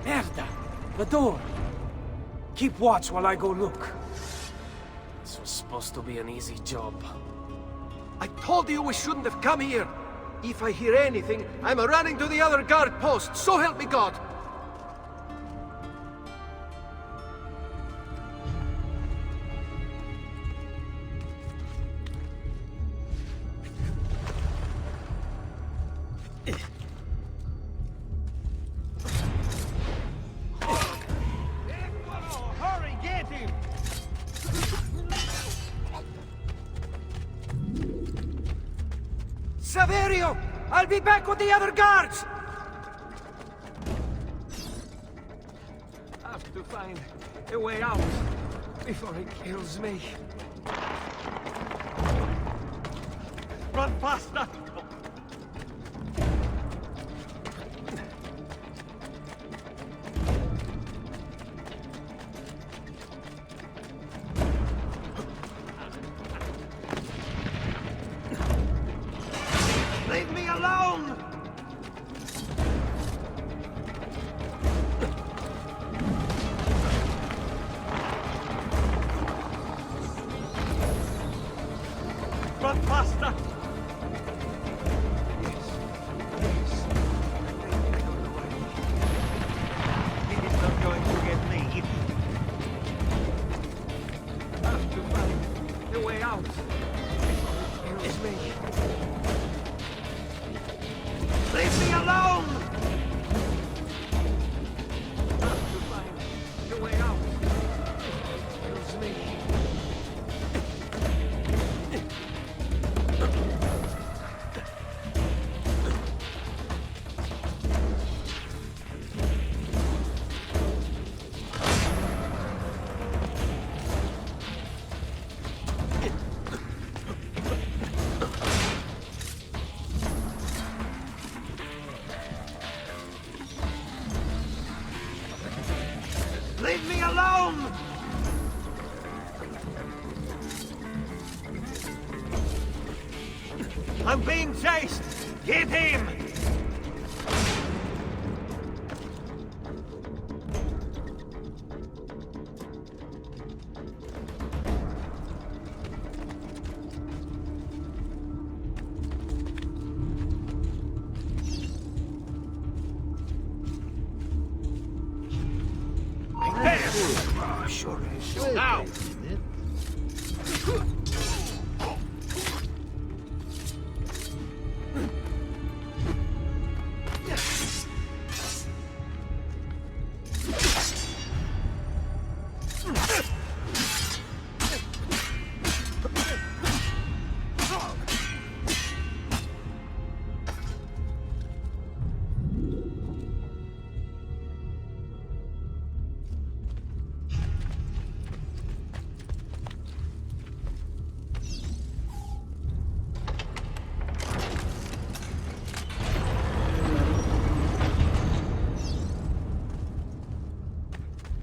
Merda! The door! Keep watch while I go look. This was supposed to be an easy job. I told you we shouldn't have come here. If I hear anything, I'm running to the other guard post. So help me God. Hurry, get him! Saverio! I'll be back with the other guards! I have to find a way out before he kills me. Run faster! Leave me alone! Run faster! He's not going to get me. I have to find a way out before he kills me. Leave me alone! I have to find a way out before he kills me. I'm being chased! Get him! Sure. Now!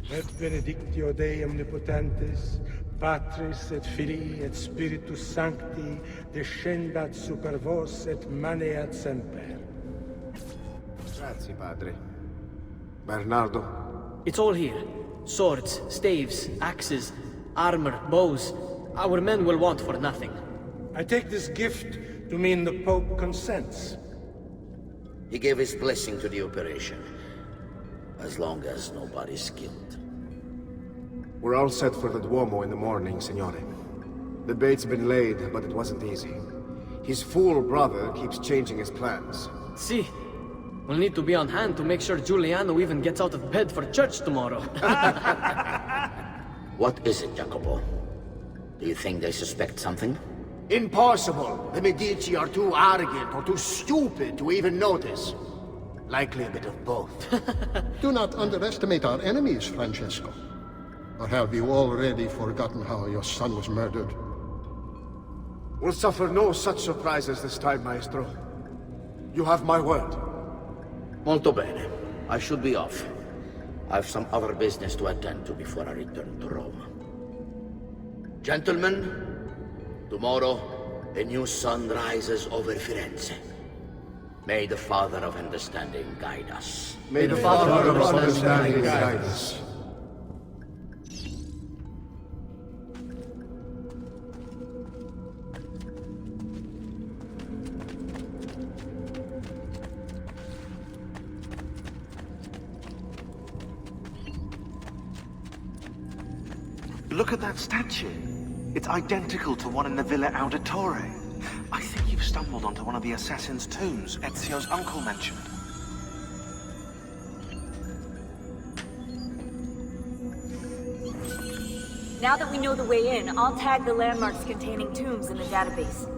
Et benedictio Dei omnipotentis, Patris et Filii et Spiritus Sancti, descendat super vos et maneat semper. Grazie, Padre. Bernardo? It's all here. Swords, staves, axes, armor, bows. Our men will want for nothing. I take this gift to mean the Pope consents. He gave his blessing to the operation. As long as nobody's killed. We're all set for the Duomo in the morning, Signore. The bait's been laid, but it wasn't easy. His fool brother keeps changing his plans. See, we'll need to be on hand to make sure Giuliano even gets out of bed for church tomorrow. What is it, Jacopo? Do you think they suspect something? Impossible! The Medici are too arrogant or too stupid to even notice. Likely a bit of both. Do not underestimate our enemies, Francesco. Or have you already forgotten how your son was murdered? We'll suffer no such surprises this time, Maestro. You have my word. Molto bene. I should be off. I've some other business to attend to before I return to Rome. Gentlemen, tomorrow a new sun rises over Firenze. May the Father of Understanding guide us. May the Father of Understanding guide us. Look at that statue. It's identical to one in the Villa Auditore. I think you've stumbled onto one of the assassin's tombs Ezio's uncle mentioned. Now that we know the way in, I'll tag the landmarks containing tombs in the database.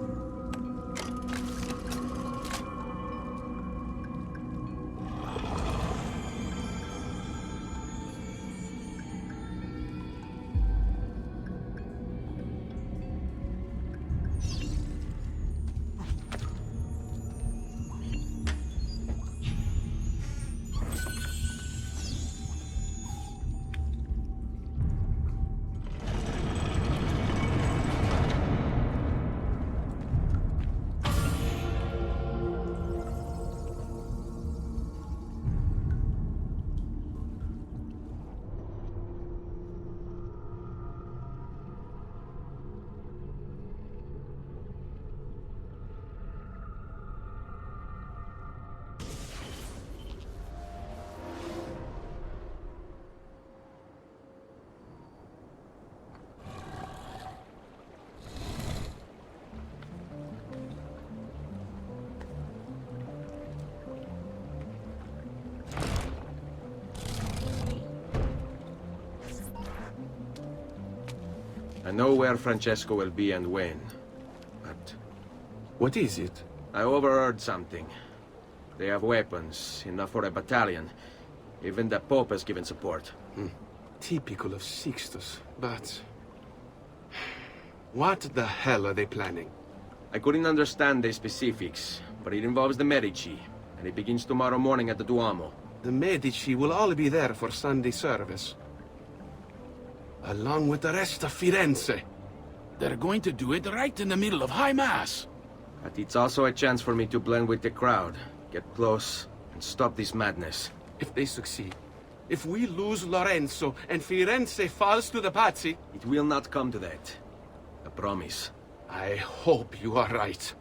I know where Francesco will be and when, but... What is it? I overheard something. They have weapons, enough for a battalion. Even the Pope has given support. Typical of Sixtus, but... What the hell are they planning? I couldn't understand the specifics, but it involves the Medici, and it begins tomorrow morning at the Duomo. The Medici will all be there for Sunday service. Along with the rest of Firenze. They're going to do it right in the middle of High Mass. But it's also a chance for me to blend with the crowd, get close, and stop this madness. If they succeed, if we lose Lorenzo and Firenze falls to the Pazzi... It will not come to that. I promise. I hope you are right.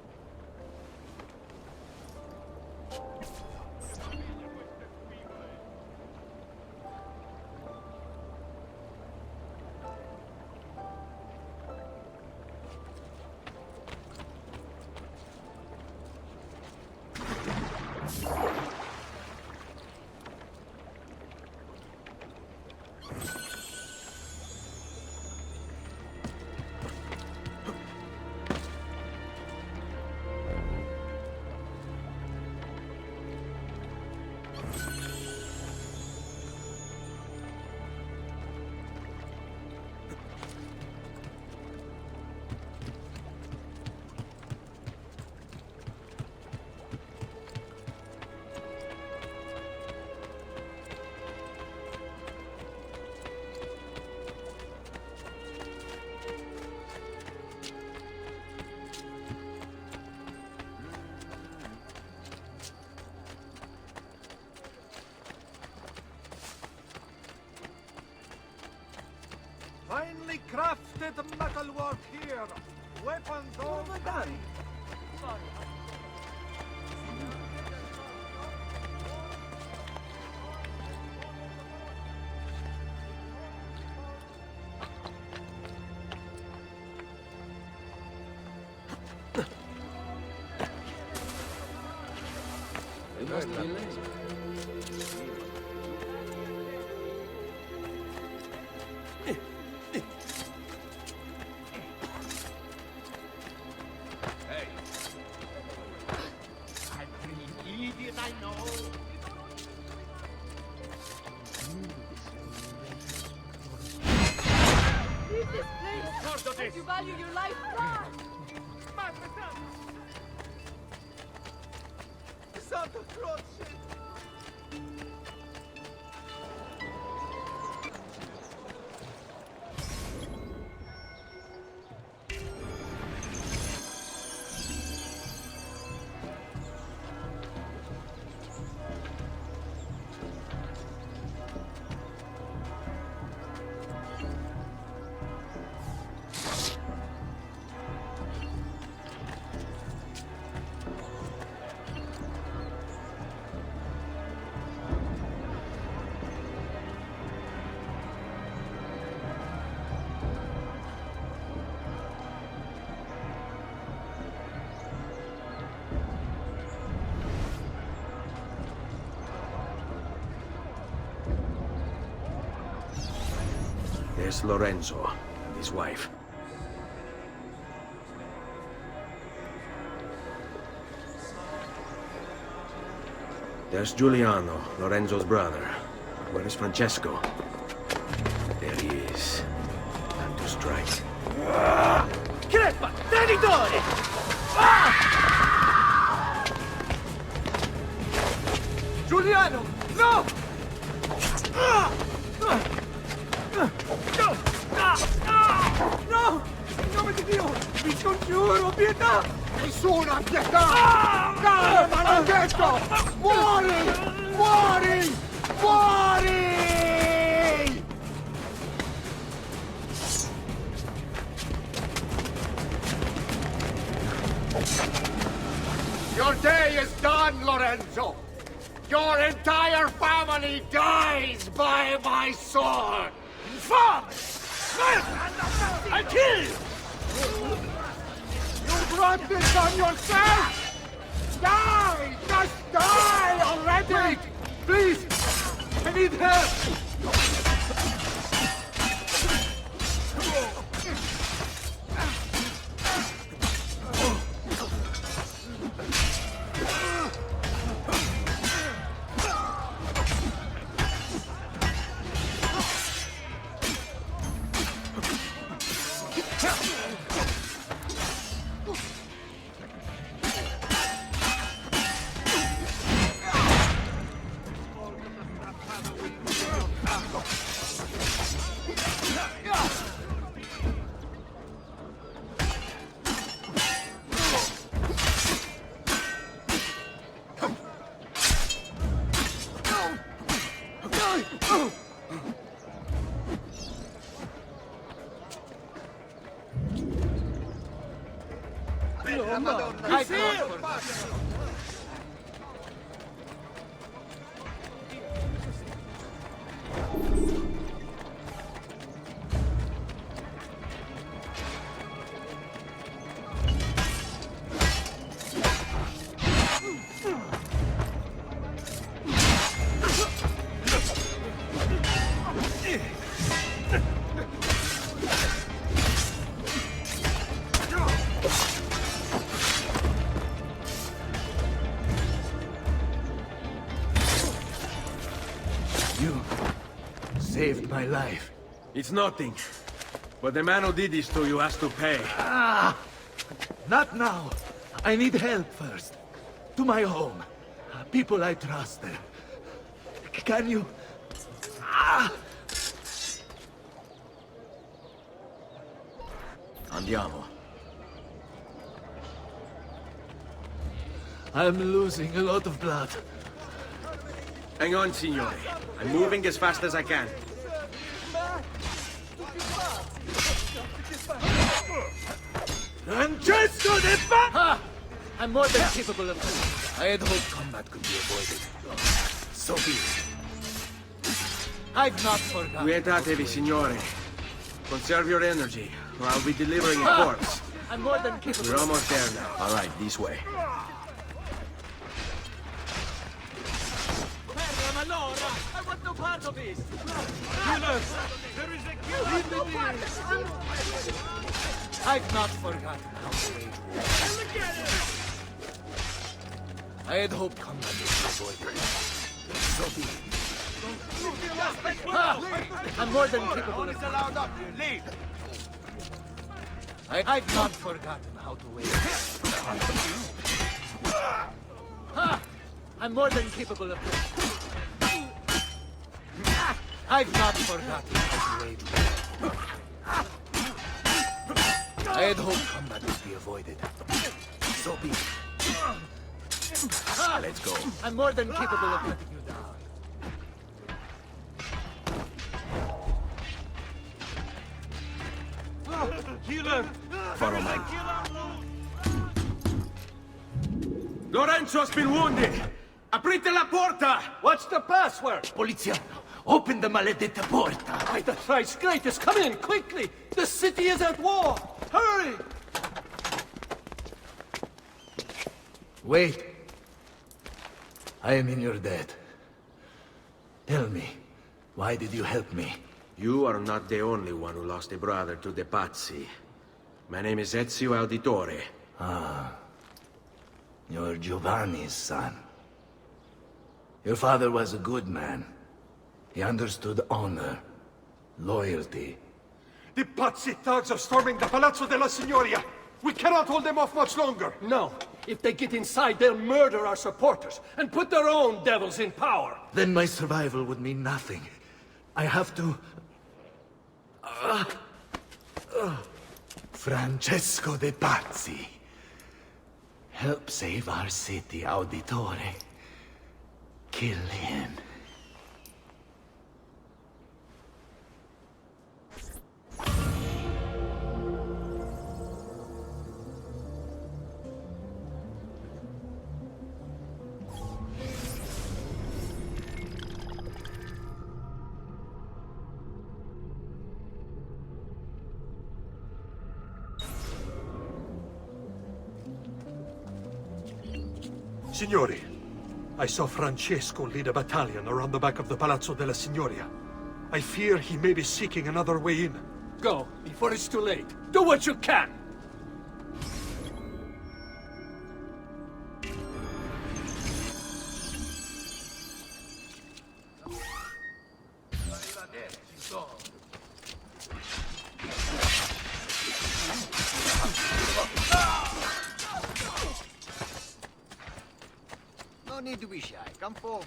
Finely crafted metalwork here. Weapons all done. You value your life, God! Santa Croce! There's Lorenzo and his wife. There's Giuliano, Lorenzo's brother. Where is Francesco? There he is. Time to strike. Crepa! Traditore! Giuliano! No! No! In nome di Dio! Vi scongiuro, pietà! Nessuna pietà! Dai, maledetto! Muori! Muori! Muori! Your day is done, Lorenzo! Your entire family dies by my sword! Infame! I kill you! You brought this on yourself! Die! Just die already! Wait! Please! I need help! I've not forgotten. You saved my life. It's nothing. But the man who did this to you has to pay. Ah! Not now. I need help first. To my home. People I trust there. Can you... Ah! Andiamo. I'm losing a lot of blood. Hang on, signore. I'm moving as fast as I can. Francesco de Pazzi! I'm more than capable of this. I had hoped combat could be avoided. So be it. I've not forgotten. Quietatevi, signore. Conserve your energy, or I'll be delivering a corpse. I'm more than capable. We're almost there now. All right, this way. I want no part of this! There is a Leave me be. I've not forgotten how to wage war. I had hoped combat would be avoided. So be it. I'm more than capable of... allowed up. Leave. I've not forgotten how to wage war. I'm more than capable of... I've not forgotten how to wage war. I had hoped combat would be avoided. So be it. Let's go. I'm more than capable of letting you down. Healer! Follow me. Lorenzo's been wounded! Aprite la porta! What's the password? Poliziano, open the maledetta porta. By the thrice greatest, come in, quickly! The city is at war! Hurry! Wait. I am in your debt. Tell me, why did you help me? You are not the only one who lost a brother to the Pazzi. My name is Ezio Auditore. Ah. You're Giovanni's son. Your father was a good man. He understood honor, loyalty. The Pazzi thugs are storming the Palazzo della Signoria. We cannot hold them off much longer. No. If they get inside, they'll murder our supporters and put their own devils in power. Then my survival would mean nothing. I have to... Francesco de Pazzi. Help save our city, Auditore. Kill him. Signori, I saw Francesco lead a battalion around the back of the Palazzo della Signoria. I fear he may be seeking another way in. Go, before it's too late. Do what you can! No need to be shy. Come forward.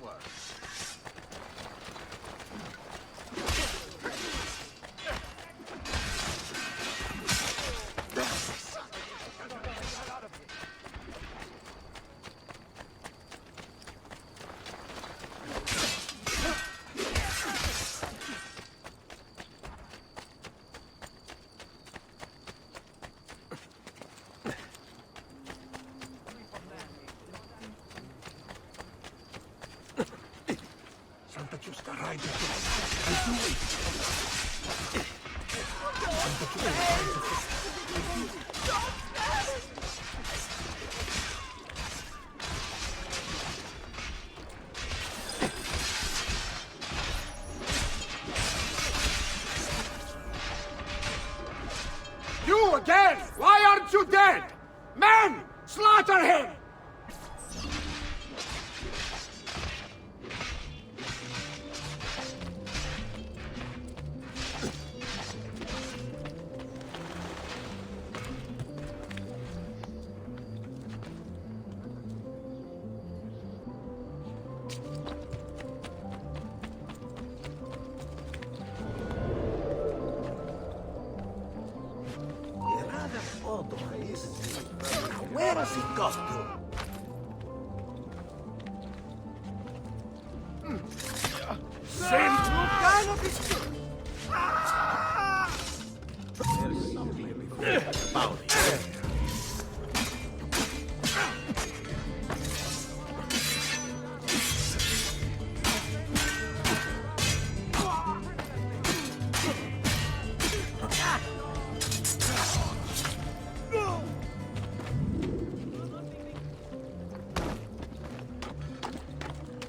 Men! Slaughter him! Where has he got to?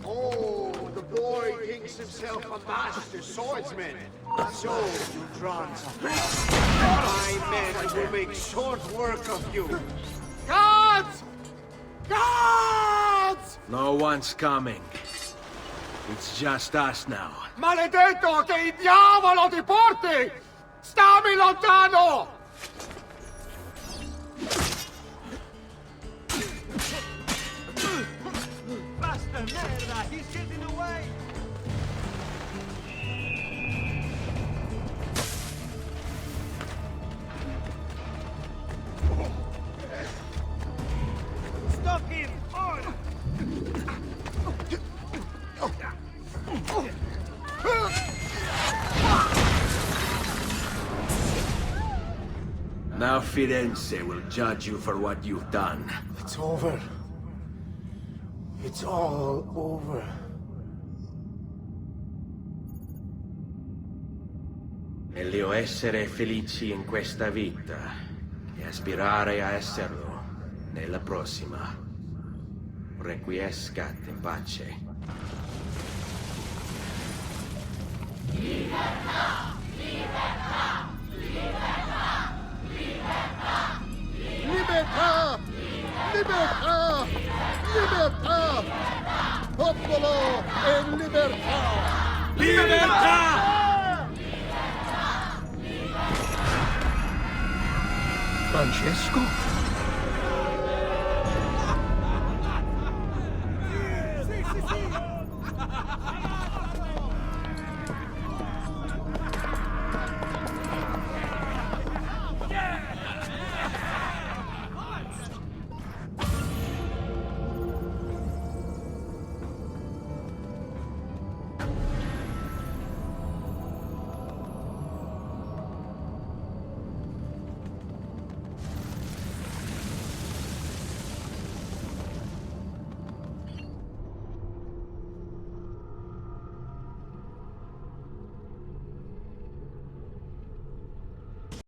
Oh, the boy thinks himself a master swordsman. So you drawn some. My men will make short work of you. Gods! Gods! No one's coming. It's just us now. Maledetto che il diavolo ti porti! Stammi lontano! Basta merda! He's getting away! Stop him! Now Firenze will judge you for what you've done. It's over. It's all over. Meglio essere felici in questa vita che aspirare a esserlo nella prossima. Requiescat in pace. Libertà! Libertà! Libertà! Libertà! Libertà! Libertà! Libertà! Popolo e libertà! Libertà! Francesco?